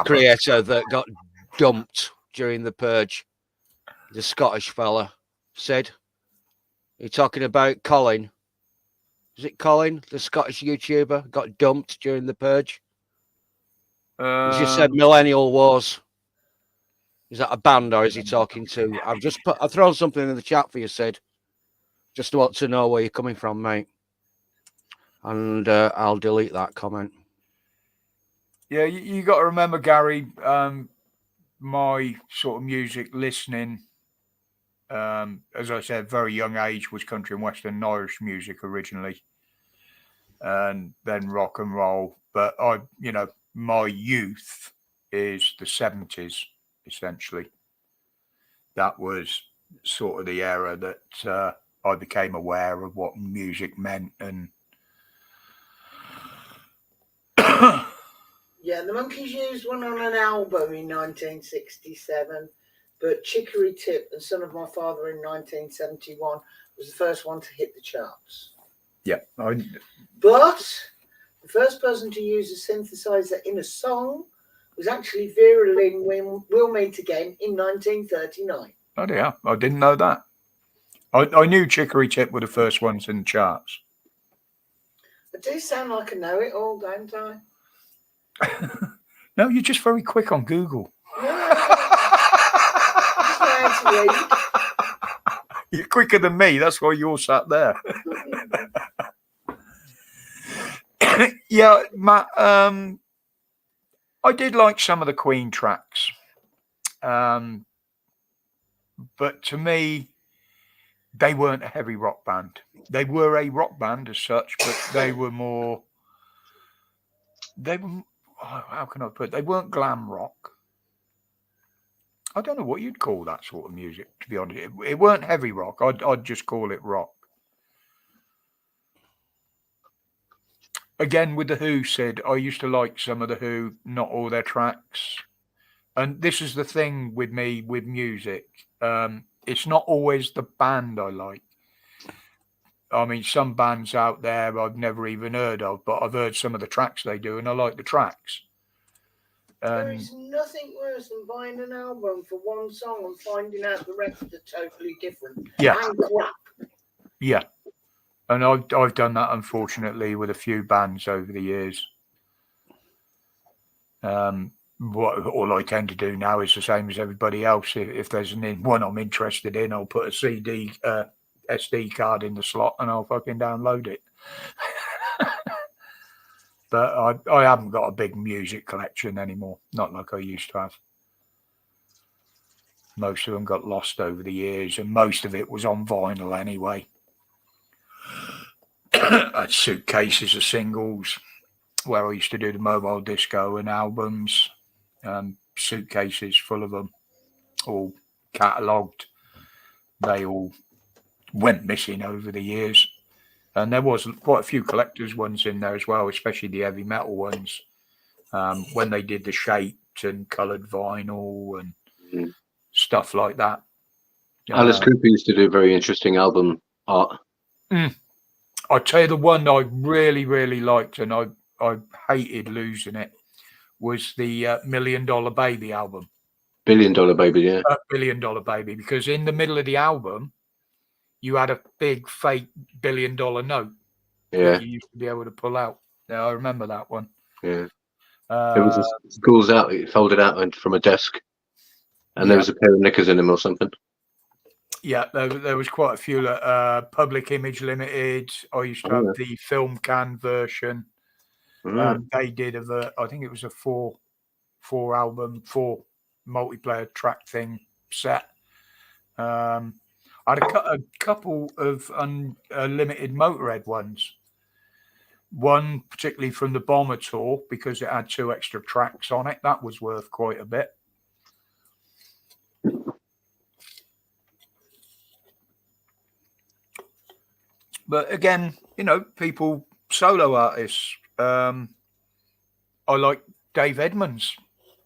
creator that got dumped during the purge? The Scottish fella. Sid? You're talking about Colin? Is it Colin, the Scottish YouTuber, got dumped during the purge? He just said Millennial Wars. Is that a band, or is he talking to? I've thrown something in the chat for you, Sid. Just want to know where you're coming from, mate. and I'll delete that comment. Yeah, you got to remember, Gary, my sort of music listening, as I said, very young age, was country and western and Irish music originally, and then rock and roll. But my youth is the 70s, essentially. That was sort of the era that I became aware of what music meant. And yeah, the Monkees used one on an album in 1967, but Chicory Tip and Son of My Father in 1971 was the first one to hit the charts. yeah, But the first person to use a synthesizer in a song was actually Vera Lynn We'll Meet Again in 1939. oh yeah, I didn't know that. I knew Chicory Tip were the first ones in the charts. I do sound like I know it all, don't I? No, you're just very quick on Google. You're quicker than me. That's why you're sat there. Yeah, Matt. I did like some of the Queen tracks, but to me, they weren't a heavy rock band. They were a rock band as such, but they were more. They were. How can I put it? They weren't glam rock. I don't know what you'd call that sort of music, to be honest. It weren't heavy rock. I'd just call it rock. Again, with the Who, Sid, I used to like some of the Who, not all their tracks. And this is the thing with me with music. It's not always the band I like. I mean, some bands out there I've never even heard of, but I've heard some of the tracks they do, and I like the tracks. There is nothing worse than buying an album for one song and finding out the rest are totally different. Yeah. And crap. Yeah. And I've done that, unfortunately, with a few bands over the years. All I tend to do now is the same as everybody else. If there's one I'm interested in, I'll put a SD card in the slot and I'll fucking download it. But I haven't got a big music collection anymore, not like I used to have. Most of them got lost over the years, and most of it was on vinyl anyway. I had suitcases of singles where I used to do the mobile disco and albums, suitcases full of them, all catalogued. They all went missing over the years. And there was quite a few collectors' ones in there as well, especially the heavy metal ones, when they did the shaped and coloured vinyl and stuff like that. Alice Cooper used to do very interesting album art. I'll tell you the one I really, really liked, and I hated losing it, was the $1 Million Baby album. $1 Billion Baby, yeah. $1 Billion Baby, because in the middle of the album, you had a big fake $1 billion note that you used to be able to pull out. Yeah, I remember that one. Yeah. It was schools out, it folded out from a desk, and there was a pair of knickers in them or something. Yeah, there was quite a few. Public Image Limited. I used to have the film can version. They did I think it was a four multiplayer track thing set. I had a couple of unlimited Motorhead ones. One particularly from the Bomber tour because it had 2 extra tracks on it. That was worth quite a bit. But again, people, solo artists. I like Dave Edmunds,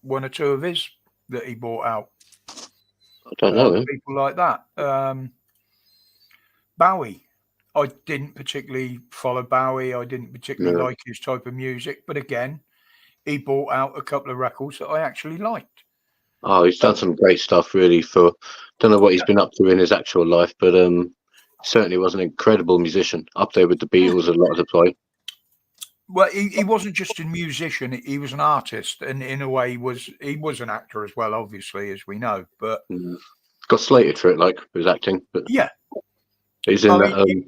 1 or 2 of his that he bought out. I don't know. People like that. Bowie. I didn't particularly follow Bowie. I didn't particularly like his type of music. But again, he bought out a couple of records that I actually liked. Oh, he's done some great stuff, really. Don't know what he's been up to in his actual life, but certainly was an incredible musician, up there with the Beatles a lot of the time. Well, he wasn't just a musician; he was an artist, and in a way, he was an actor as well, obviously, as we know. But got slated for it, like his acting. But yeah, he's in that.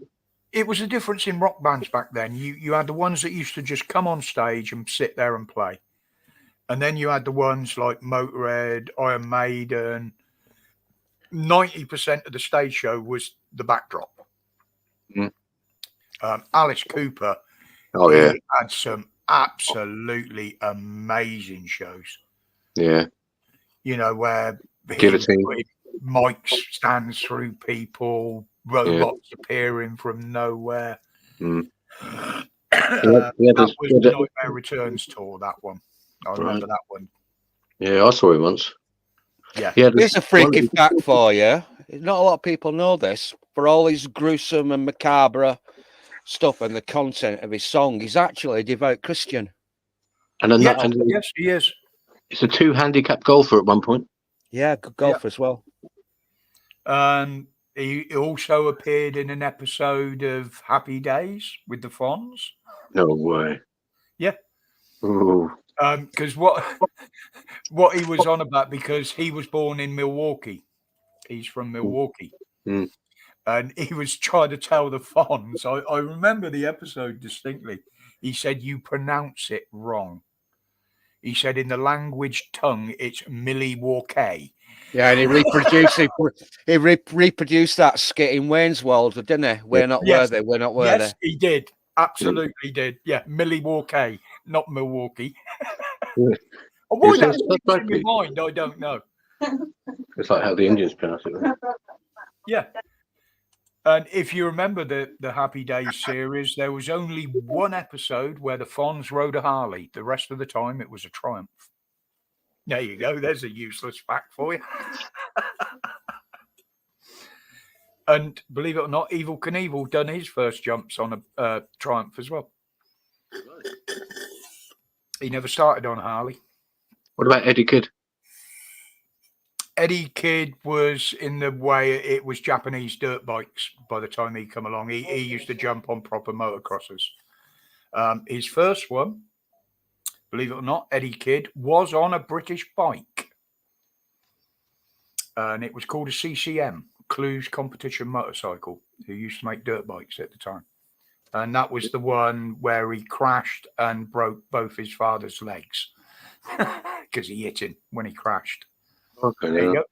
it was a difference in rock bands back then. You had the ones that used to just come on stage and sit there and play. And then you had the ones like Motorhead, Iron Maiden. 90% of the stage show was the backdrop. Mm. Alice Cooper, Oh yeah, had some absolutely amazing shows. yeah. You know, where he Guillotine. put mics stands through people, robots appearing from nowhere. Mm. That was the Nightmare Returns tour, that one. I remember that one. Yeah, I saw him once. Yeah. Here's a freaky fact for you. Not a lot of people know this. For all his gruesome and macabre stuff and the content of his song, he's actually a devout Christian. And Yes, he is. It's a 2-handicap golfer at one point. Yeah, good golfer as well. He also appeared in an episode of Happy Days with the Fonz. No way. Yeah. Ooh. Because what he was on about, because he was born in Milwaukee. He's from Milwaukee. Mm. And he was trying to tell the Fonz, I remember the episode distinctly. He said, you pronounce it wrong. He said, in the language tongue, it's Milwaukee. Yeah, and he reproduced that skit in Wayne's World, didn't he? We're not worthy. We're not worthy. Yes, he did. Absolutely did. Yeah, Milwaukee, not Milwaukee. Why that's in my mind, I don't know. It's like how the Indians pronounce it. Right? Yeah. And if you remember the Happy Days series, there was only one episode where the Fonz rode a Harley. The rest of the time, it was a Triumph. There you go. There's a useless fact for you. And believe it or not, Evel Knievel done his first jumps on a Triumph as well. He never started on a Harley. What about Eddie Kidd? Eddie Kidd was in the way it was Japanese dirt bikes by the time he come along. He used to jump on proper motocrossers. His first one, believe it or not, Eddie Kidd was on a British bike. And it was called a CCM, Clues Competition Motorcycle, who used to make dirt bikes at the time. And that was the one where he crashed and broke both his father's legs because he hit him when he crashed. Okay, There you go.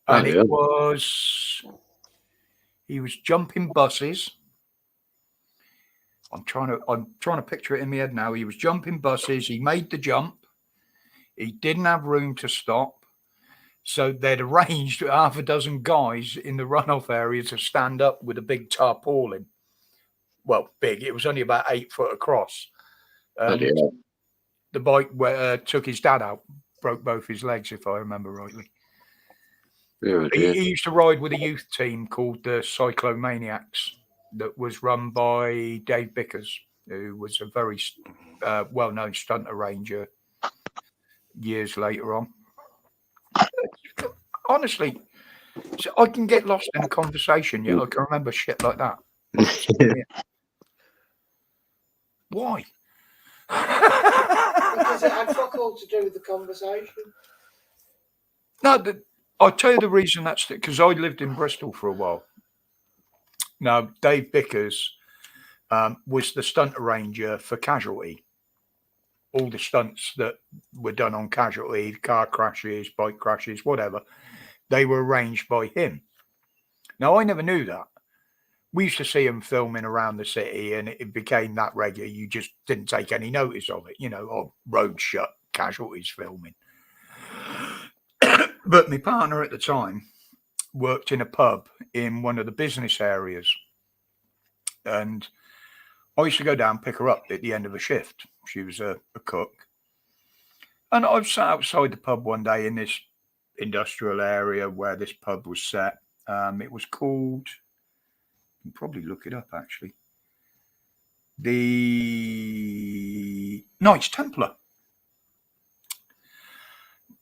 And he was jumping buses. I'm trying to picture it in my head now. He was jumping buses. He made the jump. He didn't have room to stop. So they'd arranged half a dozen guys in the runoff area to stand up with a big tarpaulin. Well, big. It was only about 8 foot across. The bike took his dad out, broke both his legs, if I remember rightly. He used to ride with a youth team called the Cyclomaniacs that was run by Dave Bickers, who was a very well-known stunt arranger years later on. Honestly, so I can get lost in a conversation, yet I can remember shit like that. Why? Because it had fuck all to do with the conversation. No, I'll tell you the reason that's because I lived in Bristol for a while. Now, Dave Bickers was the stunt arranger for Casualty. All the stunts that were done on Casualty, car crashes, bike crashes, whatever, they were arranged by him. Now, I never knew that. We used to see him filming around the city, and it became that regular. You just didn't take any notice of it, road shut, Casualty's filming. But my partner at the time worked in a pub in one of the business areas. And I used to go down, pick her up at the end of a shift. She was a cook. And I sat outside the pub one day in this industrial area where this pub was set. It was called, you can probably look it up actually, the Knights Templar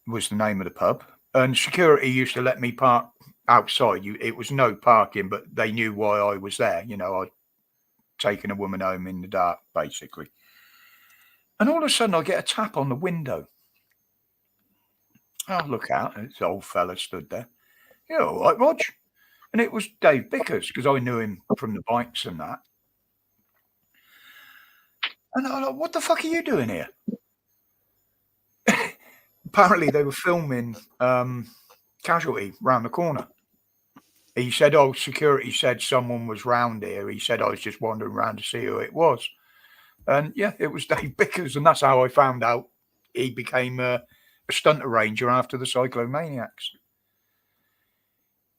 was the name of the pub. And security used to let me park outside. It was no parking, but they knew why I was there. I'd taken a woman home in the dark, basically. And all of a sudden, I get a tap on the window. I look out, and this old fella stood there. You all right, Rog? And it was Dave Bickers, because I knew him from the bikes and that. And I was like, what the fuck are you doing here? Apparently they were filming Casualty round the corner. He said, oh, security said someone was round here. He said, I was just wandering around to see who it was. And yeah, it was Dave Bickers. And that's how I found out he became a stunt arranger after the Cyclomaniacs.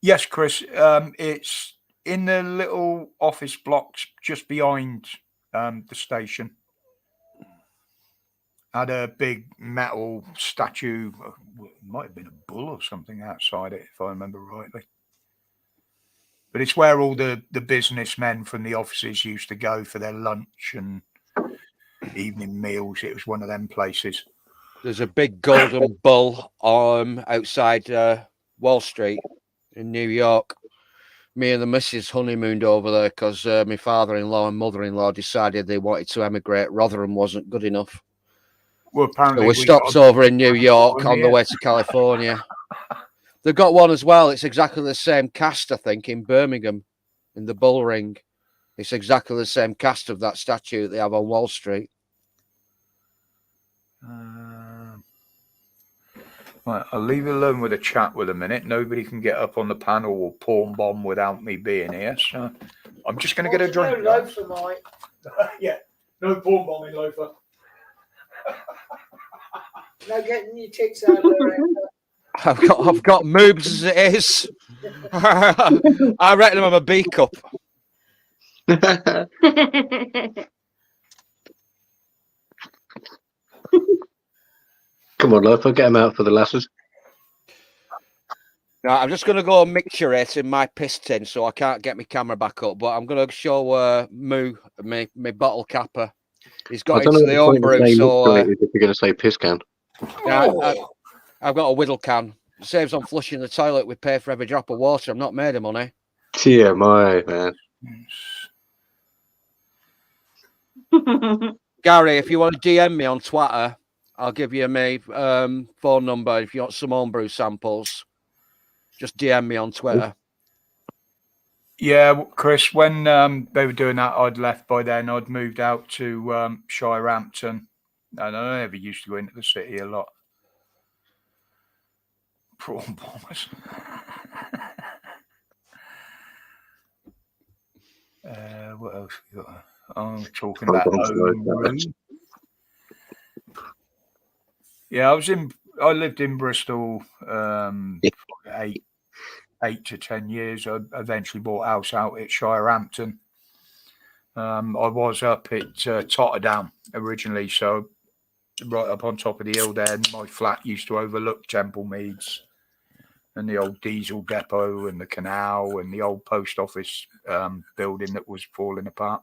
Yes, Chris, it's in the little office blocks just behind the station. Had a big metal statue, might have been a bull or something outside it, if I remember rightly. But it's where all the businessmen from the offices used to go for their lunch and evening meals. It was one of them places. There's a big golden bull outside Wall Street in New York. Me and the missus honeymooned over there because my father-in-law and mother-in-law decided they wanted to emigrate. Rotherham wasn't good enough. Well, apparently So we stopped over in New York on the way to California. They've got one as well. It's exactly the same cast, I think, in Birmingham, in the Bull Ring. It's exactly the same cast of that statue that they have on Wall Street. Right, I'll leave you alone with a chat with a minute. Nobody can get up on the panel or porn bomb without me being here. So I'm just going to get a drink. No loafer, Mike. Yeah, no porn bombing, loafer. No getting your tits out there. I've got moobs as it is. I reckon I'm a B cup. Come on, Loaf, I'll get him out for the lasses. No, I'm just going to go mixture it in my piss tin, so I can't get my camera back up. But I'm going to show Moo, my bottle capper. He's got into the homebrew, so if you're going to say piss can. Yeah, I've got a whittle can. It saves on flushing the toilet. We pay for every drop of water. I'm not made of money. Yeah, my man. Gary, if you want to DM me on Twitter, I'll give you my phone number if you want some homebrew samples. Just DM me on Twitter. Yeah, Chris, when they were doing that, I'd left by then. I'd moved out to Shirehampton, and I never used to go into the city a lot. Prawn bombers. What else we got? I'm talking about homebrew. Yeah, I lived in Bristol 8 to 10 years. I eventually bought a house out at Shirehampton. I was up at Totterdown originally, so right up on top of the hill there. My flat used to overlook Temple Meads and the old diesel depot and the canal and the old post office building that was falling apart.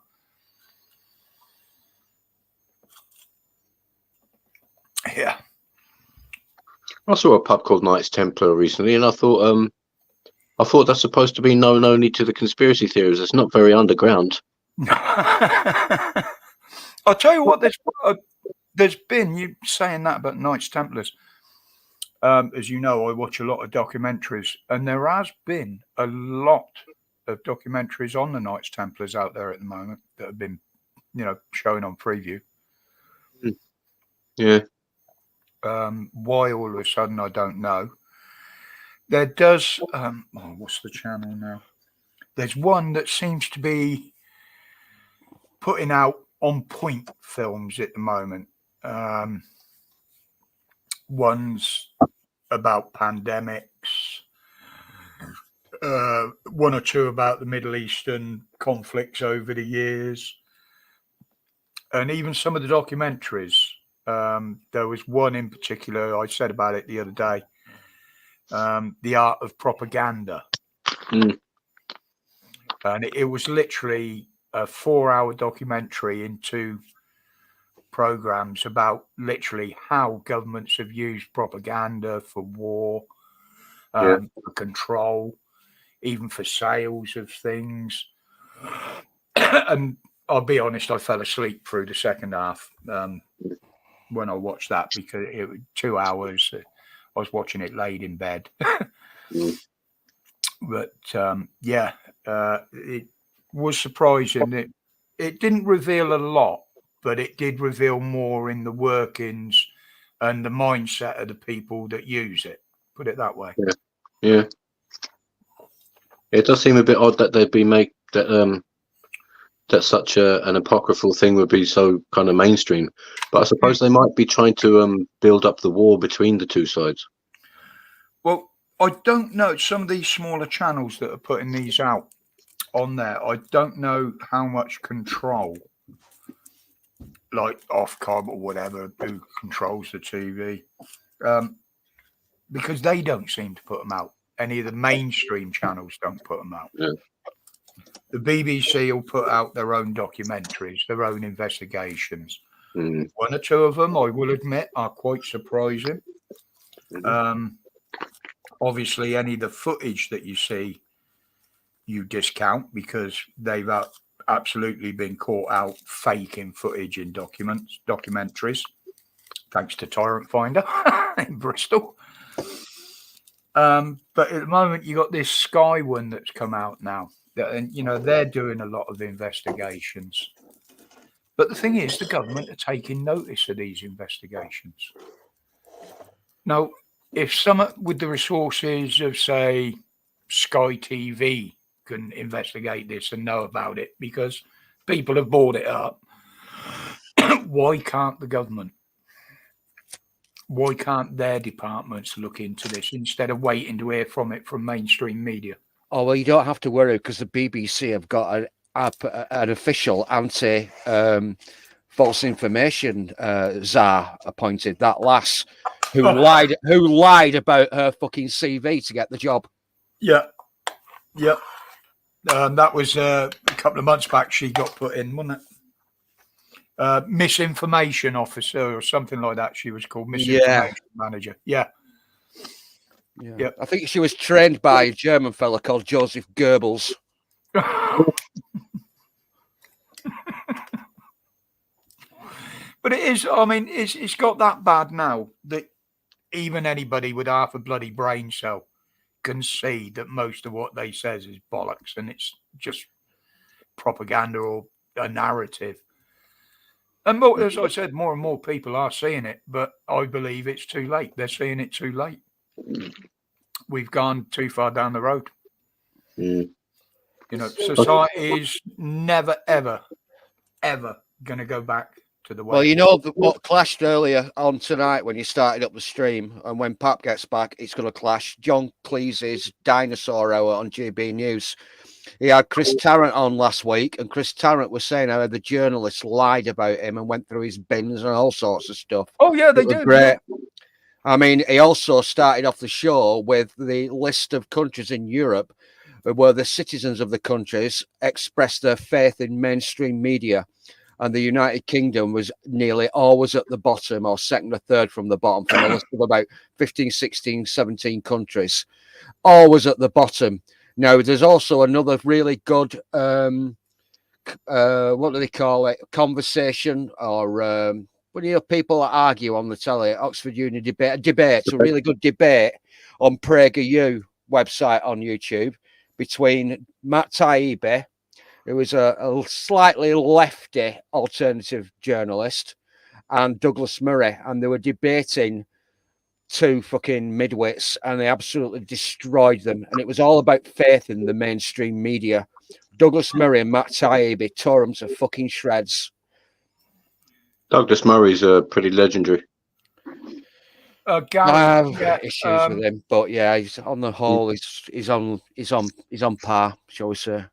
Yeah. I saw a pub called Knights Templar recently, and I thought that's supposed to be known only to the conspiracy theories. It's not very underground. I'll tell you what, there's been, you saying that about Knights Templars. As you know, I watch a lot of documentaries, and there has been a lot of documentaries on the Knights Templars out there at the moment that have been, showing on preview. Yeah. Why all of a sudden, I don't know. There does, what's the channel now? There's one that seems to be putting out on point films at the moment. One's about pandemics, one or two about the Middle Eastern conflicts over the years, and even some of the documentaries. There was one in particular, I said about it the other day, The Art of Propaganda. Mm. And it was literally a 4-hour documentary in 2 programs about literally how governments have used propaganda for war, for control, even for sales of things. And I'll be honest, I fell asleep through the second half when I watched that, because it was 2 hours. I was watching it laid in bed. But it was surprising. It didn't reveal a lot, but it did reveal more in the workings and the mindset of the people that use it. Put it that way. Yeah. It does seem a bit odd that they'd be that such an apocryphal thing would be so kind of mainstream. But I suppose they might be trying to build up the war between the two sides. Well, I don't know. Some of these smaller channels that are putting these out on there, I don't know how much control, like Ofcom or whatever, who controls the TV, because they don't seem to put them out. Any of the mainstream channels don't put them out. Yeah. The BBC will put out their own documentaries, their own investigations. Mm. One or two of them, I will admit, are quite surprising. Obviously, any of the footage that you see, you discount because they've absolutely been caught out faking footage in documentaries, thanks to Tyrant Finder in Bristol. But at the moment, you got this Sky one that's come out now, and they're doing a lot of investigations. But the thing is, the government are taking notice of these investigations. Now, if someone with the resources of, say, Sky TV can investigate this and know about it because people have bought it up, why can't the government? Why can't their departments look into this instead of waiting to hear from mainstream media? Oh, well, you don't have to worry because the BBC have got an official anti false information czar appointed, that lass who lied about her fucking CV to get the job. Yeah. That was a couple of months back. She got put in, wasn't it? Misinformation officer or something like that. She was called misinformation manager. Yeah. I think she was trained by a German fella called Joseph Goebbels. But it is, I mean, it's got that bad now that even anybody with half a bloody brain cell can see that most of what they says is bollocks and it's just propaganda or a narrative. And more, as I said, more and more people are seeing it, but I believe it's too late. They're seeing it too late. We've gone too far down the road. Society is never, ever, ever going to go back to the way. Well, you know what clashed earlier on tonight when you started up the stream, and when Pap gets back, it's going to clash. John Cleese's Dinosaur Hour on GB News. He had Chris Tarrant on last week, and Chris Tarrant was saying how the journalists lied about him and went through his bins and all sorts of stuff. Oh, yeah, they do. Great. Yeah. I mean, he also started off the show with the list of countries in Europe where the citizens of the countries expressed their faith in mainstream media. And the United Kingdom was nearly always at the bottom or second or third from the bottom from a list of about 15, 16, 17 countries. Always at the bottom. Now, there's also another really good, what do they call it? Conversation or people that argue on the telly, Oxford Uni debate, a really good debate on PragerU website on YouTube between Matt Taibbi, who was a slightly lefty alternative journalist, and Douglas Murray. And they were debating two fucking midwits, and they absolutely destroyed them. And it was all about faith in the mainstream media. Douglas Murray and Matt Taibbi tore them to fucking shreds. Douglas Murray's pretty legendary. Gary, I have issues with him, but yeah, he's on the whole, he's on par, shall we say.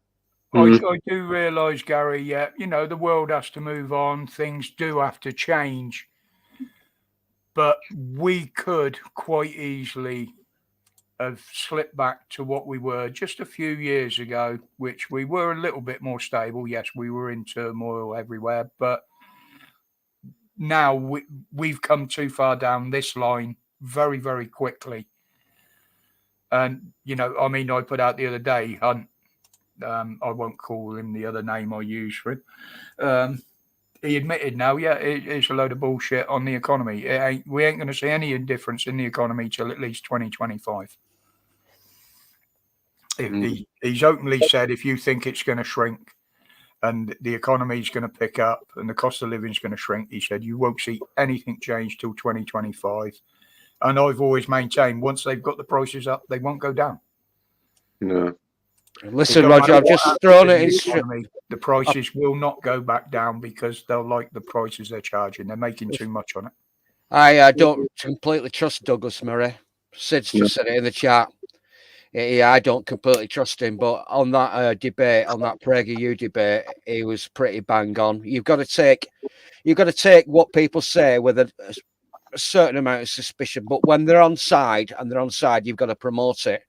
I do realise, Gary, the world has to move on. Things do have to change. But we could quite easily have slipped back to what we were just a few years ago, which we were a little bit more stable. Yes, we were in turmoil everywhere, but now we've come too far down this line very, very quickly. And, I put out the other day, Hunt, I won't call him the other name I use for him. He admitted now, it's a load of bullshit on the economy. We ain't going to see any difference in the economy till at least 2025. He's openly said, if you think it's going to shrink and the economy is going to pick up and the cost of living is going to shrink, he said, you won't see anything change till 2025. And I've always maintained, once they've got the prices up, they won't go down. No. Listen, Roger, I've just thrown it in. The prices will not go back down because they'll like the prices they're charging. They're making too much on it. I don't completely trust Douglas Murray. Sid's just said it in the chat. Yeah, I don't completely trust him, but on that debate, on that PragerU debate, he was pretty bang on. You've got to take what people say with a certain amount of suspicion, but when they're on side, you've got to promote it.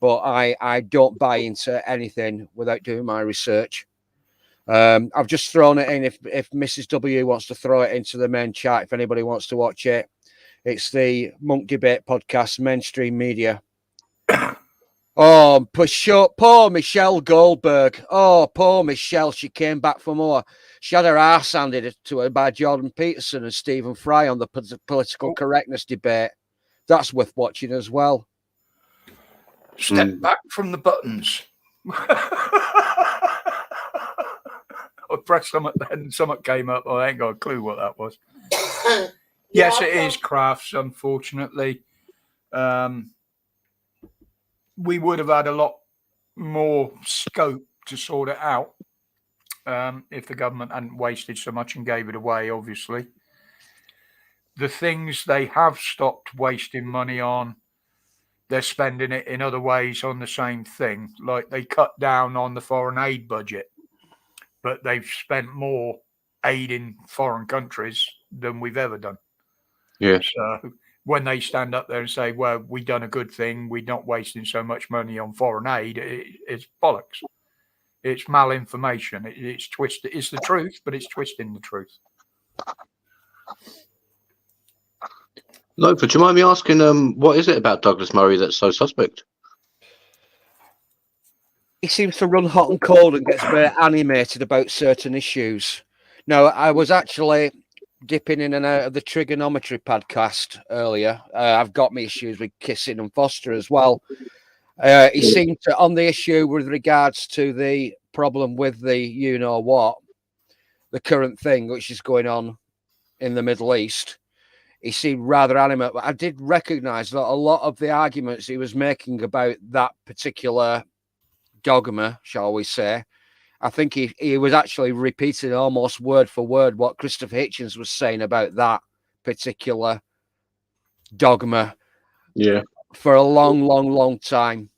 But I don't buy into anything without doing my research. I've just thrown it in. If Mrs. W wants to throw it into the main chat, if anybody wants to watch it, it's the Monk Debate Podcast, mainstream media. Oh, poor Michelle Goldberg. Oh, poor Michelle. She came back for more. She had her arse handed to her by Jordan Peterson and Stephen Fry on the political correctness debate. That's worth watching as well. Step back from the buttons. I pressed something, then something came up. I ain't got a clue what that was. Yes, it is crafts, unfortunately. We would have had a lot more scope to sort it out if the government hadn't wasted so much and gave it away, obviously. The things they have stopped wasting money on, they're spending it in other ways on the same thing. Like they cut down on the foreign aid budget, but they've spent more aiding foreign countries than we've ever done. Yeah. So when they stand up there and say, well, we've done a good thing, we're not wasting so much money on foreign aid, it's bollocks. It's malinformation. It's twisted. It's the truth, but it's twisting the truth. Lofa, do you mind me asking, what is it about Douglas Murray that's so suspect? He seems to run hot and cold and gets very animated about certain issues. Now, I was actually dipping in and out of the trigonometry podcast earlier. I've got my issues with Kissing and Foster as well. He seemed to, on the issue with regards to the problem with the you-know-what, the current thing which is going on in the Middle East, he seemed rather animate. But I did recognise that a lot of the arguments he was making about that particular dogma, shall we say, I think he was actually repeating almost word for word what Christopher Hitchens was saying about that particular dogma. Yeah. For a long time.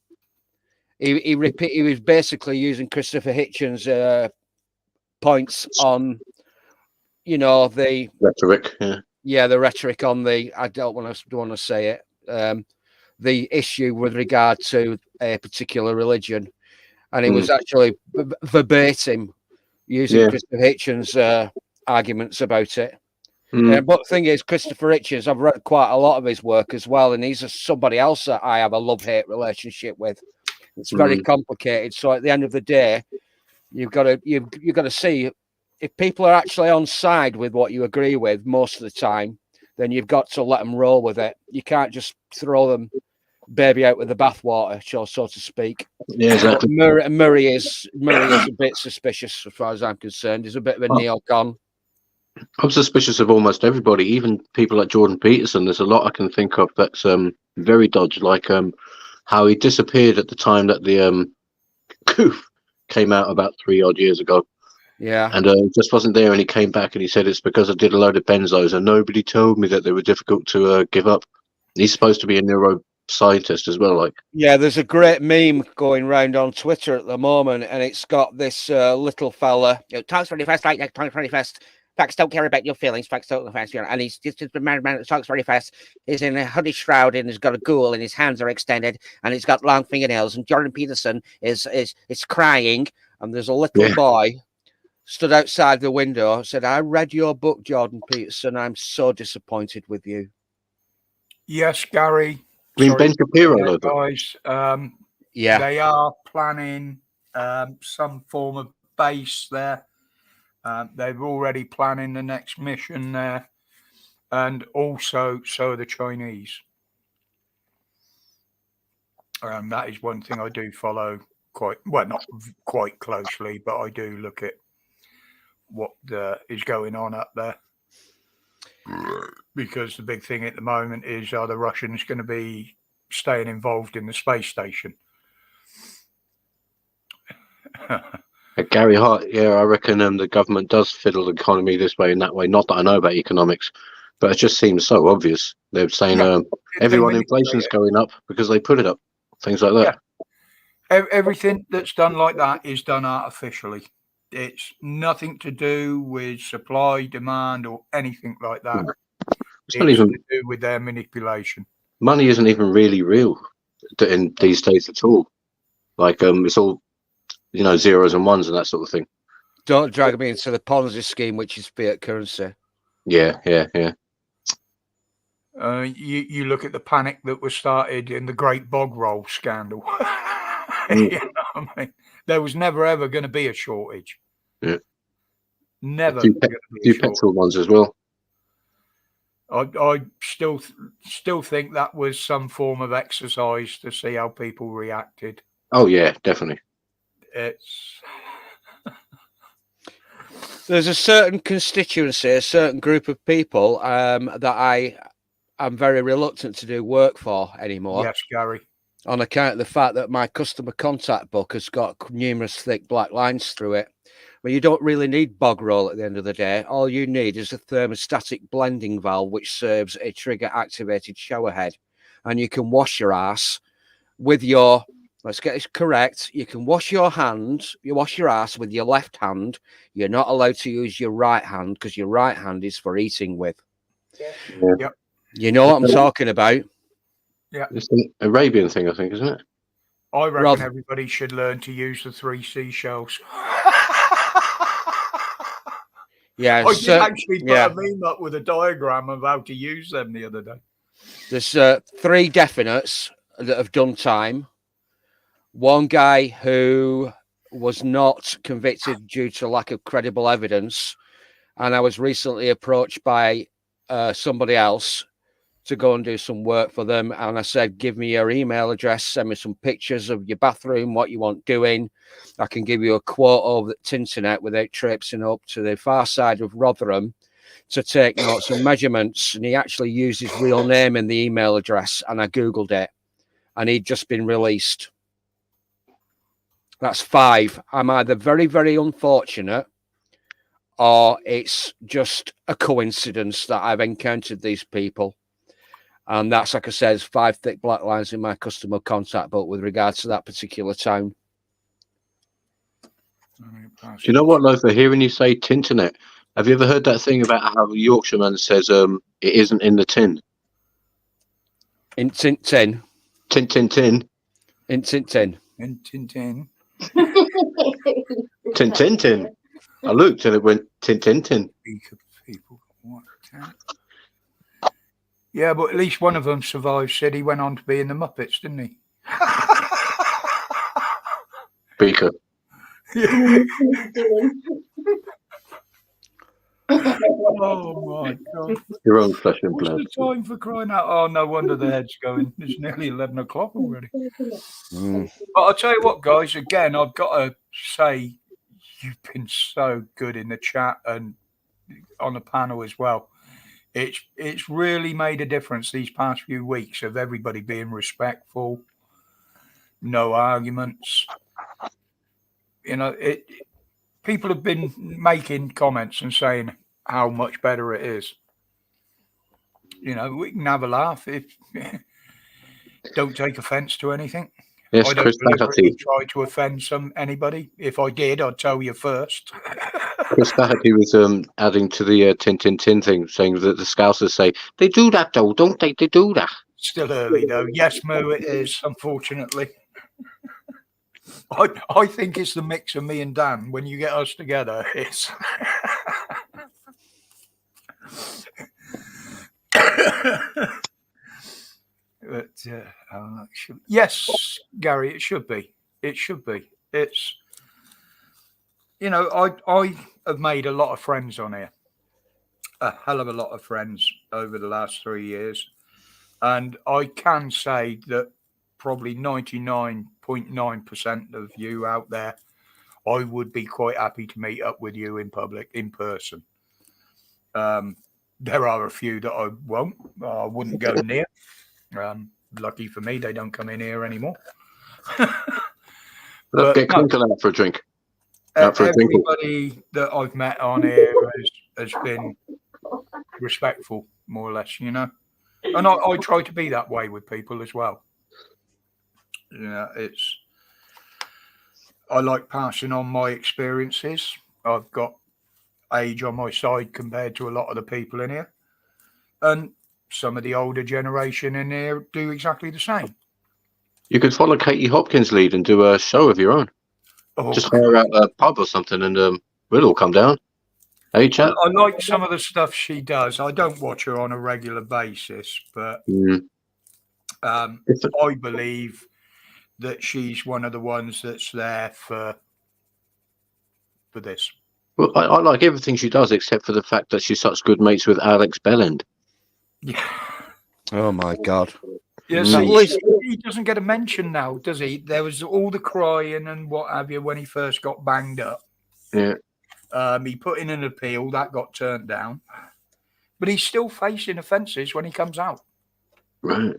He was basically using Christopher Hitchens' points on, the Rhetoric. Yeah. The rhetoric on the. I don't want to say it. The issue with regard to a particular religion, and he was actually verbatim using Christopher Hitchens' arguments about it. But the thing is, Christopher Hitchens, I've read quite a lot of his work as well, and he's somebody else that I have a love-hate relationship with. It's very complicated. So at the end of the day, you've got to see if people are actually on side with what you agree with most of the time, then you've got to let them roll with it. You can't just throw them baby out with the bathwater, so to speak. Yeah, exactly. Murray is a bit suspicious as far as I'm concerned. He's a bit of a neocon. I'm suspicious of almost everybody, even people like Jordan Peterson. There's a lot I can think of that's very dodgy, like how he disappeared at the time that the goof came out about 3 odd years ago. Yeah. And just wasn't there, and he came back and he said it's because I did a load of benzos and nobody told me that they were difficult to give up. And he's supposed to be a neuroscientist as well. Like, yeah, there's a great meme going round on Twitter at the moment, and it's got this little fella. Talks really fast, like that. Talks really fast. Facts don't care about your feelings. Facts don't fast. And he's just a man that talks very fast. He's in a hoodie shroud and he's got a ghoul and his hands are extended and he's got long fingernails. And Jordan Peterson is crying. And there's a little boy stood outside the window and said, "I read your book, Jordan Peterson. I'm so disappointed with you." Yes, Gary. Ben Shapiro, guys. Yeah, they are planning some form of base there. They're already planning the next mission there, and also so are the Chinese. That is one thing I do follow quite well, not quite closely, but I do look at what is going on up there. Because the big thing at the moment is, are the Russians going to be staying involved in the space station? Gary Hart, yeah, I reckon the government does fiddle the economy this way and that way. Not that I know about economics, but it just seems so obvious. They're saying everyone inflation's going up because they put it up, things like that. Yeah. Everything that's done like that is done artificially. It's nothing to do with supply, demand, or anything like that. It's not even to do with their manipulation. Money isn't even really real in these days at all. Like it's all zeros and ones and that sort of thing. Don't drag me into the Ponzi scheme, which is fiat currency. Yeah. You look at the panic that was started in the Great Bog Roll scandal. You know what I mean? There was never ever going to be a shortage. Yeah. Never. Few petrol ones as well. I still think that was some form of exercise to see how people reacted. Oh yeah, definitely. There's a certain constituency, a certain group of people that I am very reluctant to do work for anymore. Yes, Gary. On account of the fact that my customer contact book has got numerous thick black lines through it. But you don't really need bog roll at the end of the day. All you need is a thermostatic blending valve, which serves a trigger activated shower head. And you can wash your ass with your, let's get this correct. You can wash your hands, you wash your ass with your left hand. You're not allowed to use your right hand because your right hand is for eating with. Yeah. Yep. You know what I'm talking about? Yeah. It's an Arabian thing, I think, isn't it? I reckon everybody should learn to use the 3 seashells. Yeah, I did actually put a meme up with a diagram of how to use them the other day. There's 3 definites that have done time. One guy who was not convicted due to lack of credible evidence. And I was recently approached by somebody else to go and do some work for them. And I said, give me your email address, send me some pictures of your bathroom, what you want doing. I can give you a quote over the internet without traipsing up to the far side of Rotherham to take notes and measurements. And he actually used his real name in the email address, and I Googled it, and he'd just been released. That's 5. I'm either very, very unfortunate, or it's just a coincidence that I've encountered these people. And that's, like I said, 5 thick black lines in my customer contact book with regards to that particular town. Do you know what, Lothar? Hearing you say tinternet, have you ever heard that thing about how the Yorkshireman says it isn't in the tin? In tin tin. Tin tin tin. In tin tin. In tin tin. Tin tin tin. I looked and it went tin tin tin. People. Yeah, but at least one of them survived. Said he went on to be in the Muppets, didn't he? Beaker. Yeah. Oh my God! Your own flesh and What's blood. the time for crying out? Oh, no wonder the head's going. It's nearly 11 o'clock already. But I'll tell you what, guys. Again, I've got to say, you've been so good in the chat and on the panel as well. It's really made a difference these past few weeks of everybody being respectful, no arguments. You know, people have been making comments and saying how much better it is. You know, we can have a laugh if don't take offence to anything. Yes, I don't Chris deliberately try to offend anybody. If I did, I'd tell you first. Chris Doherty was adding to the tin tin tin thing, saying that the Scousers say they do that though, don't they? They do that. Still early though. Yes, Moo, it is. Unfortunately, I think it's the mix of me and Dan. When you get us together, it's. But yes, Gary, it should be. It should be. It's. You know, I have made a lot of friends on here. A hell of a lot of friends over the last 3 years. And I can say that probably 99.9% of you out there, I would be quite happy to meet up with you in public, in person. There are a few that I wouldn't go near. Lucky for me, they don't come in here anymore. Let's get no, Crinkle out for a drink. Out for a drink. everybody that I've met on here has been respectful, more or less, you know. And I try to be that way with people as well. Yeah, I like passing on my experiences. I've got age on my side compared to a lot of the people in here. And some of the older generation in here do exactly the same. You could follow Katie Hopkins' lead and do a show of your own. Just hire out a pub or something and we'll all come down. Hey, chat. I like some of the stuff she does. I don't watch her on a regular basis, but I believe that she's one of the ones that's there for this. Well, I like everything she does except for the fact that she's such good mates with Alex Belland. Yeah. Oh my God. Yeah, he doesn't get a mention now, does he? There was all the crying and what have you when he first got banged up. Yeah. He put in an appeal that got turned down, but he's still facing offences when he comes out. Right.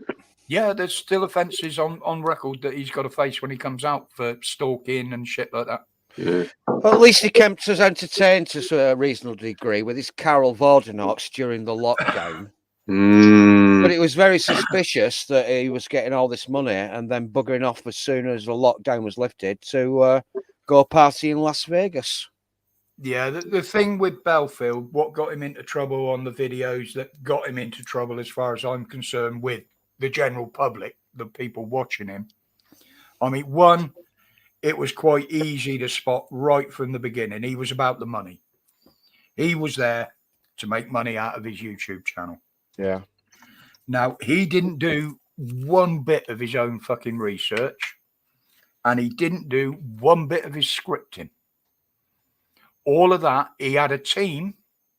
Yeah, there's still offences on record that he's got to face when he comes out for stalking and shit like that. Yeah. Well, at least he kept us entertained to a reasonable degree with his Carol Vordenox during the lockdown. But it was very suspicious that he was getting all this money and then buggering off as soon as the lockdown was lifted to go party in Las Vegas. Yeah, the thing with Belfield, what got him into trouble on the videos that got him into trouble, as far as I'm concerned, with the general public, the people watching him. I mean, one, it was quite easy to spot right from the beginning. He was about the money. He was there to make money out of his YouTube channel. Yeah. Now, he didn't do one bit of his own fucking research, and he didn't do one bit of his scripting. All of that, he had a team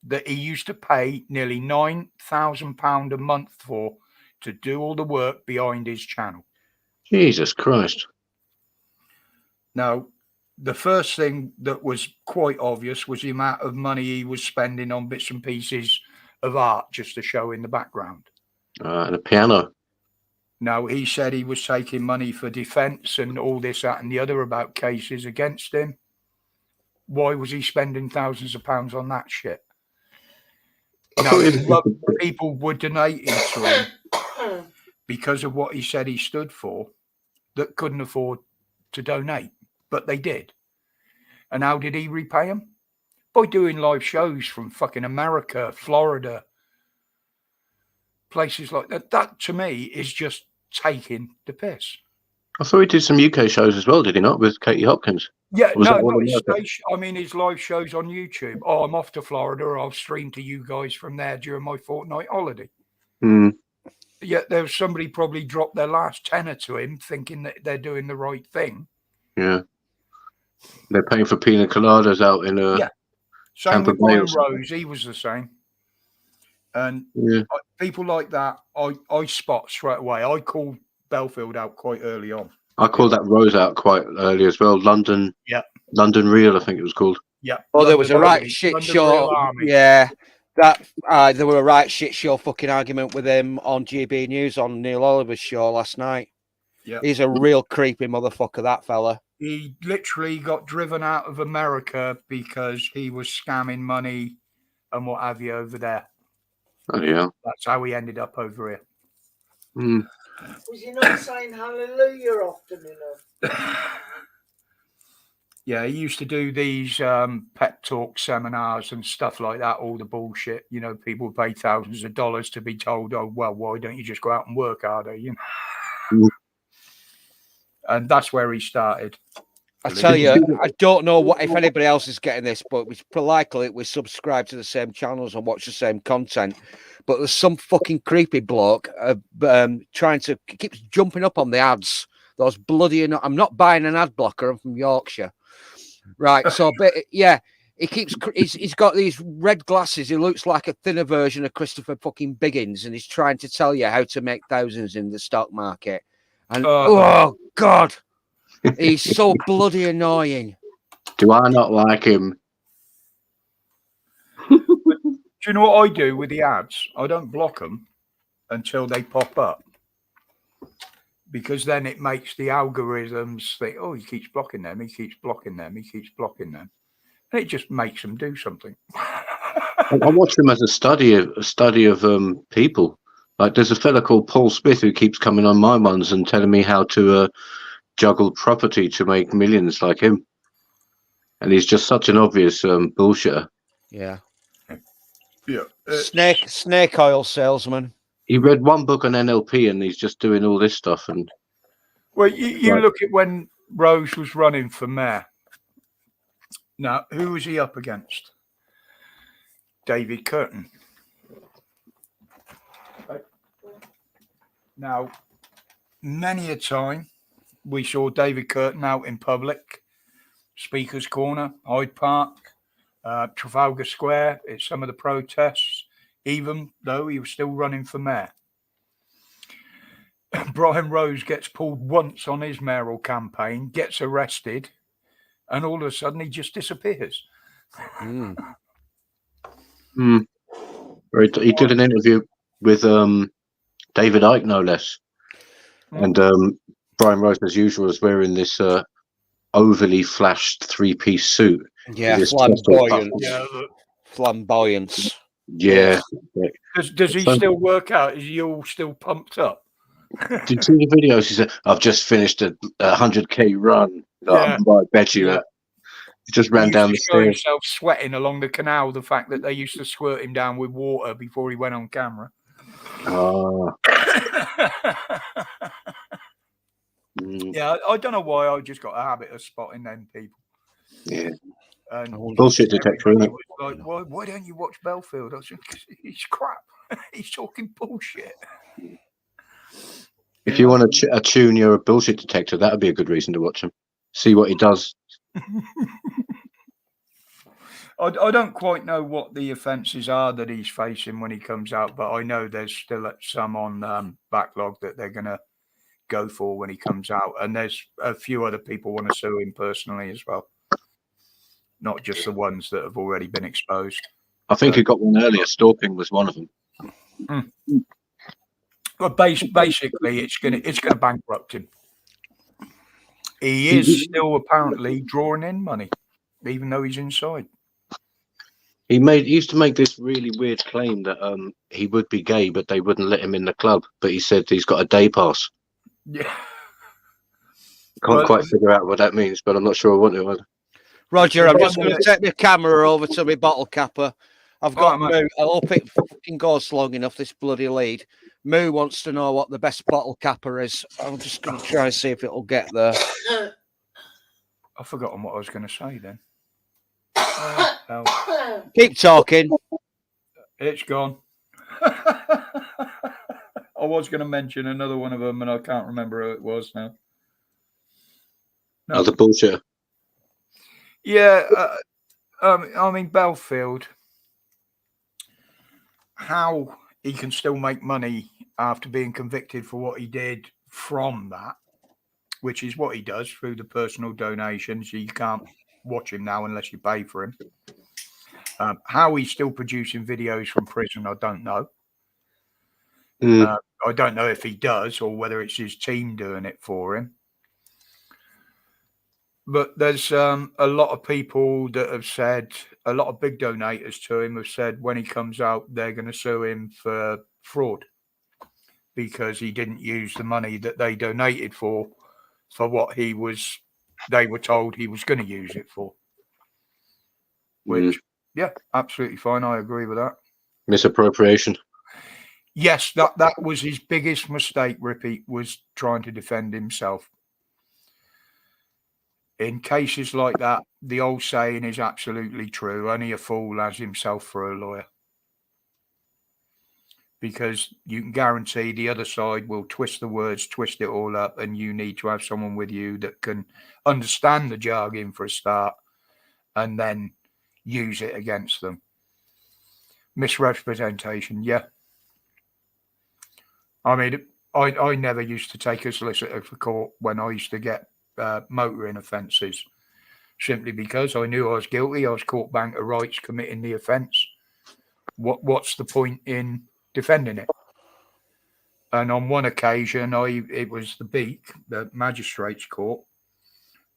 that he used to pay nearly £9,000 a month for to do all the work behind his channel. Jesus Christ. Now, the first thing that was quite obvious was the amount of money he was spending on bits and pieces of art just to show in the background. And a piano. Now, he said he was taking money for defence and all this, that and the other about cases against him. Why was he spending thousands of pounds on that shit? No, people were donating to him because of what he said he stood for that couldn't afford to donate, but they did. And how did he repay them? By doing live shows from fucking America, Florida, places like that. That, to me, is just taking the piss. I thought he did some UK shows as well, did he not, with Katie Hopkins? Yeah, no, not his station. I mean, his live shows on YouTube. Oh, I'm off to Florida. I'll stream to you guys from there during my fortnight holiday. Yet there's somebody probably dropped their last tenner to him thinking that they're doing the right thing. Yeah. They're paying for pina coladas out in Same with Brian Rose. He was the same. And yeah. People like that, I spot straight away. I called Belfield out quite early on. I called that Rose out quite early as well. London Real, I think it was called. Yeah. Oh, there was a right shit show. Yeah. There were a right shit show fucking argument with him on GB News on Neil Oliver's show last night. Yeah. He's a real creepy motherfucker, that fella. He literally got driven out of America because he was scamming money and what have you over there. Oh, yeah. That's how he ended up over here. Was he not saying hallelujah often enough? Yeah, he used to do these pep talk seminars and stuff like that, all the bullshit. You know, people pay thousands of dollars to be told, oh, well, why don't you just go out and work harder? You know? And that's where he started. I tell you, I don't know if anybody else is getting this, but it's likely we subscribe to the same channels and watch the same content. But there's some fucking creepy bloke trying to keeps jumping up on the ads. Those bloody, I'm not buying an ad blocker. I'm from Yorkshire, right? So, but yeah, he's got these red glasses. He looks like a thinner version of Christopher fucking Biggins, and he's trying to tell you how to make thousands in the stock market. And oh God, he's so bloody annoying. Do I not like him? Do you know what I do with the ads? I don't block them until they pop up, because then it makes the algorithms think, oh, he keeps blocking them, he keeps blocking them, he keeps blocking them. And it just makes them do something. I watch them as a study of people. Like there's a fella called Paul Smith who keeps coming on my ones and telling me how to juggle property to make millions like him. And he's just such an obvious bullshitter. Yeah. Yeah. Snake oil salesman. He read one book on NLP and he's just doing all this stuff. And Well, you Right. look at when Rose was running for mayor. Now, who was he up against? David Curtin. Now, many a time we saw David Curtin out in public, Speaker's Corner, Hyde Park, Trafalgar Square, at some of the protests, even though he was still running for mayor. Brian Rose gets pulled once on his mayoral campaign, gets arrested, and all of a sudden he just disappears. Mm. he did an interview with David Icke, no less. And Brian Rose, as usual, was wearing this overly flashed three-piece suit. Yeah, This flamboyant. Yeah, look. Flamboyance. Yeah. Does he still work out? Is he all still pumped up? Did you see the videos? He said, "I've just finished a 100K run." Yeah. I bet you Yeah. that. He just ran He down the used to show stairs. himself sweating along the canal. The fact that they used to squirt him down with water before he went on camera. Yeah, I don't know why. I just got a habit of spotting them people. Yeah. And Bullshit detector, isn't it? was like, why don't you watch Belfield? I said, he's crap. He's talking bullshit. If you want to tune your bullshit detector, that would be a good reason to watch him. See what he does. I don't quite know what the offences are that he's facing when he comes out, but I know there's still some on backlog that they're going to go for when he comes out. And there's a few other people want to sue him personally as well. Not just the ones that have already been exposed. I think he got one earlier. Stalking was one of them. But basically, it's gonna bankrupt him. He is still apparently drawing in money, even though he's inside. He used to make this really weird claim that he would be gay, but they wouldn't let him in the club. But he said he's got a day pass. Yeah. Can't quite figure out what that means, but I'm not sure I want to. Roger, I'm just going to take my camera over to my bottle capper. I've got Moo. I hope it fucking goes long enough, this bloody lead. Moo wants to know what the best bottle capper is. I'm just going to try and see if it'll get there. I've forgotten what I was going to say then. Keep talking. It's gone. I was going to mention another one of them, and I can't remember who it was now. No, the bullshit. Yeah, I mean, Belfield, how he can still make money after being convicted for what he did from that, which is what he does through the personal donations. You can't watch him now unless you pay for him. How he's still producing videos from prison, I don't know. I don't know if he does or whether it's his team doing it for him. But there's a lot of people that have said, a lot of big donators to him have said when he comes out, they're going to sue him for fraud because he didn't use the money that they donated for what they were told he was going to use it for. Which, yeah, absolutely fine. I agree with that. Misappropriation. Yes, that was his biggest mistake, Rippy, was trying to defend himself. In cases like that, the old saying is absolutely true. Only a fool has himself for a lawyer. Because you can guarantee the other side will twist the words, twist it all up, and you need to have someone with you that can understand the jargon for a start and then use it against them. Misrepresentation, yeah. I mean, I never used to take a solicitor for court when I used to get motoring offences, simply because I knew I was guilty. I was court bank of rights committing the offence. What's the point in defending it? And on one occasion, it was the Beak, the magistrates' court,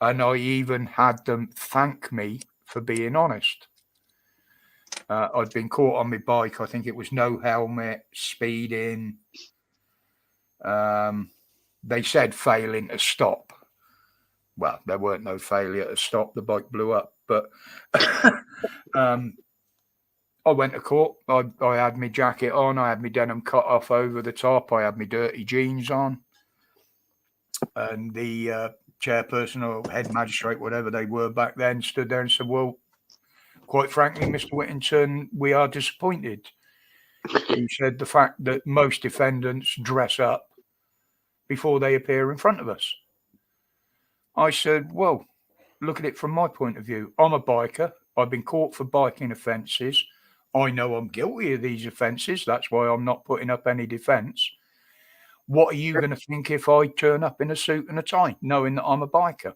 and I even had them thank me for being honest. I'd been caught on my bike. I think it was no helmet, speeding. They said failing to stop. Well, there weren't no failure to stop. The bike blew up. But I went to court. I had my jacket on. I had my denim cut off over the top. I had my dirty jeans on. And the chairperson or head magistrate, whatever they were back then, stood there and said, well, quite frankly, Mr. Whittington, we are disappointed. He said the fact that most defendants dress up before they appear in front of us. I said, well, look at it from my point of view. I'm a biker. I've been caught for biking offences. I know I'm guilty of these offences. That's why I'm not putting up any defence. What are you going to think if I turn up in a suit and a tie, knowing that I'm a biker?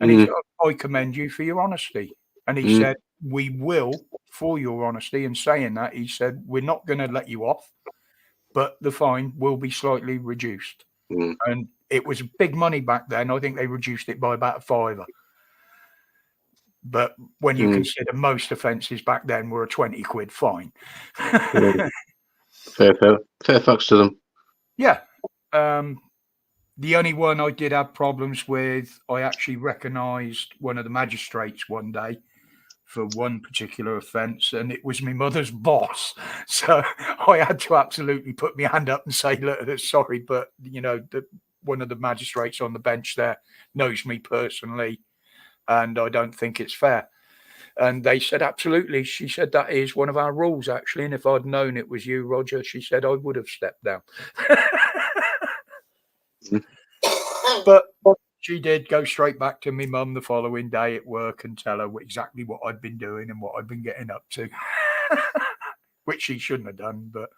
And he said, I commend you for your honesty. And he said, we will, for your honesty. And saying that, he said, we're not going to let you off, but the fine will be slightly reduced. And it was big money back then. I think they reduced it by about £5. But when you consider most offences back then were a 20 quid fine. Fair fucks to them. Yeah. The only one I did have problems with, I actually recognised one of the magistrates one day for one particular offence, and it was my mother's boss. So I had to absolutely put my hand up and say, look, sorry, but, you know, one of the magistrates on the bench there knows me personally, and I don't think it's fair. And they said, absolutely. She said, that is one of our rules, actually. And if I'd known it was you, Roger, she said, I would have stepped down. But she did go straight back to my mum the following day at work and tell her exactly what I'd been doing and what I'd been getting up to, which she shouldn't have done. But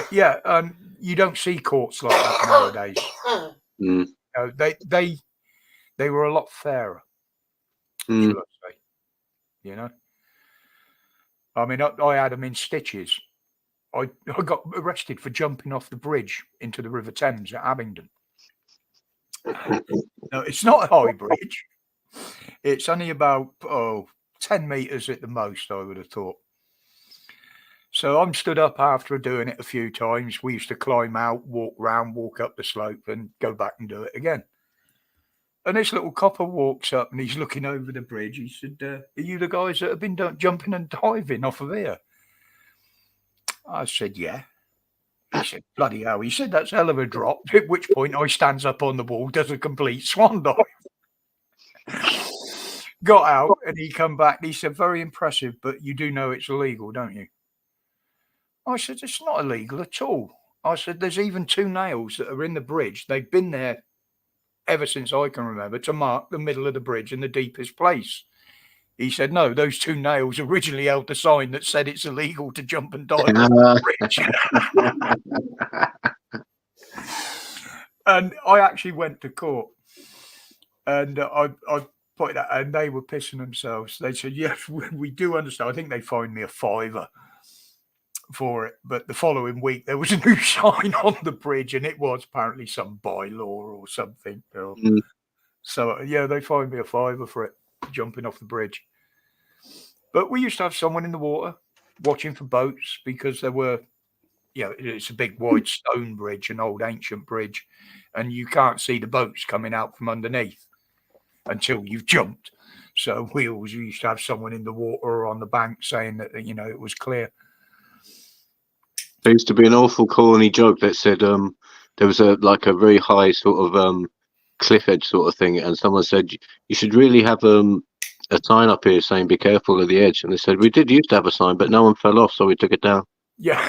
you don't see courts like that nowadays. They were a lot fairer, should I say. You know, I mean, I had them in stitches. I got arrested for jumping off the bridge into the River Thames at Abingdon. No, it's not a high bridge. It's only about 10 metres at the most, I would have thought. So I'm stood up after doing it a few times. We used to climb out, walk round, walk up the slope and go back and do it again. And this little copper walks up and he's looking over the bridge. He said, are you the guys that have been jumping and diving off of here? I said, yeah. He said, bloody hell. He said, that's a hell of a drop. At which point I stands up on the wall, does a complete swan dive. Got out and he come back and he said, very impressive, but you do know it's illegal, don't you? I said, it's not illegal at all. I said, there's even 2 nails that are in the bridge. They've been there ever since I can remember to mark the middle of the bridge in the deepest place. He said, no, those 2 nails originally held the sign that said it's illegal to jump and dive on the bridge. And I actually went to court and I pointed out, and they were pissing themselves. They said, yes, we do understand. I think they fined me a £5 for it. But the following week, there was a new sign on the bridge and it was apparently some bylaw or something. So, yeah, they fined me a £5 for it, jumping off the bridge. But we used to have someone in the water watching for boats because there were, it's a big wide stone bridge, an old ancient bridge, and you can't see the boats coming out from underneath until you've jumped. So we always used to have someone in the water or on the bank saying that, it was clear. There used to be an awful corny joke that said there was a very high sort of cliff edge sort of thing, and someone said you should really have a sign up here saying be careful of the edge, and they said we did used to have a sign but no one fell off so we took it down. Yeah.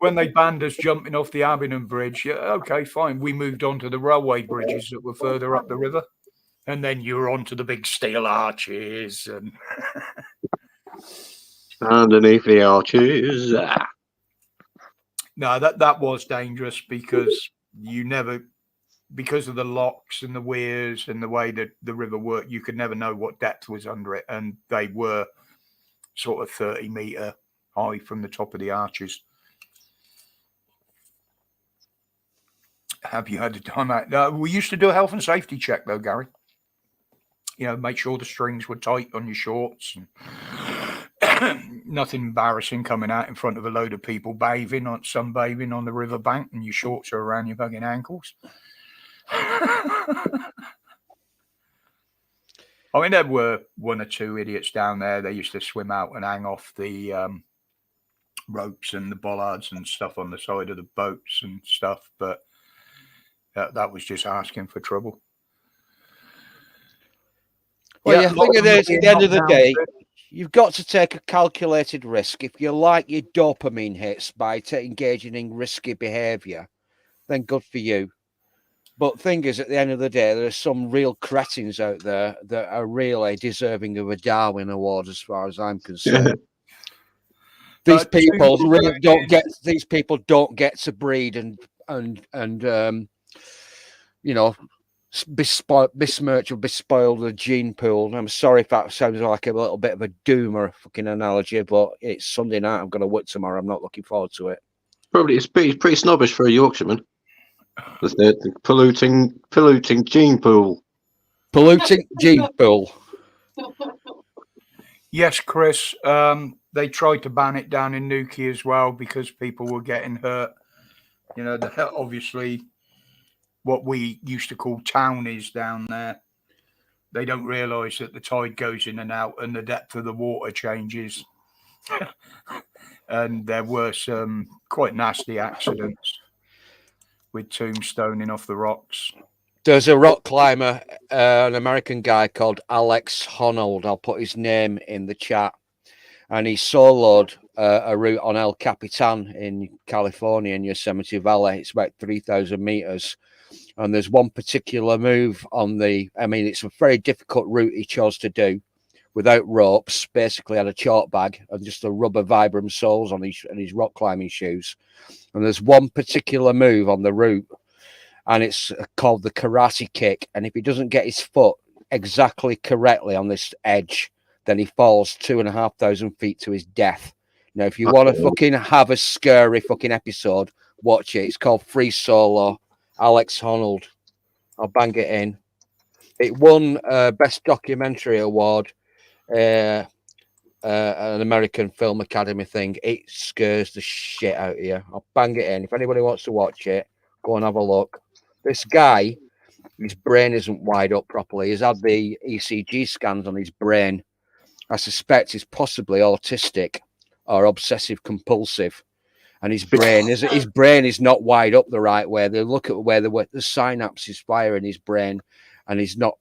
When they banned us jumping off the Abingdon Bridge, yeah, okay, fine, we moved on to the railway bridges that were further up the river. And then you were onto the big steel arches and Underneath the arches. no, that was dangerous because you never, because of the locks and the weirs and the way that the river worked, you could never know what depth was under it, and they were sort of 30-meter high from the top of the arches. Have you had the time out? We used to do a health and safety check though, Gary. You know, make sure the strings were tight on your shorts and nothing embarrassing coming out in front of a load of people sunbathing on the riverbank and your shorts are around your fucking ankles. I mean, there were one or two idiots down there. They used to swim out and hang off the ropes and the bollards and stuff on the side of the boats and stuff, but that was just asking for trouble. Well, yeah, think of this, at the end of the day, you've got to take a calculated risk. If you like your dopamine hits by engaging in risky behaviour, then good for you. But thing is, at the end of the day, there are some real cretins out there that are really deserving of a Darwin Award, as far as I'm concerned. These people really don't get. These people don't get to breed and you know, besmirch or bespoil the gene pool. And I'm sorry if that sounds like a little bit of a doomer fucking analogy, but it's Sunday night. I'm going to work tomorrow. I'm not looking forward to it. Probably it's pretty snobbish for a Yorkshireman. The polluting gene pool. Polluting gene pool. Yes, Chris. They tried to ban it down in Newquay as well because people were getting hurt. You know, obviously what we used to call townies down there. They don't realise that the tide goes in and out and the depth of the water changes. And there were some quite nasty accidents with tombstoning off the rocks. There's a rock climber, an American guy called Alex Honnold. I'll put his name in the chat. And he soloed a route on El Capitan in California, in Yosemite Valley. It's about 3,000 meters. And there's one particular move on it's a very difficult route he chose to do without ropes, basically had a chalk bag and just a rubber Vibram soles on his rock climbing shoes. And there's one particular move on the route, and it's called the karate kick. And if he doesn't get his foot exactly correctly on this edge, then he falls 2,500 feet to his death. Now, if you want to fucking have a scary fucking episode, watch it. It's called Free Solo. Alex Honnold. I'll bang it in. It won Best Documentary Award, an American Film Academy thing. It scares the shit out of you. I'll bang it in. If anybody wants to watch it, go and have a look. This guy, his brain isn't wide up properly. He's had the ECG scans on his brain. I suspect he's possibly autistic or obsessive compulsive. And his brain is not wide up the right way. They look at where the synapses fire in his brain, and he's not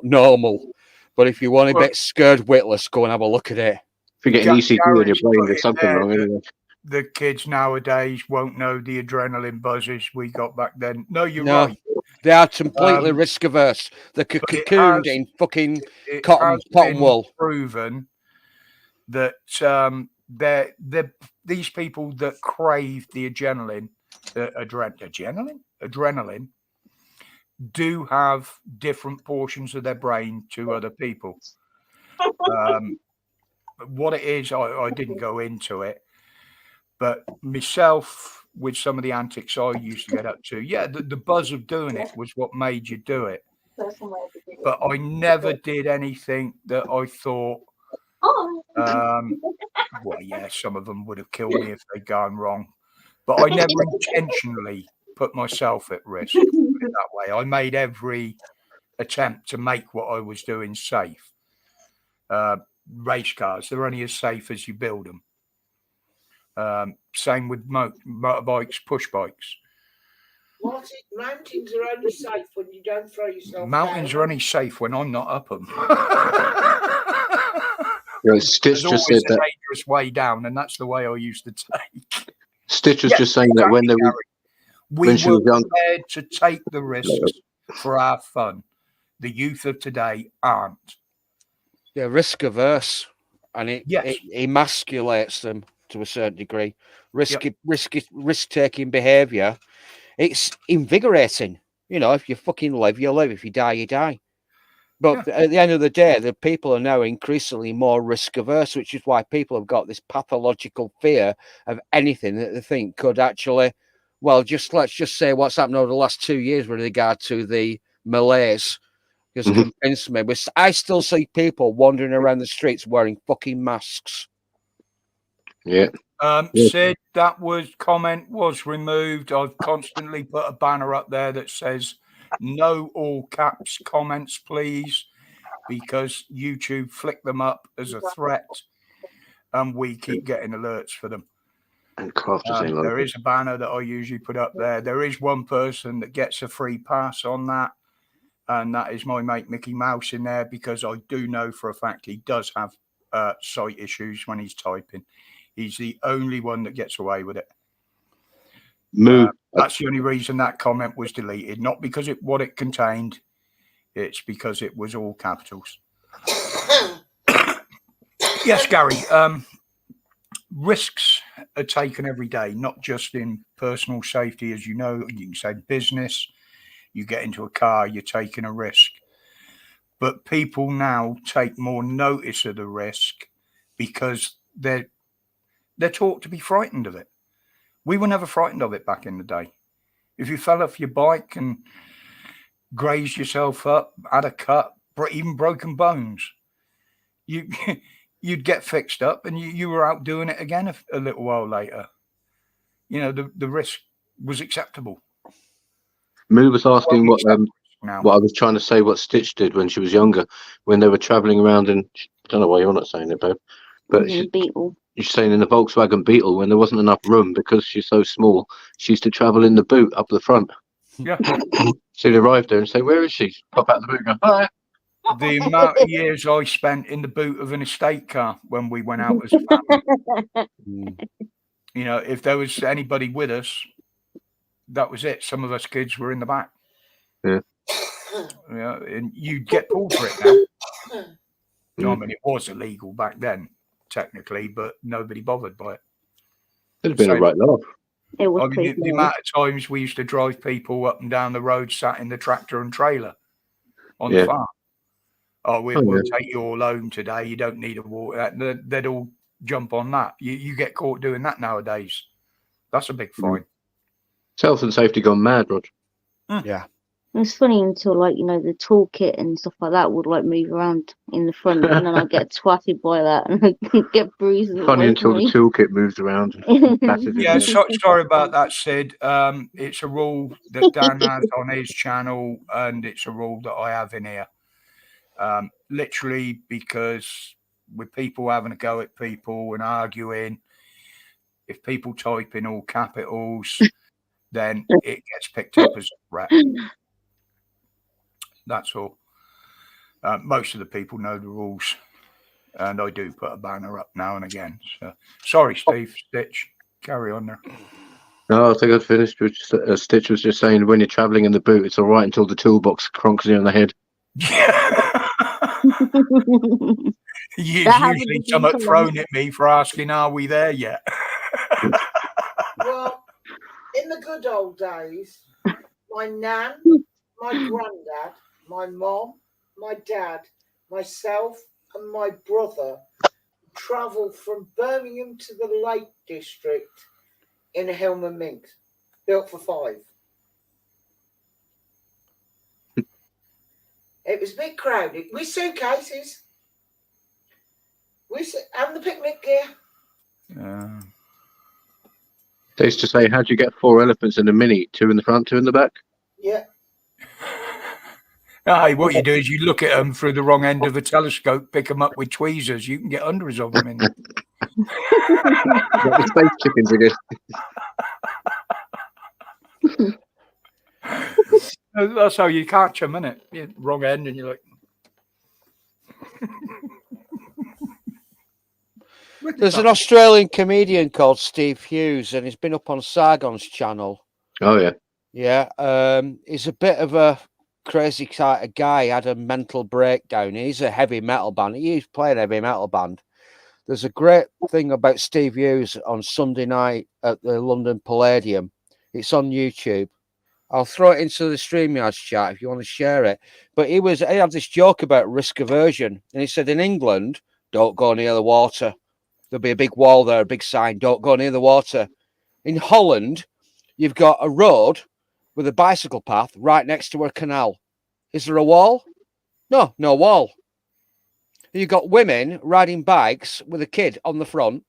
normal. But if you want a bit scared witless, go and have a look at it. If you get an ECG in your brain, there's something wrong. Anyway. The kids nowadays won't know the adrenaline buzzes we got back then. No, you're right. They are completely risk averse. They're cocooned in fucking cotton wool. Proven that they're these people that crave the adrenaline do have different portions of their brain to other people. What it is, I didn't go into it, but myself, with some of the antics I used to get up to, the buzz of doing it was what made you do it. But I never did anything that I thought, well, yeah, some of them would have killed me if they'd gone wrong. But I never intentionally put myself at risk, put it that way. I made every attempt to make what I was doing safe. Race cars, they're only as safe as you build them. Same with motorbikes, push bikes. Mountains are only safe when you don't throw yourself Mountains down. are only safe when I'm not up them. Stitch There's just said always a that. dangerous way down, and that's the way I used to take. Stitch was just saying that when we she were was young, prepared to take the risks for our fun. the youth of today aren't. They're risk averse, and it Yes. emasculates them to a certain degree. Yep. Risk taking behaviour. It's invigorating. You know, if you fucking live, you live. If you die, you die. But at the end of the day, the people are now increasingly more risk averse, which is why people have got this pathological fear of anything that they think could actually, well, let's just say what's happened over the last 2 years with regard to the Malays has convinced me. But I still see people wandering around the streets wearing fucking masks. Yeah. Sid, that comment was removed. I've constantly put a banner up there that says no all caps comments, please, because YouTube flick them up as a threat and we keep getting alerts for them. And crafters ain't like There it. is a banner that I usually put up there. There is one person that gets a free pass on that, and that is my mate Mickey Mouse in there, because I do know for a fact he does have sight issues when he's typing. He's the only one that gets away with it. That's the only reason that comment was deleted, not because what it contained. It's because it was all capitals. Yes, Gary. Risks are taken every day, not just in personal safety, as you know. You can say business. You get into a car, you're taking a risk. But people now take more notice of the risk because they're taught to be frightened of it. We were never frightened of it back in the day. If you fell off your bike and grazed yourself up, had a cut, even broken bones, you'd get fixed up and you were out doing it again a little while later. You know, the risk was acceptable. Moo was asking what I was trying to say, what Stitch did when she was younger, when they were travelling around in, I don't know why you're not saying it, babe, but Beetle. she's saying in the Volkswagen Beetle, when there wasn't enough room because she's so small, she used to travel in the boot up the front. Yeah. She'd arrive there and say, "Where is she?" Pop out the boot and go, "Hi." The amount of years I spent in the boot of an estate car when we went out as a family. You know, if there was anybody with us, that was it. Some of us kids were in the back. Yeah. Yeah, and you'd get pulled for it now. I mean, it was illegal back then, technically, but nobody bothered by it. It'd have been a right laugh. It was I mean, the amount of times we used to drive people up and down the road sat in the tractor and trailer on the farm. Oh, we'll take you all home today. You don't need a walk. They'd all jump on that. You get caught doing that nowadays. That's a big fine. Health and safety gone mad, Rod. Yeah. It's funny until, like, you know, the toolkit and stuff like that would, like, move around in the front, and then I get twatted by that and I get bruises. Funny until the toolkit moves around. Yeah, sorry about that, Sid. It's a rule that Dan has on his channel, and it's a rule that I have in here. Literally, because with people having a go at people and arguing, if people type in all capitals, then it gets picked up as a threat. That's all. Most of the people know the rules, and I do put a banner up now and again. So, sorry, Steve. Stitch, carry on there. No, I think I'd finished. Stitch was just saying, when you're travelling in the boot, it's all right until the toolbox cronks you on the head. Usually someone thrown at me for asking, "Are we there yet?" Well, in the good old days, my nan, my granddad, my mom, my dad, myself, and my brother travelled from Birmingham to the Lake District in a Hillman Minx, built for 5. It was a bit crowded with suitcases, and the picnic gear. They used to say, "How'd you get 4 elephants in a mini? 2 in the front, 2 in the back?" Yeah. Hey, what you do is you look at them through the wrong end of a telescope, pick them up with tweezers. You can get hundreds of them in there. Got the space chickens again. That's how you catch them, isn't it? Yeah, wrong end, and you're like. There's an Australian comedian called Steve Hughes, and he's been up on Sargon's channel. Oh, yeah. Yeah. He's a bit of a crazy kind of guy had a mental breakdown. He's a heavy metal band. He's playing a heavy metal band. There's a great thing about Steve Hughes on Sunday night at the London Palladium. It's on YouTube. I'll throw it into the StreamYard chat if you want to share it. But he had this joke about risk aversion. And he said, in England, don't go near the water. There'll be a big wall there, a big sign, don't go near the water. In Holland, you've got a road with a bicycle path right next to a canal. Is there a wall? No, no wall. You've got women riding bikes with a kid on the front.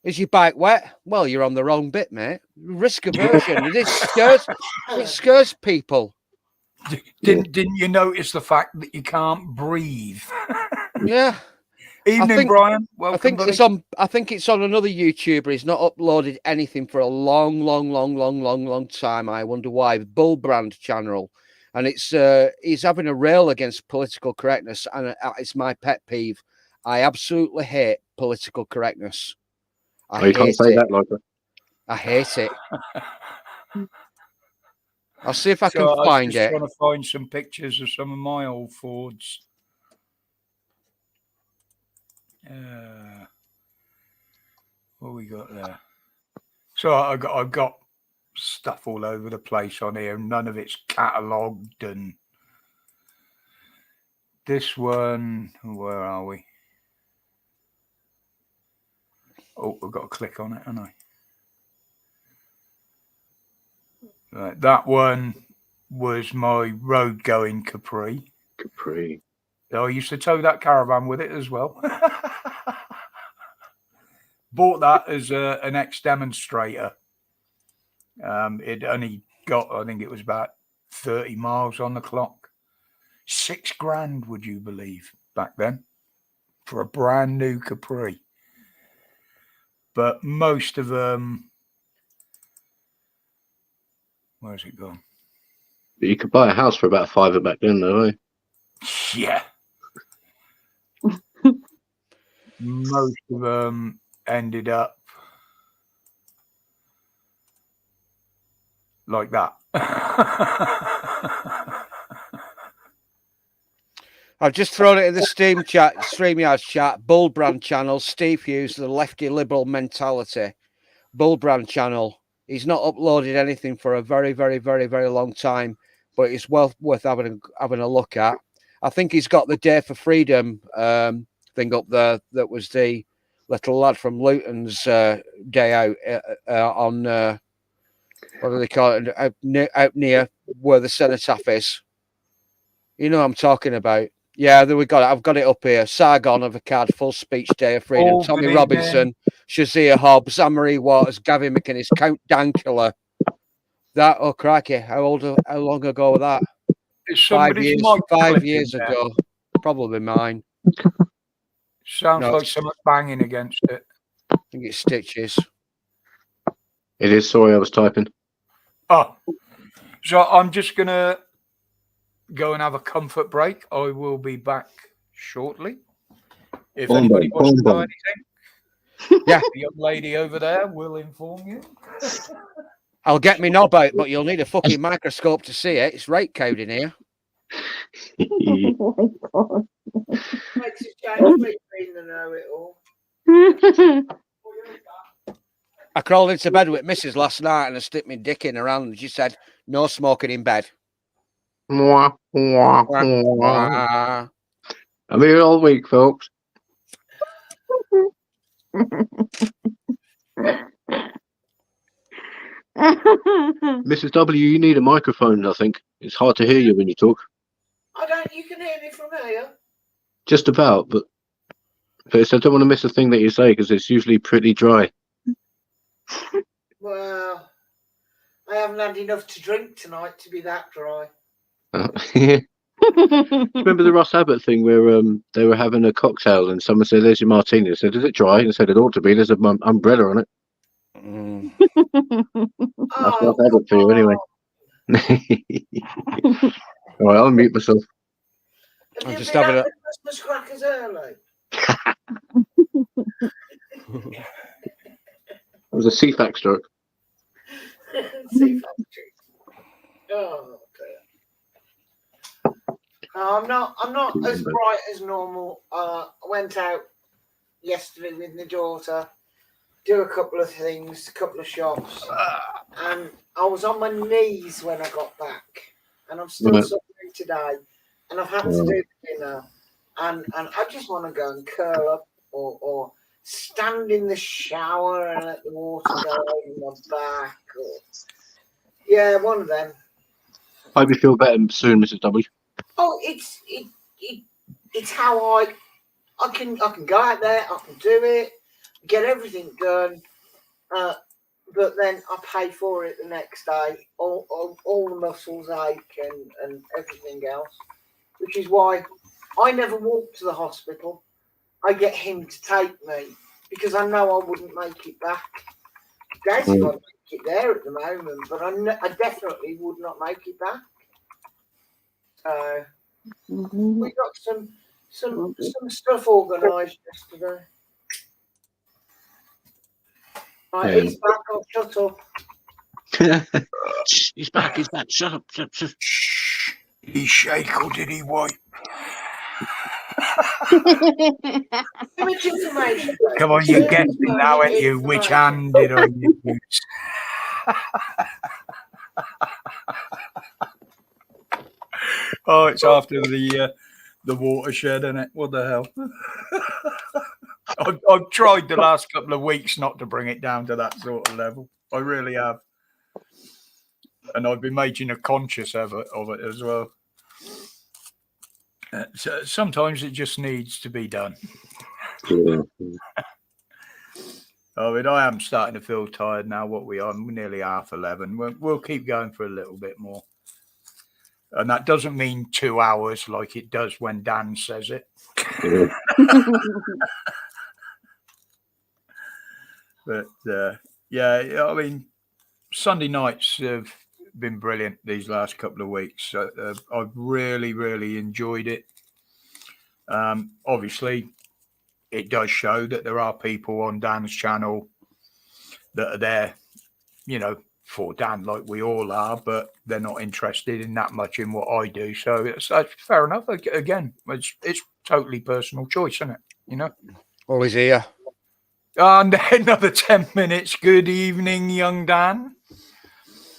Is your bike wet? Well, you're on the wrong bit, mate. Risk aversion. It scares people. Didn't you notice the fact that you can't breathe? Yeah. Evening, Brian. Welcome, I think it's on another YouTuber. He's not uploaded anything for a long time. I wonder why. Bullbrand channel, and it's he's having a rail against political correctness, and it's my pet peeve. I absolutely hate political correctness. You can't say that like that. I hate it. I'll see if I can I find was just it. trying to find some pictures of some of my old Fords. What we got there? So I've got stuff all over the place on here. None of it's catalogued. And this one, where are we? Oh, I've got to click on it, haven't I? Right, that one was my road going Capri. I used to tow that caravan with it as well. Bought that as an ex-demonstrator. It only got, I think it was about 30 miles on the clock. $6,000, would you believe, back then, for a brand new Capri. But most of them, where's it gone? You could buy a house for about $5 back then, though, eh? Yeah. Most of them ended up like that. I've just thrown it in the StreamYard chat. Bullbrand channel. Steve Hughes, the lefty liberal mentality. Bullbrand channel. He's not uploaded anything for a very long time, but it's well worth having a look at. I think he's got the Day for Freedom thing up there. That was the little lad from Luton's day out on what do they call it? Out near where the cenotaph is. You know what I'm talking about. Yeah, there we got it. I've got it up here. Sargon of Akkad, full speech Day of Freedom. Tommy Robinson, Shazia Hobbs, Anne-Marie Waters, Gavin McInnes, Count Dankula. That, oh crikey, how long ago was that? 5 years ago. Probably mine. Sounds like someone's banging against it. I think it's Stitches. It is. Sorry, I was typing. Oh, so I'm just going to go and have a comfort break. I will be back shortly. If anybody wants to know anything, yeah, the young lady over there will inform you. I'll get me knob out, but you'll need a fucking microscope to see it. It's right code in here. Oh my god. Makes a change between the know it all. I crawled into bed with Mrs. last night and I stick my dick in around and she said, no smoking in bed. I'm here all week, folks. Mrs. W, you need a microphone, I think. It's hard to hear you when you talk. I don't, you can hear me from here. Just about, but I don't want to miss a thing that you say because it's usually pretty dry. Well, I haven't had enough to drink tonight to be that dry. Remember the Ross Abbott thing where they were having a cocktail and someone said, "There's your martini." I said, "Is it dry?" And I said, "It ought to be. There's an umbrella on it." That's Ross Abbott for you, anyway. All right, I'll mute myself. Have I'm you just been having at the Christmas crackers early? It was a CFAC stroke. See factory. Oh, okay. No, I'm not. I'm not Couldn't as remember. bright as normal. I went out yesterday with my daughter, do a couple of things, a couple of shops, and I was on my knees when I got back, and I'm still Right. suffering today, and I've had to Oh. do dinner, and I just want to go and curl up or stand in the shower and let the water go over my back, or yeah, one of them. Hope you feel better soon, Mrs. W. Oh, it's how I can go out there, I can do it, get everything done, but then I pay for it the next day. All the muscles ache and everything else, which is why I never walk to the hospital. I get him to take me because I know I wouldn't make it back. Doubt if I'd make it there at the moment, but I definitely would not make it back. So we got some stuff organised yesterday. Right, Yeah. he's back. I'll shut up. He's back. He's back. Shut up. Shut up. Shut up. Shh. Did he shake or did he wipe? Too much information. Come on, you're guessing now, ain't you? Which hand did I use? Oh, it's after the watershed, isn't it? What the hell? I've tried the last couple of weeks not to bring it down to that sort of level. I really have. And I've been making a conscious effort of it as well. So sometimes it just needs to be done. Yeah. I mean, I am starting to feel tired now. What we are, we're nearly 11:30. We'll keep going for a little bit more. And that doesn't mean 2 hours like it does when Dan says it. Yeah. But yeah, I mean, Sunday nights have been brilliant these last couple of weeks. I've really, really enjoyed it. Obviously, it does show that there are people on Dan's channel that are there, for Dan, like we all are, but they're not interested in that much in what I do. So that's fair enough. Again, it's totally personal choice, isn't it? Always here. And another 10 minutes. Good evening, young Dan.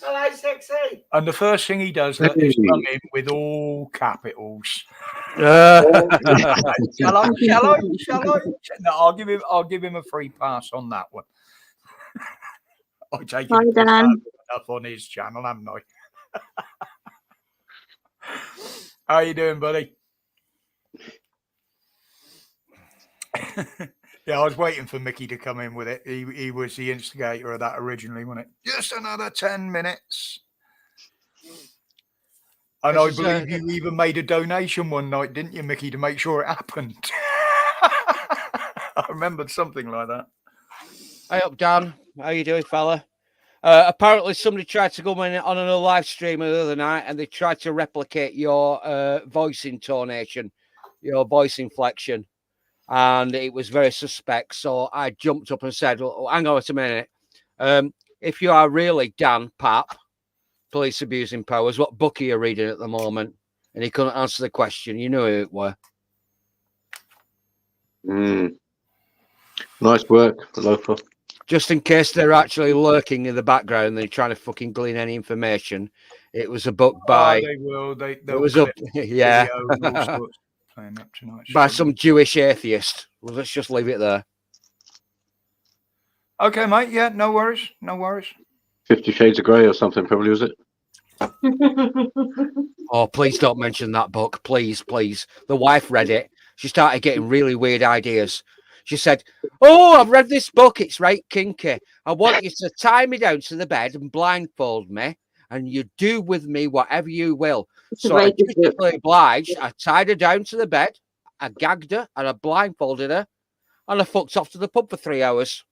Hello, sexy. And the first thing he does is come in with all capitals. Shall I? No, I'll give him a free pass on that one. I take Hi, it Dan. up on his channel, haven't I? How you doing, buddy? Yeah, I was waiting for Mickey to come in with it. He was the instigator of that originally, wasn't it? Just another 10 minutes. And I believe you even made a donation one night, didn't you, Mickey, to make sure it happened? I remembered something like that. Hey up, Dan. How you doing, fella? Apparently somebody tried to go in on another live stream the other night and they tried to replicate your voice intonation, your voice inflection, and it was very suspect. So I jumped up and said, well, hang on a minute. If you are really Dan Pap, police abusing powers, what book are you reading at the moment? And he couldn't answer the question. You knew who it were. Nice work, Lofa. Just in case they're actually lurking in the background and they're trying to fucking glean any information, it was a book by. They will. It was up, yeah, playing up tonight. by some Jewish atheist. Well, let's just leave it there. Okay, mate. Yeah, no worries. No worries. 50 Shades of Grey or something, probably, was it? Oh, please don't mention that book. Please, please. The wife read it. She started getting really weird ideas. She said, oh, I've read this book. It's right kinky. I want you to tie me down to the bed and blindfold me, and you do with me whatever you will. So I dutifully obliged. I tied her down to the bed. I gagged her and I blindfolded her, and I fucked off to the pub for 3 hours.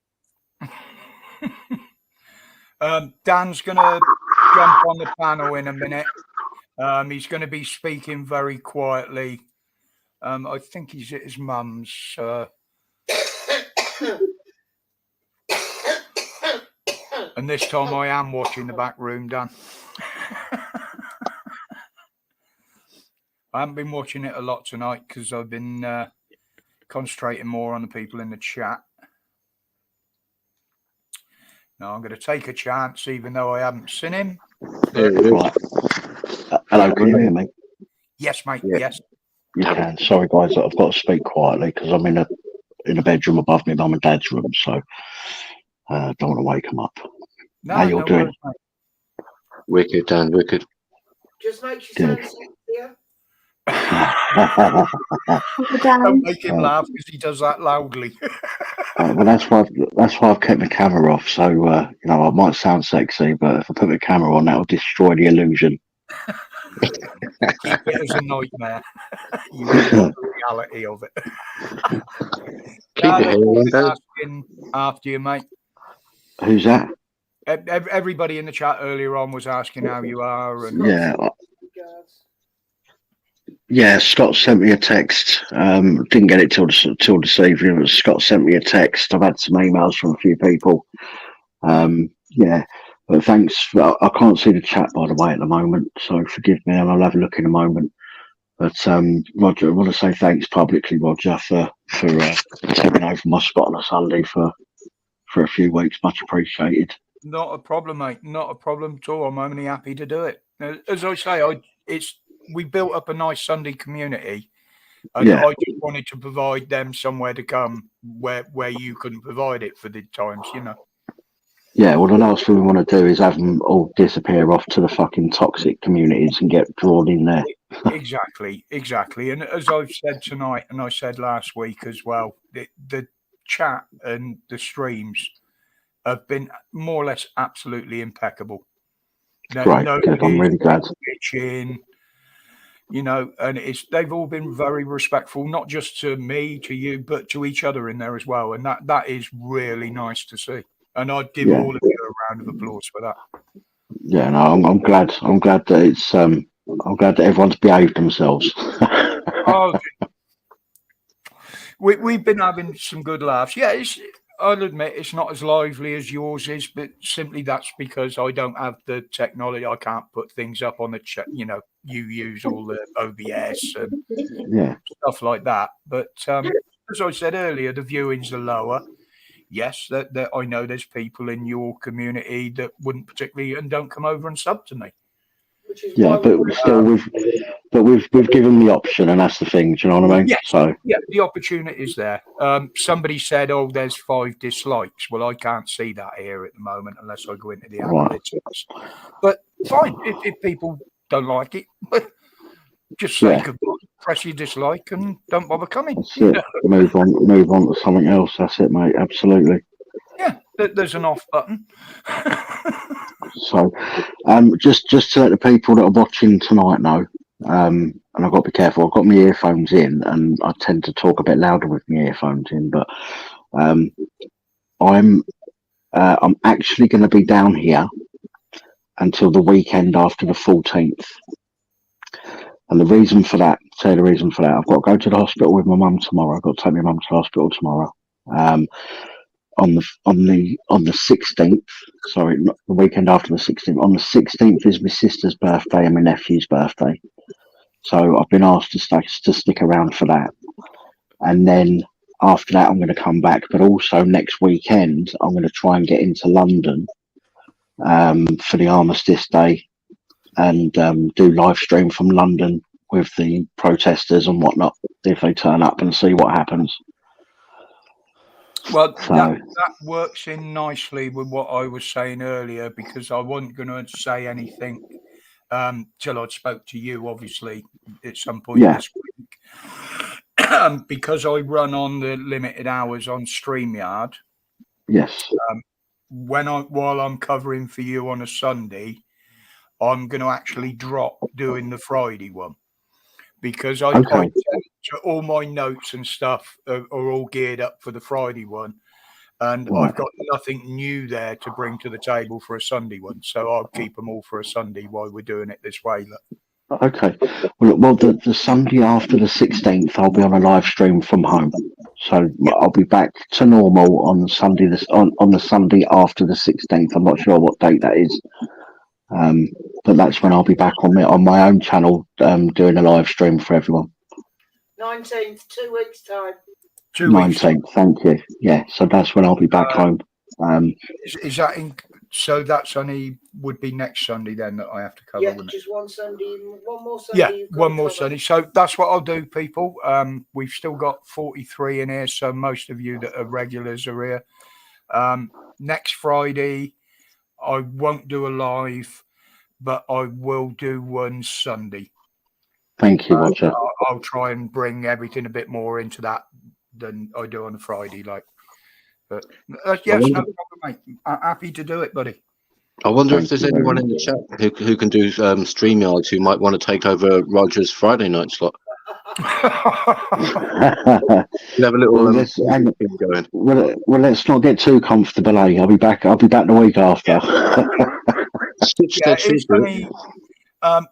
Dan's going to jump on the panel in a minute. He's going to be speaking very quietly. I think he's at his mum's. And this time I am watching the back room, Dan. I haven't been watching it a lot tonight because I've been concentrating more on the people in the chat. Now I'm going to take a chance, even though I haven't seen him. Right. Hello, can you hear me? Yes, mate. Yeah. Yes. You can. Sorry, guys, I've got to speak quietly because I'm in a bedroom above my mum and dad's room, so don't want to wake them up. No, How you're no doing? worries, mate. Wicked, Dan, wicked. Just makes you Good. sound sexier. Don't make him laugh because he does that loudly. Well, that's why I've kept my camera off. So you know, I might sound sexy, but if I put my camera on, that'll destroy the illusion. Keep it as a nightmare. You won't want the reality of it. Keep No, your they're hair on, always Dan. asking after you, mate. Who's that? Everybody in the chat earlier on was asking how you are, and Yeah, Regards. yeah. Scott sent me a text. Didn't get it till this evening. But Scott sent me a text. I've had some emails from a few people. Yeah, but thanks. I can't see the chat by the way at the moment, so forgive me, and I'll have a look in a moment. But Roger, I want to say thanks publicly, Roger, for taking over my spot on a Sunday for a few weeks. Much appreciated. not a problem, mate. Not a problem at all. I'm only happy to do it. As I say, we built up a nice Sunday community, and Yeah. I just wanted to provide them somewhere to come where you couldn't provide it for the times, you know. Yeah, well, the last thing we want to do is have them all disappear off to the fucking toxic communities and get drawn in there. Exactly. And as I've said tonight, and I said last week as well, the chat and the streams have been more or less absolutely impeccable. Great, good. I'm really glad. Bitching, you know, and they've all been very respectful, not just to me, to you, but to each other in there as well. And that is really nice to see. And I'd give all of you a round of applause for that. Yeah, no, I'm glad. I'm glad that it's. I'm glad that everyone's behaved themselves. Oh, we've been having some good laughs. Yeah, I'll admit it's not as lively as yours is, but simply that's because I don't have the technology. I can't put things up on the chat. You know, you use all the OBS and Yeah. stuff like that. But as I said earlier, the viewings are lower. Yes, that I know there's people in your community that wouldn't particularly and don't come over and sub to me. Which is Yeah, why but still, we've given the option, and that's the thing. Do you know what I mean? Yes. So yeah, the opportunity is there. Somebody said, "Oh, there's 5 dislikes." Well, I can't see that here at the moment unless I go into the analytics. But fine, if people don't like it, just say goodbye, press your dislike, and don't bother coming. that's it. Move on to something else. That's it, mate. Absolutely. Yeah, there's an off button. So, just to let the people that are watching tonight know, and I've got to be careful. I've got my earphones in, and I tend to talk a bit louder with my earphones in. But I'm actually going to be down here until the weekend after the 14th. And the reason for that, I've got to go to the hospital with my mum tomorrow. I've got to take my mum to the hospital tomorrow. On the 16th, sorry, not the weekend after the 16th. On the 16th is my sister's birthday and my nephew's birthday. So I've been asked to stick around for that. And then after that, I'm going to come back. But also next weekend, I'm going to try and get into London for the Armistice Day and do live stream from London with the protesters and whatnot if they turn up and see what happens. Well, So, that works in nicely with what I was saying earlier, because I wasn't going to say anything till I'd spoke to you, obviously, at some point this week. Because I run on the limited hours on StreamYard. yes. While I'm covering for you on a Sunday, I'm going to actually drop doing the Friday one, because I tend to, all my notes and stuff are all geared up for the Friday one, and I've got nothing new there to bring to the table for a Sunday one, so I'll keep them all for a Sunday while we're doing it this way. Look. Okay. Well, the Sunday after the 16th, I'll be on a live stream from home, so I'll be back to normal on Sunday. On the Sunday after the 16th, I'm not sure what date that is. but that's when I'll be back on my own channel doing a live stream for everyone. 19th, 2 weeks time. 2 weeks. 19th, thank you. Yeah, so that's when I'll be back home. Is that in? So that's only would be next Sunday then that I have to cover. Yeah, wouldn't it? just one Sunday, one more Sunday. Yeah, you've got one to more cover. Sunday. So that's what I'll do, people. We've still got 43 in here, so most of you that are regulars are here. Next Friday, I won't do a live, but I will do one Sunday. Thank you, Roger. I'll try and bring everything a bit more into that than I do on a Friday. Like, but yes, no problem, mate. I'm happy to do it, buddy. I wonder Thank if there's you very anyone in the chat who can do StreamYards who might want to take over Roger's Friday night slot. We'll have a little Well, thing going. well, let's not get too comfortable, eh? I'll be back the week after. Yeah, it's funny,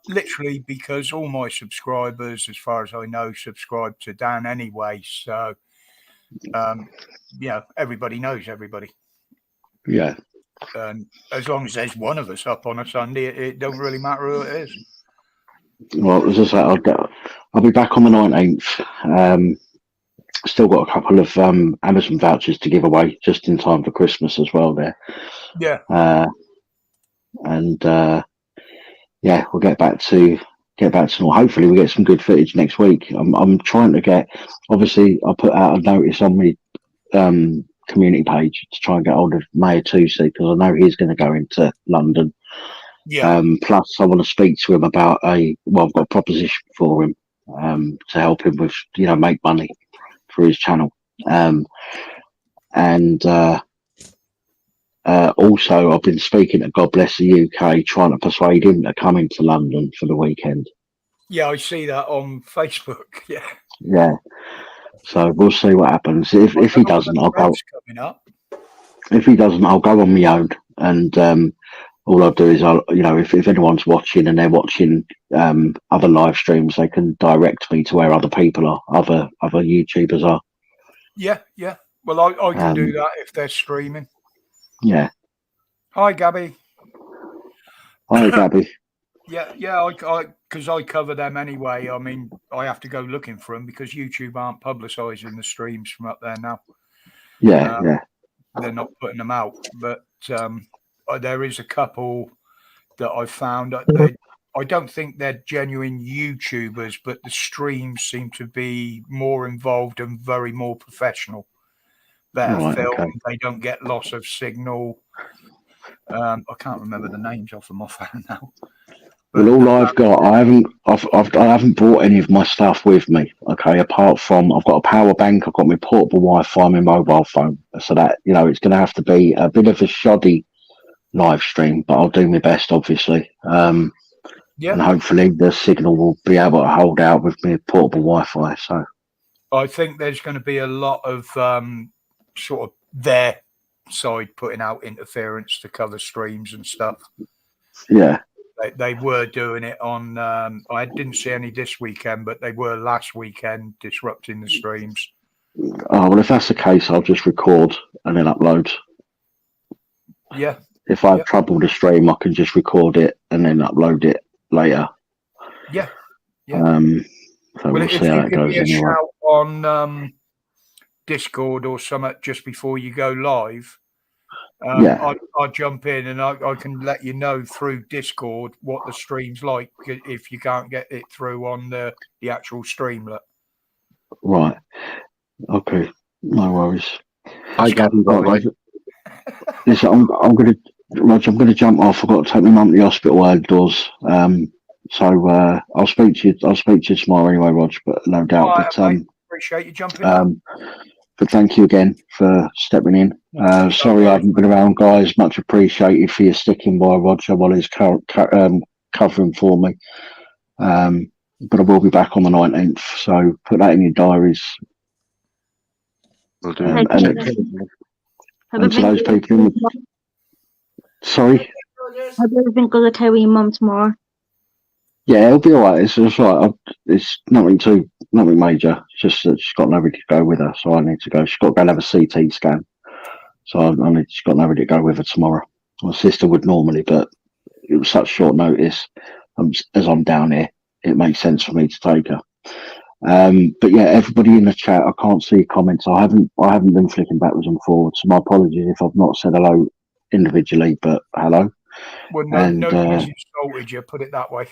literally because all my subscribers, as far as I know, subscribe to Dan anyway. So, yeah, everybody knows everybody. Yeah. As long as there's one of us up on a Sunday, it don't really matter who it is. Well, as I say, I'll be back on the 19th. Still got a couple of Amazon vouchers to give away just in time for Christmas as well there. Yeah. Yeah, we'll get back to normal. Hopefully we get some good footage next week. I'm trying to get, obviously I put out a notice on my community page to try and get hold of Mayor Tusi because I know he's going to go into London. Yeah. Plus I want to speak to him about I've got a proposition for him to help him with, make money for his channel. Also, I've been speaking to God Bless the UK, trying to persuade him to come into London for the weekend. Yeah, I see that on Facebook. Yeah. Yeah. So we'll see what happens. If he doesn't, I'll go. Coming up. If he doesn't, I'll go on my own. And all I'll do is, if anyone's watching and they're watching other live streams, they can direct me to where other people are, other YouTubers are. Yeah, yeah. Well, I can do that if they're streaming. Yeah. Hi, Gabby. Hi, Gabby. Yeah, because I cover them anyway. I mean, I have to go looking for them because YouTube aren't publicising the streams from up there now. Yeah, yeah. They're not putting them out. But there is a couple that I found. I don't think they're genuine YouTubers, but the streams seem to be more involved and very more professional. Better film. Okay. They don't get loss of signal. I can't remember the names off them offhand now. Well, all I've got, I haven't brought any of my stuff with me. Okay, apart from I've got a power bank, I've got my portable Wi-Fi, my mobile phone. So that it's going to have to be a bit of a shoddy live stream, but I'll do my best, obviously. Yeah. And hopefully the signal will be able to hold out with my portable Wi-Fi. So I think there's going to be a lot of sort of their side putting out interference to cover streams and stuff. Yeah. They were doing it on, I didn't see any this weekend, but they were last weekend disrupting the streams. Oh, well, if that's the case, I'll just record and then upload. Yeah. If I have trouble to stream, I can just record it and then upload it later. Yeah. Yeah. So we'll see how it goes anyway. Shout on Discord or something just before you go live. I'll jump in and I can let you know through Discord what the stream's like if you can't get it through on the actual Streamlet. Right. Okay. No worries. Hi, Gavin. Listen, I'm gonna jump off. I've got to take my mum to the hospital outdoors. So I'll speak to you tomorrow anyway, Roger. But no doubt. Right, appreciate you jumping in. But thank you again for stepping in. Sorry I haven't been around, guys. Much appreciated for your sticking by Roger while he's covering for me. But I will be back on the 19th, so put that in your diaries. We'll do and to those people. Sorry? Hope everything goes okay with your mum tomorrow. Yeah, it'll be all right. It's right. It's nothing major. It's just that she's got nobody to go with her, so I need to go. She's got to go and have a CT scan. So she's got nobody to go with her tomorrow. My sister would normally, but it was such short notice. As I'm down here, it makes sense for me to take her. But yeah, everybody in the chat, I can't see comments. I haven't been flicking backwards and forwards. So my apologies if I've not said hello individually, but hello. Well, And, nobody's insulted you, put it that way.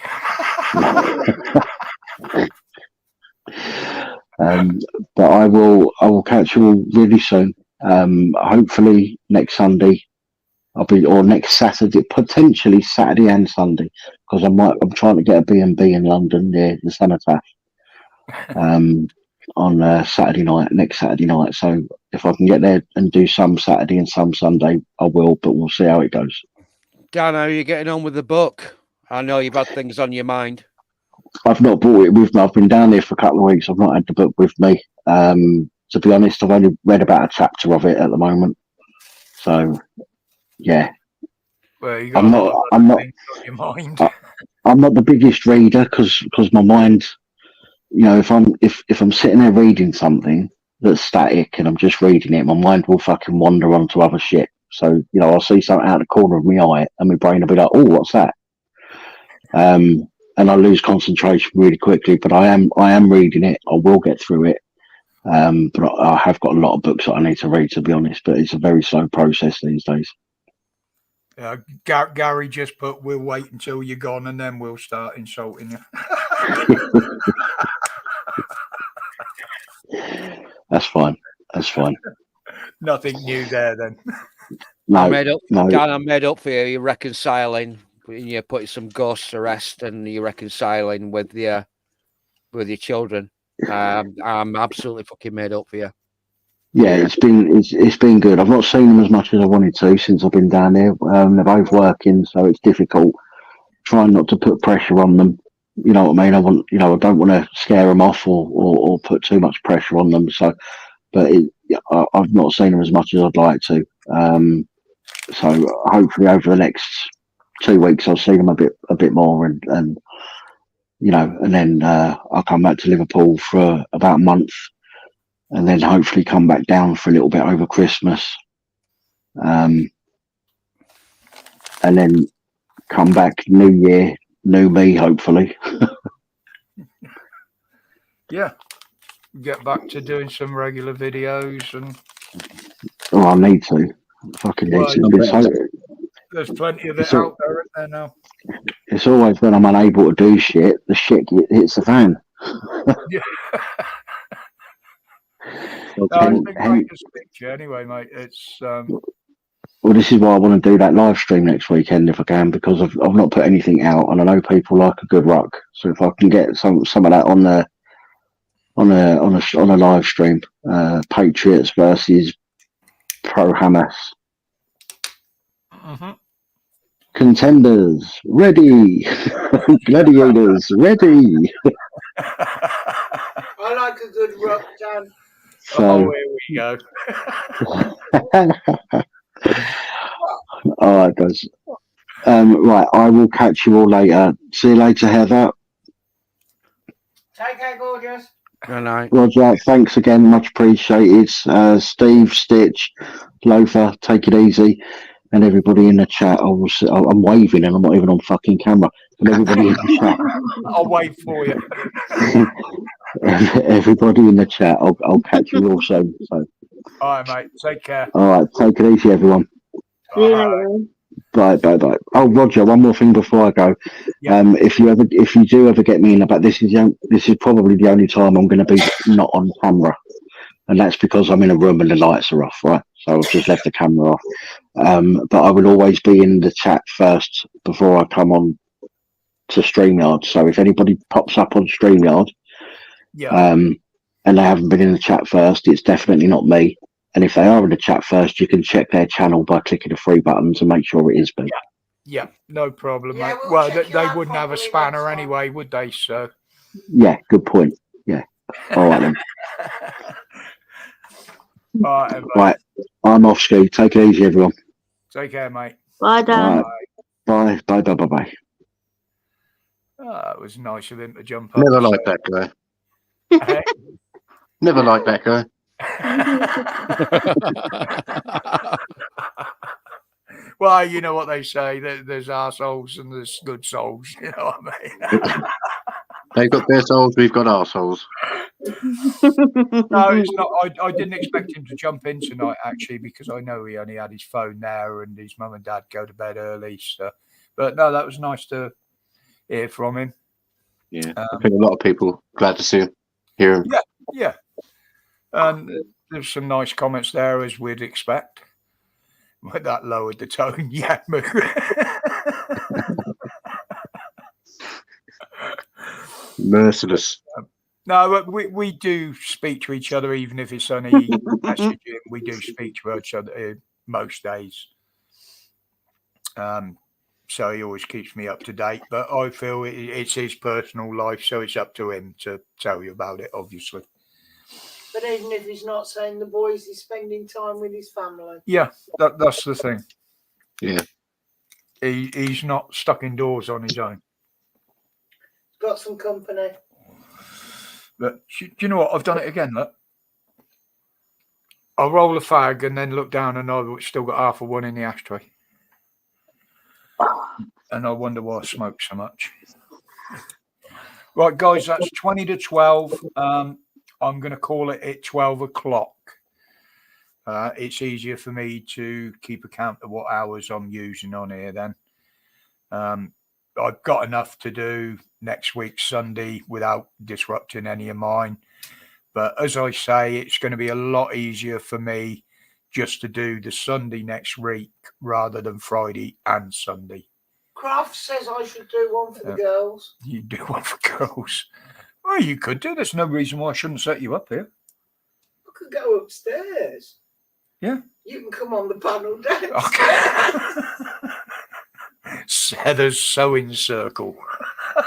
But I will catch you all really soon. Hopefully next Sunday, or next Saturday, potentially Saturday and Sunday, because I'm trying to get a B&B in London near the Cenotaph on next Saturday night. So if I can get there and do some Saturday and some Sunday, I will. But we'll see how it goes. Dan, how are you getting on with the book? I know you've had things on your mind. I've not brought it with me. I've been down there for a couple of weeks. I've not had the book with me. To be honest, I've only read about a chapter of it at the moment. So, yeah. Well, you got I'm not on your mind. I'm not the biggest reader because my mind, if I'm sitting there reading something that's static and I'm just reading it, my mind will fucking wander onto other shit. So, I'll see something out of the corner of my eye and my brain will be like, oh, what's that? And I lose concentration really quickly, but I am reading it. I will get through it. But I have got a lot of books that I need to read, to be honest, but it's a very slow process these days. Gary just put, we'll wait until you're gone and then we'll start insulting you. That's fine. Nothing new there then. No, I made up for you. You're reconciling. You're putting some ghosts to rest and you're reconciling with your children. I'm absolutely fucking made up for you. Yeah, it's been good. I've not seen them as much as I wanted to since I've been down there. They're both working, so it's difficult. Trying not to put pressure on them. You know what I mean? I don't want to scare them off or put too much pressure on them. So, but I've not seen them as much as I'd like to. So hopefully over the next 2 weeks I'll see them a bit more and then I'll come back to Liverpool for about a month. And then hopefully come back down for a little bit over Christmas. And then come back New Year, new me, hopefully. Yeah. Get back to doing some regular videos and... Oh, I need to. Fucking need to. There's plenty of it out there, isn't there now? It's always when I'm unable to do shit, the shit hits the fan. Yeah. It's been great to speak to you anyway, mate. It's well, this is why I want to do that live stream next weekend if I can, because I've not put anything out, and I know people like a good ruck. So if I can get some of that on a live stream, Patriots versus Pro Hamas. Mm-hmm. Contenders ready, gladiators ready. I like a good ruck, Dan. So, here we go. all right, guys. Right, I will catch you all later. See you later, Heather. Take care, gorgeous. Good night. Roger, thanks again, much appreciated. Steve, Stitch, Loafer, take it easy. And everybody in the chat, I'm waving and I'm not even on fucking camera. And everybody in the chat. I'll wait for you. Everybody in the chat, I'll catch you all soon. So. All right, mate. Take care. All right, take it easy, everyone. Bye. Oh, Roger, one more thing before I go. Yeah. If you do ever get me in about this is probably the only time I'm going to be not on camera, and that's because I'm in a room and the lights are off, right? So I've just left the camera off. But I will always be in the chat first before I come on to StreamYard. So if anybody pops up on StreamYard, and they haven't been in the chat first, it's definitely not me. And if they are in the chat first, you can check their channel by clicking the 3 buttons and make sure it is me. Yeah, no problem, Yeah, mate. we'll Well, check you they out wouldn't have a properly spanner next time. anyway, would they, sir? Yeah, good point. Yeah. All right, then. All right, mate. Right. I'm off ski. Take it easy, everyone. Take care, mate. Bye, Dan. Bye. Bye. Oh, it was nice of him to jump up. Never liked that guy. Hey. Never liked that guy. Well, Well, you know what they say, there's arseholes and there's good souls. You know what I mean? They've got their souls, we've got our souls. No, it's not. I didn't expect him to jump in tonight, actually, because I know he only had his phone there and his mum and dad go to bed early. So, but no, that was nice to hear from him. Yeah, I think a lot of people glad to see him, hear him. Yeah. And there's some nice comments there, as we'd expect. But that lowered the tone. Yeah. Merciless. No, but we do speak to each other, even if it's only messaging. We do speak to each other most days. So he always keeps me up to date. But I feel it's his personal life, so it's up to him to tell you about it, obviously. But even if he's not saying the boys, he's spending time with his family. Yeah, that's the thing. Yeah. He's not stuck indoors on his own. Got some company. But do you know what? I've done it again. Look, I'll roll a fag and then look down and I've still got half of one in the ashtray. And I wonder why I smoke so much. Right, guys, that's 20 to 12. I'm going to call it at 12 o'clock. It's easier for me to keep account of what hours I'm using on here then. I've got enough to do next week, Sunday, without disrupting any of mine. But as I say, it's going to be a lot easier for me just to do the Sunday next week rather than Friday and Sunday. Kraft says I should do one for the girls. You do one for girls. Well, you could do. There's no reason why I shouldn't set you up here. I could go upstairs. Yeah. You can come on the panel downstairs. Okay. Heather's sewing circle. No,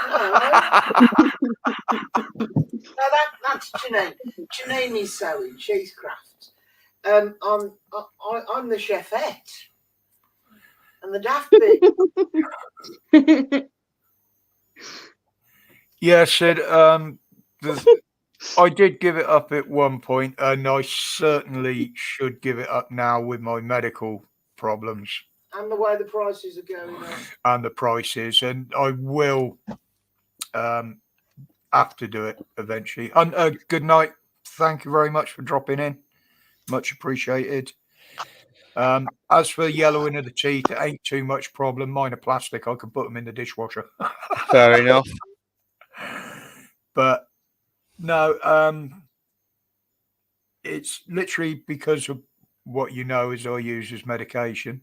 that's Janine. Janine is sewing. She's Kraft. I'm the chefette. And the daft bit. Yeah, Sid. I did give it up at one point, and I certainly should give it up now with my medical problems. And the way the prices are going up. And the prices, and I will have to do it eventually. And good night. Thank you very much for dropping in. Much appreciated. As for yellowing of the teeth, it ain't too much problem. Mine are plastic. I can put them in the dishwasher. Fair enough. But no, it's literally because of what you know is I use as medication.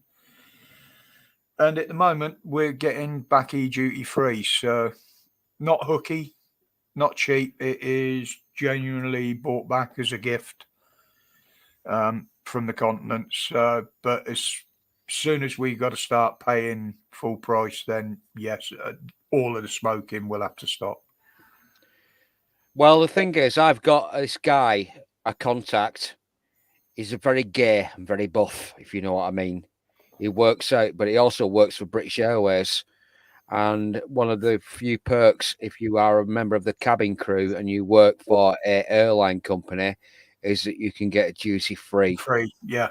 And at the moment, we're getting back duty free. So not hooky, not cheap. It is genuinely bought back as a gift from the continents. But as soon as we got to start paying full price, then yes, all of the smoking will have to stop. Well, the thing is, I've got this guy, a contact. He's a very gay and very buff, if you know what I mean. He works out, but he also works for British Airways. And one of the few perks, if you are a member of the cabin crew and you work for an airline company, is that you can get a duty free. Free, yeah.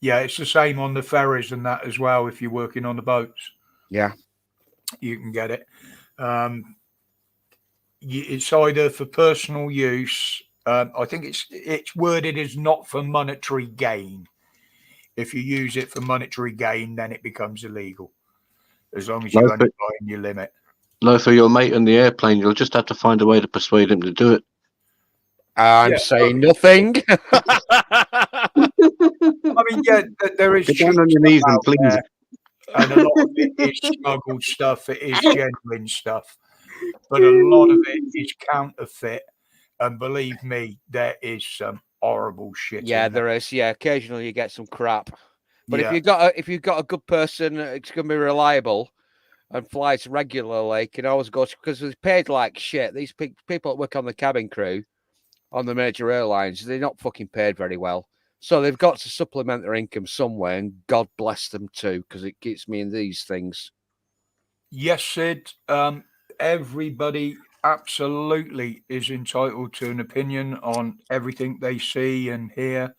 Yeah, it's the same on the ferries and that as well. If you're working on the boats, yeah, you can get it. It's either for personal use. I think it's worded as not for monetary gain. If you use it for monetary gain, then it becomes illegal. As long as you're only buying your limit. No, for your mate in the airplane, you'll just have to find a way to persuade him to do it. I'm saying nothing. I mean, yeah, there is. Get down on your knees and please. And a lot of it is smuggled stuff. It is genuine stuff. But a lot of it is counterfeit. And believe me, there is some horrible shit. Yeah, there is. Yeah, occasionally you get some crap. But Yeah. if you've got a good person, it's going to be reliable and flies regularly, can always go, because they're paid like shit. These people that work on the cabin crew on the major airlines, they're not fucking paid very well. So they've got to supplement their income somewhere, and God bless them too, because it gets me in these things. Yes, Sid. Everybody absolutely is entitled to an opinion on everything they see and hear.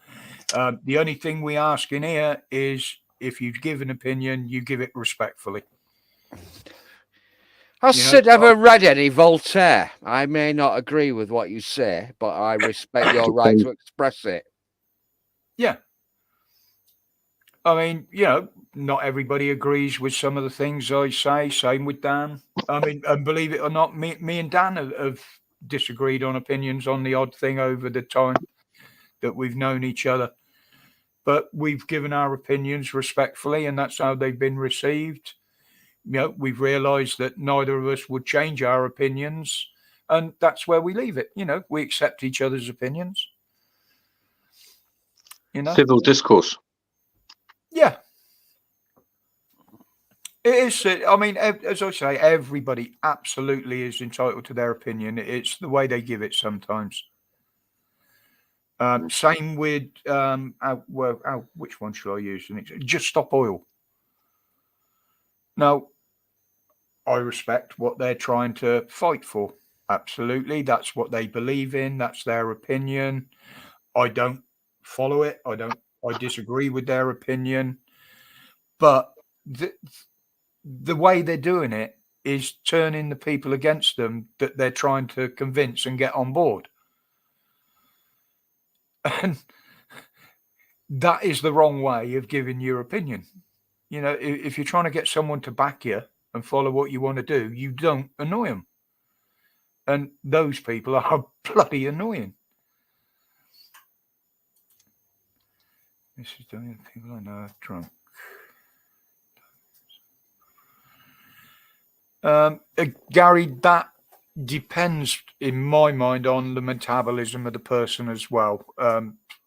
The only thing we ask in here is if you give an opinion, you give it respectfully. Has You know, Sid ever read any Voltaire? I may not agree with what you say, but I respect your right to express it. Yeah. I mean, you know, not everybody agrees with some of the things I say. Same with Dan. I mean, and believe it or not, me and Dan have disagreed on opinions on the odd thing over the time that we've known each other. But we've given our opinions respectfully, and that's how they've been received. You know, we've realised that neither of us would change our opinions, and that's where we leave it. You know, we accept each other's opinions. You know, Civil discourse. yeah. It is. I mean, as I say, everybody absolutely is entitled to their opinion. It's the way they give it sometimes. Same with which one should I use? Just Stop Oil. Now, I respect what they're trying to fight for. Absolutely, that's what they believe in. That's their opinion. I don't follow it. I disagree with their opinion, but the way they're doing it is turning the people against them that they're trying to convince and get on board. And that is the wrong way of giving your opinion. You know, if you're trying to get someone to back you and follow what you want to do, you don't annoy them. And those people are bloody annoying. This is doing people I know are drunk. Gary, that depends in my mind on the metabolism of the person as well.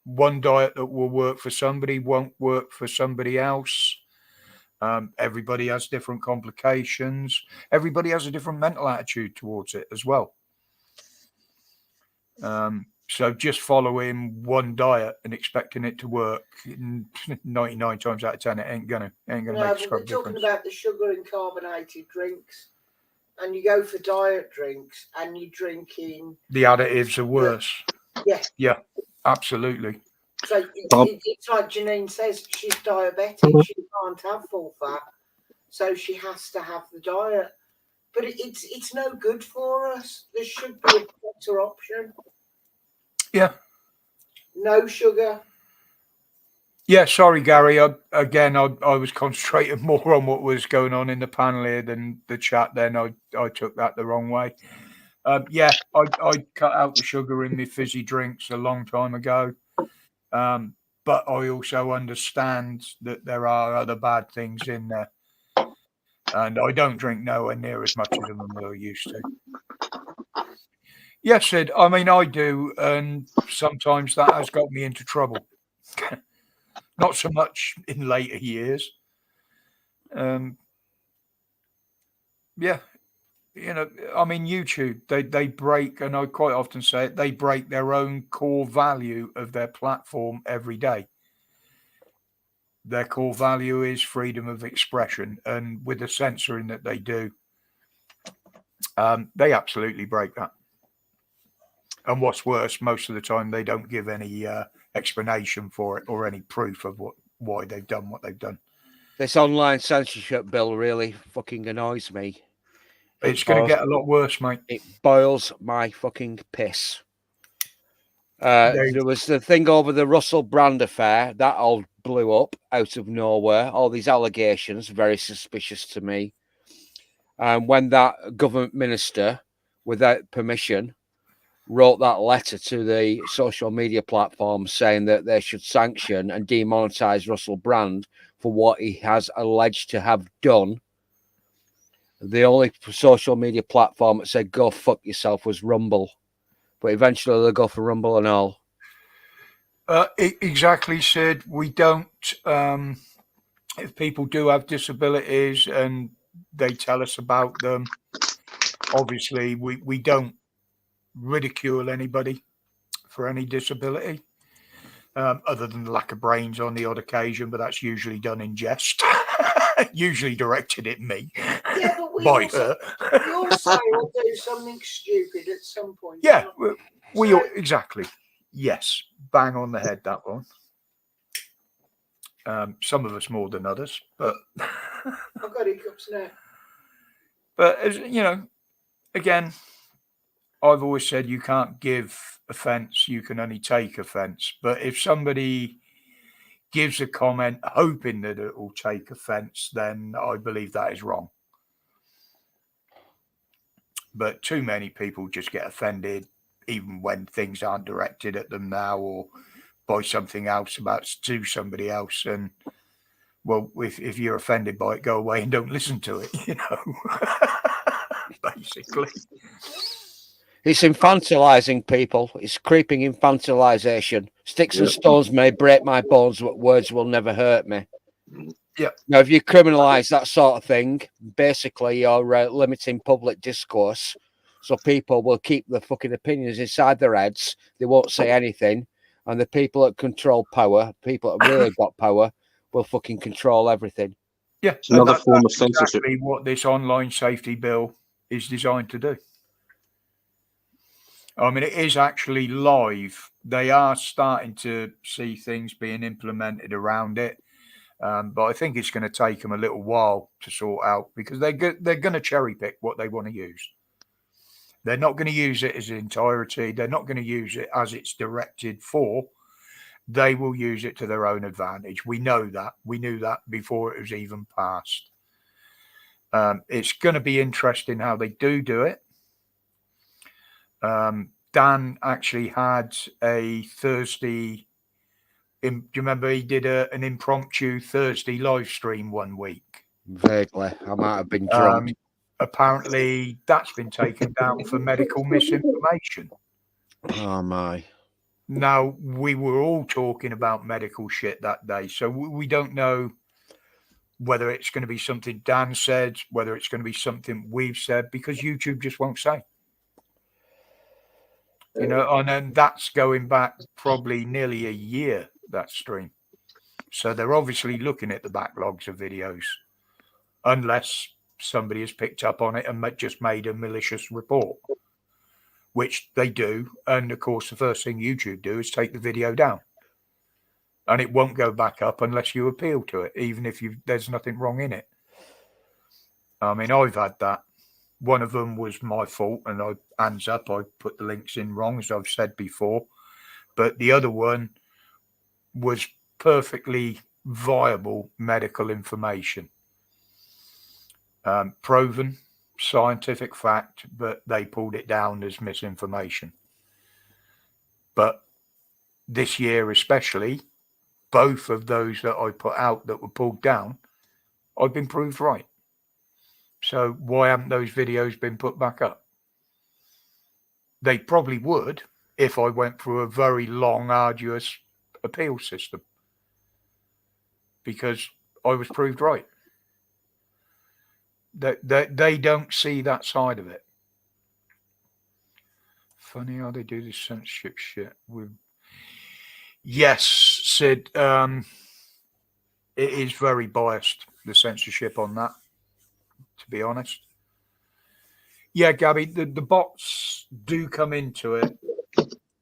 One diet that will work for somebody won't work for somebody else. Everybody has different complications. Everybody has a different mental attitude towards it as well. So just following one diet and expecting it to work 99 times out of 10, it ain't gonna make a scrub difference. We're talking about the sugar and carbonated drinks, and you go for diet drinks and you're drinking. The additives are worse. Yeah, absolutely. So it's like Janine says, she's diabetic. She can't have full fat, so she has to have the diet. But it's no good for us. There should be a better option. Yeah. No sugar. Yeah, sorry, Gary. I was concentrating more on what was going on in the panel here than the chat. Then I took that the wrong way. I cut out the sugar in my fizzy drinks a long time ago. But I also understand that there are other bad things in there. And I don't drink nowhere near as much of them as I used to. Yes, Sid. I mean, I do. And sometimes that has got me into trouble. Not so much in later years. Yeah. You know, I mean, YouTube, they break, and I quite often say it, they break their own core value of their platform every day. Their core value is freedom of expression. And with the censoring that they do, they absolutely break that. And what's worse, most of the time, they don't give any explanation for it or any proof of why they've done what they've done. This online censorship bill really fucking annoys me. It's going to get a lot worse, mate. It boils my fucking piss. There was the thing over the Russell Brand affair that all blew up out of nowhere. All these allegations, very suspicious to me. And when that government minister, without permission, wrote that letter to the social media platforms saying that they should sanction and demonetize Russell Brand for what he has alleged to have done, the only social media platform that said go fuck yourself was Rumble. But eventually they'll go for Rumble and all. Exactly, Sid. We don't, if people do have disabilities and they tell us about them, obviously we don't ridicule anybody for any disability, other than the lack of brains on the odd occasion, but that's usually done in jest, usually directed at me. Yeah, but we also will do something stupid at some point. Yeah, exactly. Yes, bang on the head, that one. Some of us more than others, but I've got hiccups now. but as you know, again, I've always said you can't give offence, you can only take offence. But if somebody gives a comment hoping that it will take offence, then I believe that is wrong. But too many people just get offended, even when things aren't directed at them now or by something else about to somebody else. And well, if you're offended by it, go away and don't listen to it, you know, basically. It's infantilizing people. It's creeping infantilization. Sticks and stones may break my bones, but words will never hurt me. Yeah. Now, if you criminalize that sort of thing, basically you're limiting public discourse. So people will keep their fucking opinions inside their heads. They won't say anything. And the people that control power, people that really got power, will fucking control everything. Yeah. It's another and form of that's censorship. exactly what this online safety bill is designed to do. I mean, it is actually live. They are starting to see things being implemented around it. But I think it's going to take them a little while to sort out because they're going to cherry pick what they want to use. They're not going to use it as entirety. They're not going to use it as it's directed for. They will use it to their own advantage. We know that. We knew that before it was even passed. It's going to be interesting how they do it. Dan actually had a Thursday. Do you remember he did an impromptu Thursday live stream one week? Vaguely, I might have been drunk. Apparently, that's been taken down for medical misinformation. Oh my! Now we were all talking about medical shit that day, so we don't know whether it's going to be something Dan said, whether it's going to be something we've said, because YouTube just won't say. You know, and then that's going back probably nearly a year, that stream. So they're obviously looking at the backlogs of videos, unless somebody has picked up on it and just made a malicious report, which they do. And of course, the first thing YouTube do is take the video down. And it won't go back up unless you appeal to it, even if there's nothing wrong in it. I mean, I've had that. One of them was my fault, and hands up, I put the links in wrong, as I've said before. But the other one was perfectly viable medical information. Proven scientific fact, but they pulled it down as misinformation. But this year especially, both of those that I put out that were pulled down, I've been proved right. So why haven't those videos been put back up? They probably would if I went through a very long, arduous appeal system, because I was proved right. They don't see that side of it. Funny how they do this censorship shit. Yes, Sid, it is very biased, the censorship on that, to be honest. Yeah, Gabby, the bots do come into it.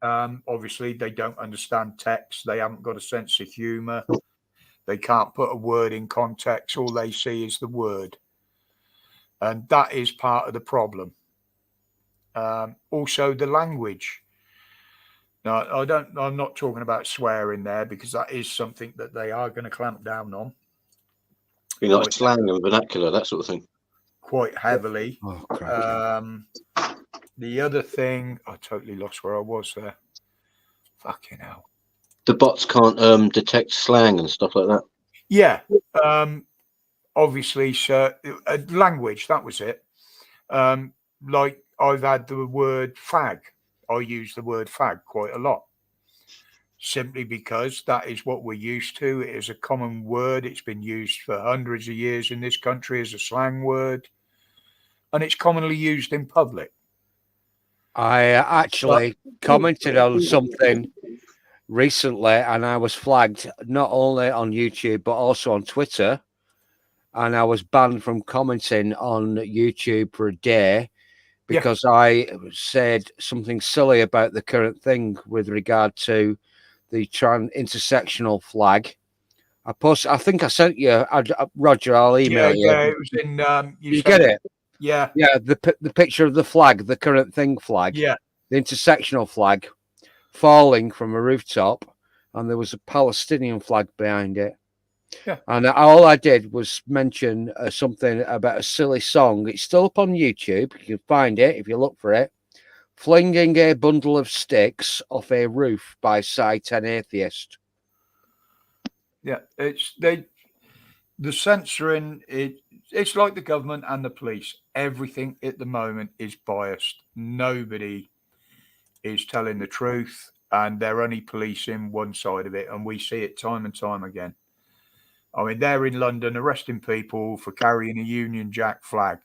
Obviously, they don't understand text. They haven't got a sense of humor. They can't put a word in context. All they see is the word. And that is part of the problem. Also, the language. Now, I'm not talking about swearing there, because that is something that they are going to clamp down on. You know, like slang and vernacular, that sort of thing. Quite heavily. Oh, crap. The other thing, I totally lost where I was there. Fucking hell. The bots can't detect slang and stuff like that. Yeah. Obviously, so language, that was it. Like I've had the word fag. I use the word fag quite a lot, simply because that is what we're used to. It is a common word. It's been used for hundreds of years in this country as a slang word, and it's commonly used in public. I actually commented on something recently, and I was flagged not only on YouTube but also on Twitter, and I was banned from commenting on YouTube for a day because I said something silly about the current thing with regard to the intersectional flag, I think I sent you, Roger. I'll email you. Yeah, it was in. You get it? Yeah, Yeah, the picture of the flag, the current thing flag, yeah, the intersectional flag, falling from a rooftop, and there was a Palestinian flag behind it. Yeah. And all I did was mention something about a silly song. It's still up on YouTube. You can find it if you look for it. Flinging a bundle of sticks off a roof by Psi 10 Atheist. yeah. The censoring. It's like the government and the police. Everything at the moment is biased. Nobody is telling the truth, and they're only policing one side of it, and we see it time and time again. I mean, they're in London arresting people for carrying a Union Jack flag.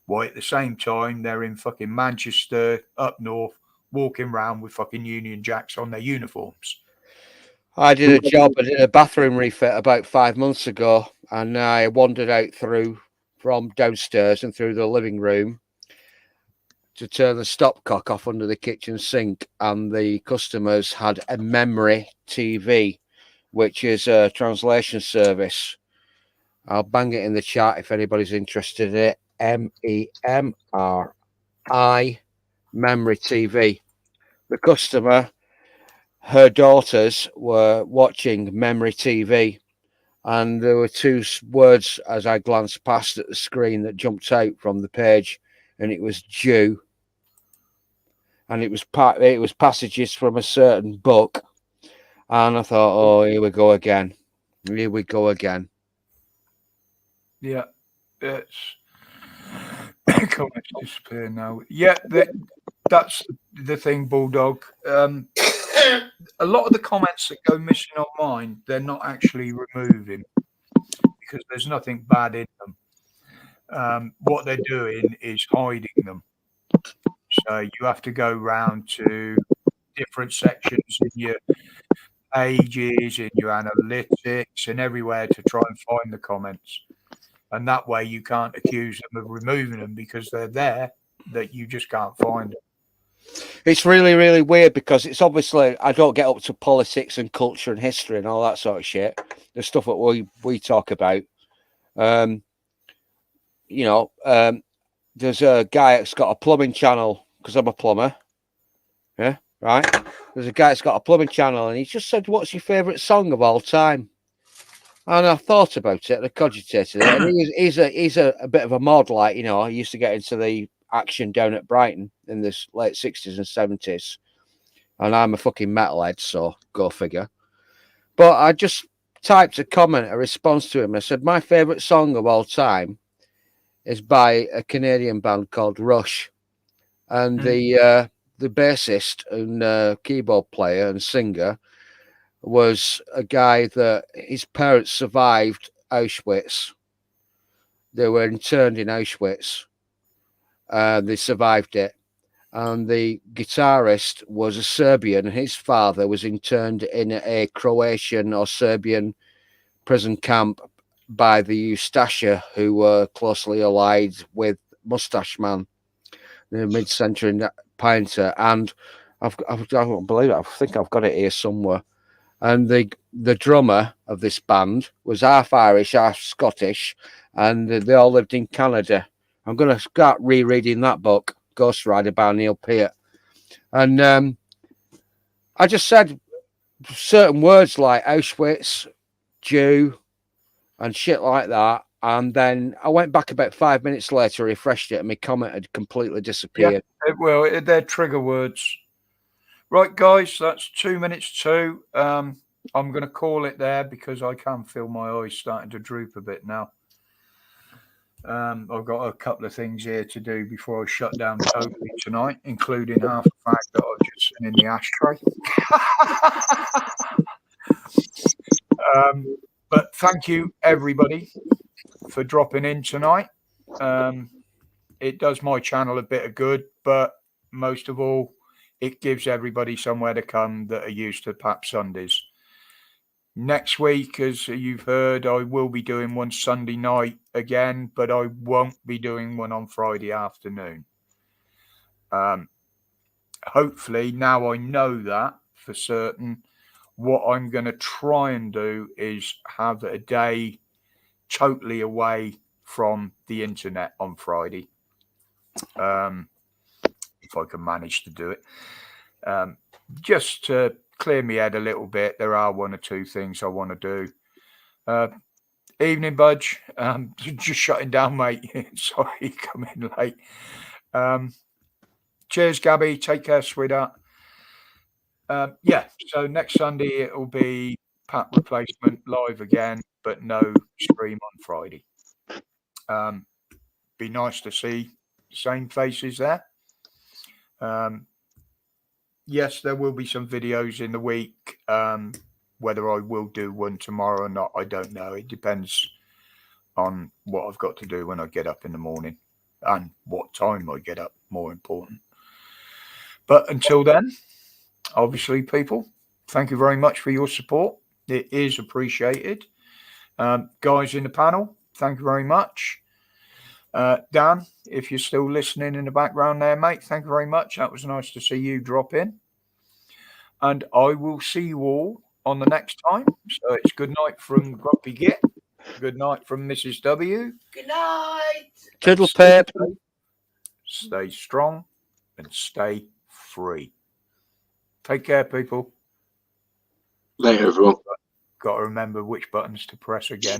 Why, at the same time, they're in fucking Manchester, up north, walking around with fucking Union Jacks on their uniforms. I did a job. I did a bathroom refit about 5 months ago, and I wandered out from downstairs and through the living room to turn the stopcock off under the kitchen sink, and the customers had a memory TV, which is a translation service. I'll bang it in the chat if anybody's interested in it. MEMRI, memory TV. The customer, her daughters were watching memory TV, and there were two words as I glanced past at the screen that jumped out from the page, and it was Jew. And it was passages from a certain book, and I thought, oh, here we go again. Here we go again. Yeah, it's comments disappear now. Yeah, that's the thing, Bulldog. A lot of the comments that go missing on mine, they're not actually removing because there's nothing bad in them. What they're doing is hiding them. So you have to go round to different sections in your pages, in your analytics, and everywhere to try and find the comments. And that way you can't accuse them of removing them because they're there, that you just can't find them. It's really, really weird because it's obviously, I don't get up to politics and culture and history and all that sort of shit. The stuff that we talk about. There's a guy that's got a plumbing channel because I'm a plumber. Yeah, right. There's a guy that's got a plumbing channel, and he just said, "What's your favourite song of all time?" And I thought about it and I cogitated it. And he's a bit of a mod, like, I used to get into the action down at Brighton in the late 60s and 70s. And I'm a fucking metalhead, so go figure. But I just typed a comment, a response to him. I said, my favourite song of all time is by a Canadian band called Rush. And the bassist and keyboard player and singer was a guy that his parents survived Auschwitz. They were interned in Auschwitz. They survived it. And the guitarist was a Serbian. His father was interned in a Croatian or Serbian prison camp by the Ustasha, who were closely allied with Mustache Man, the mid-century painter. And I don't believe it. I think I've got it here somewhere. And the drummer of this band was half Irish, half Scottish, and they all lived in Canada. I'm going to start rereading that book, Ghost Rider by Neil Peart. And I just said certain words like Auschwitz, Jew, and shit like that. And then I went back about 5 minutes later, refreshed it, and my comment had completely disappeared. Yeah, well, they're trigger words. Right, guys, that's 2 minutes to. I'm going to call it there because I can feel my eyes starting to droop a bit now. I've got a couple of things here to do before I shut down totally tonight, including half the fact that I've just seen in the ashtray. But thank you, everybody, for dropping in tonight. It does my channel a bit of good, but most of all, it gives everybody somewhere to come that are used to Pap Sundays. Next week, as you've heard, I will be doing one Sunday night again, but I won't be doing one on Friday afternoon. Hopefully, now I know that for certain, what I'm going to try and do is have a day totally away from the internet on Friday. If I can manage to do it. Just to clear my head a little bit, there are one or two things I want to do. Evening, Budge. Just shutting down, mate. Sorry, coming late. Cheers, Gabby. Take care, sweetheart. Yeah, so next Sunday it will be Pat Replacement live again, but no stream on Friday. Be nice to see the same faces there. Yes, there will be some videos in the week. Whether I will do one tomorrow or not, I don't know. It depends on what I've got to do when I get up in the morning and what time I get up, more important. But until then, obviously, people, thank you very much for your support. It is appreciated. Guys in the panel, thank you very much. Dan, if you're still listening in the background there, mate, thank you very much. That was nice to see you drop in. And I will see you all on the next time. So it's good night from Grumpy Git. Good night from Mrs. W. Good night. Toodle pip. Stay strong and stay free. Take care, people. Later, everyone. Got to remember which buttons to press again.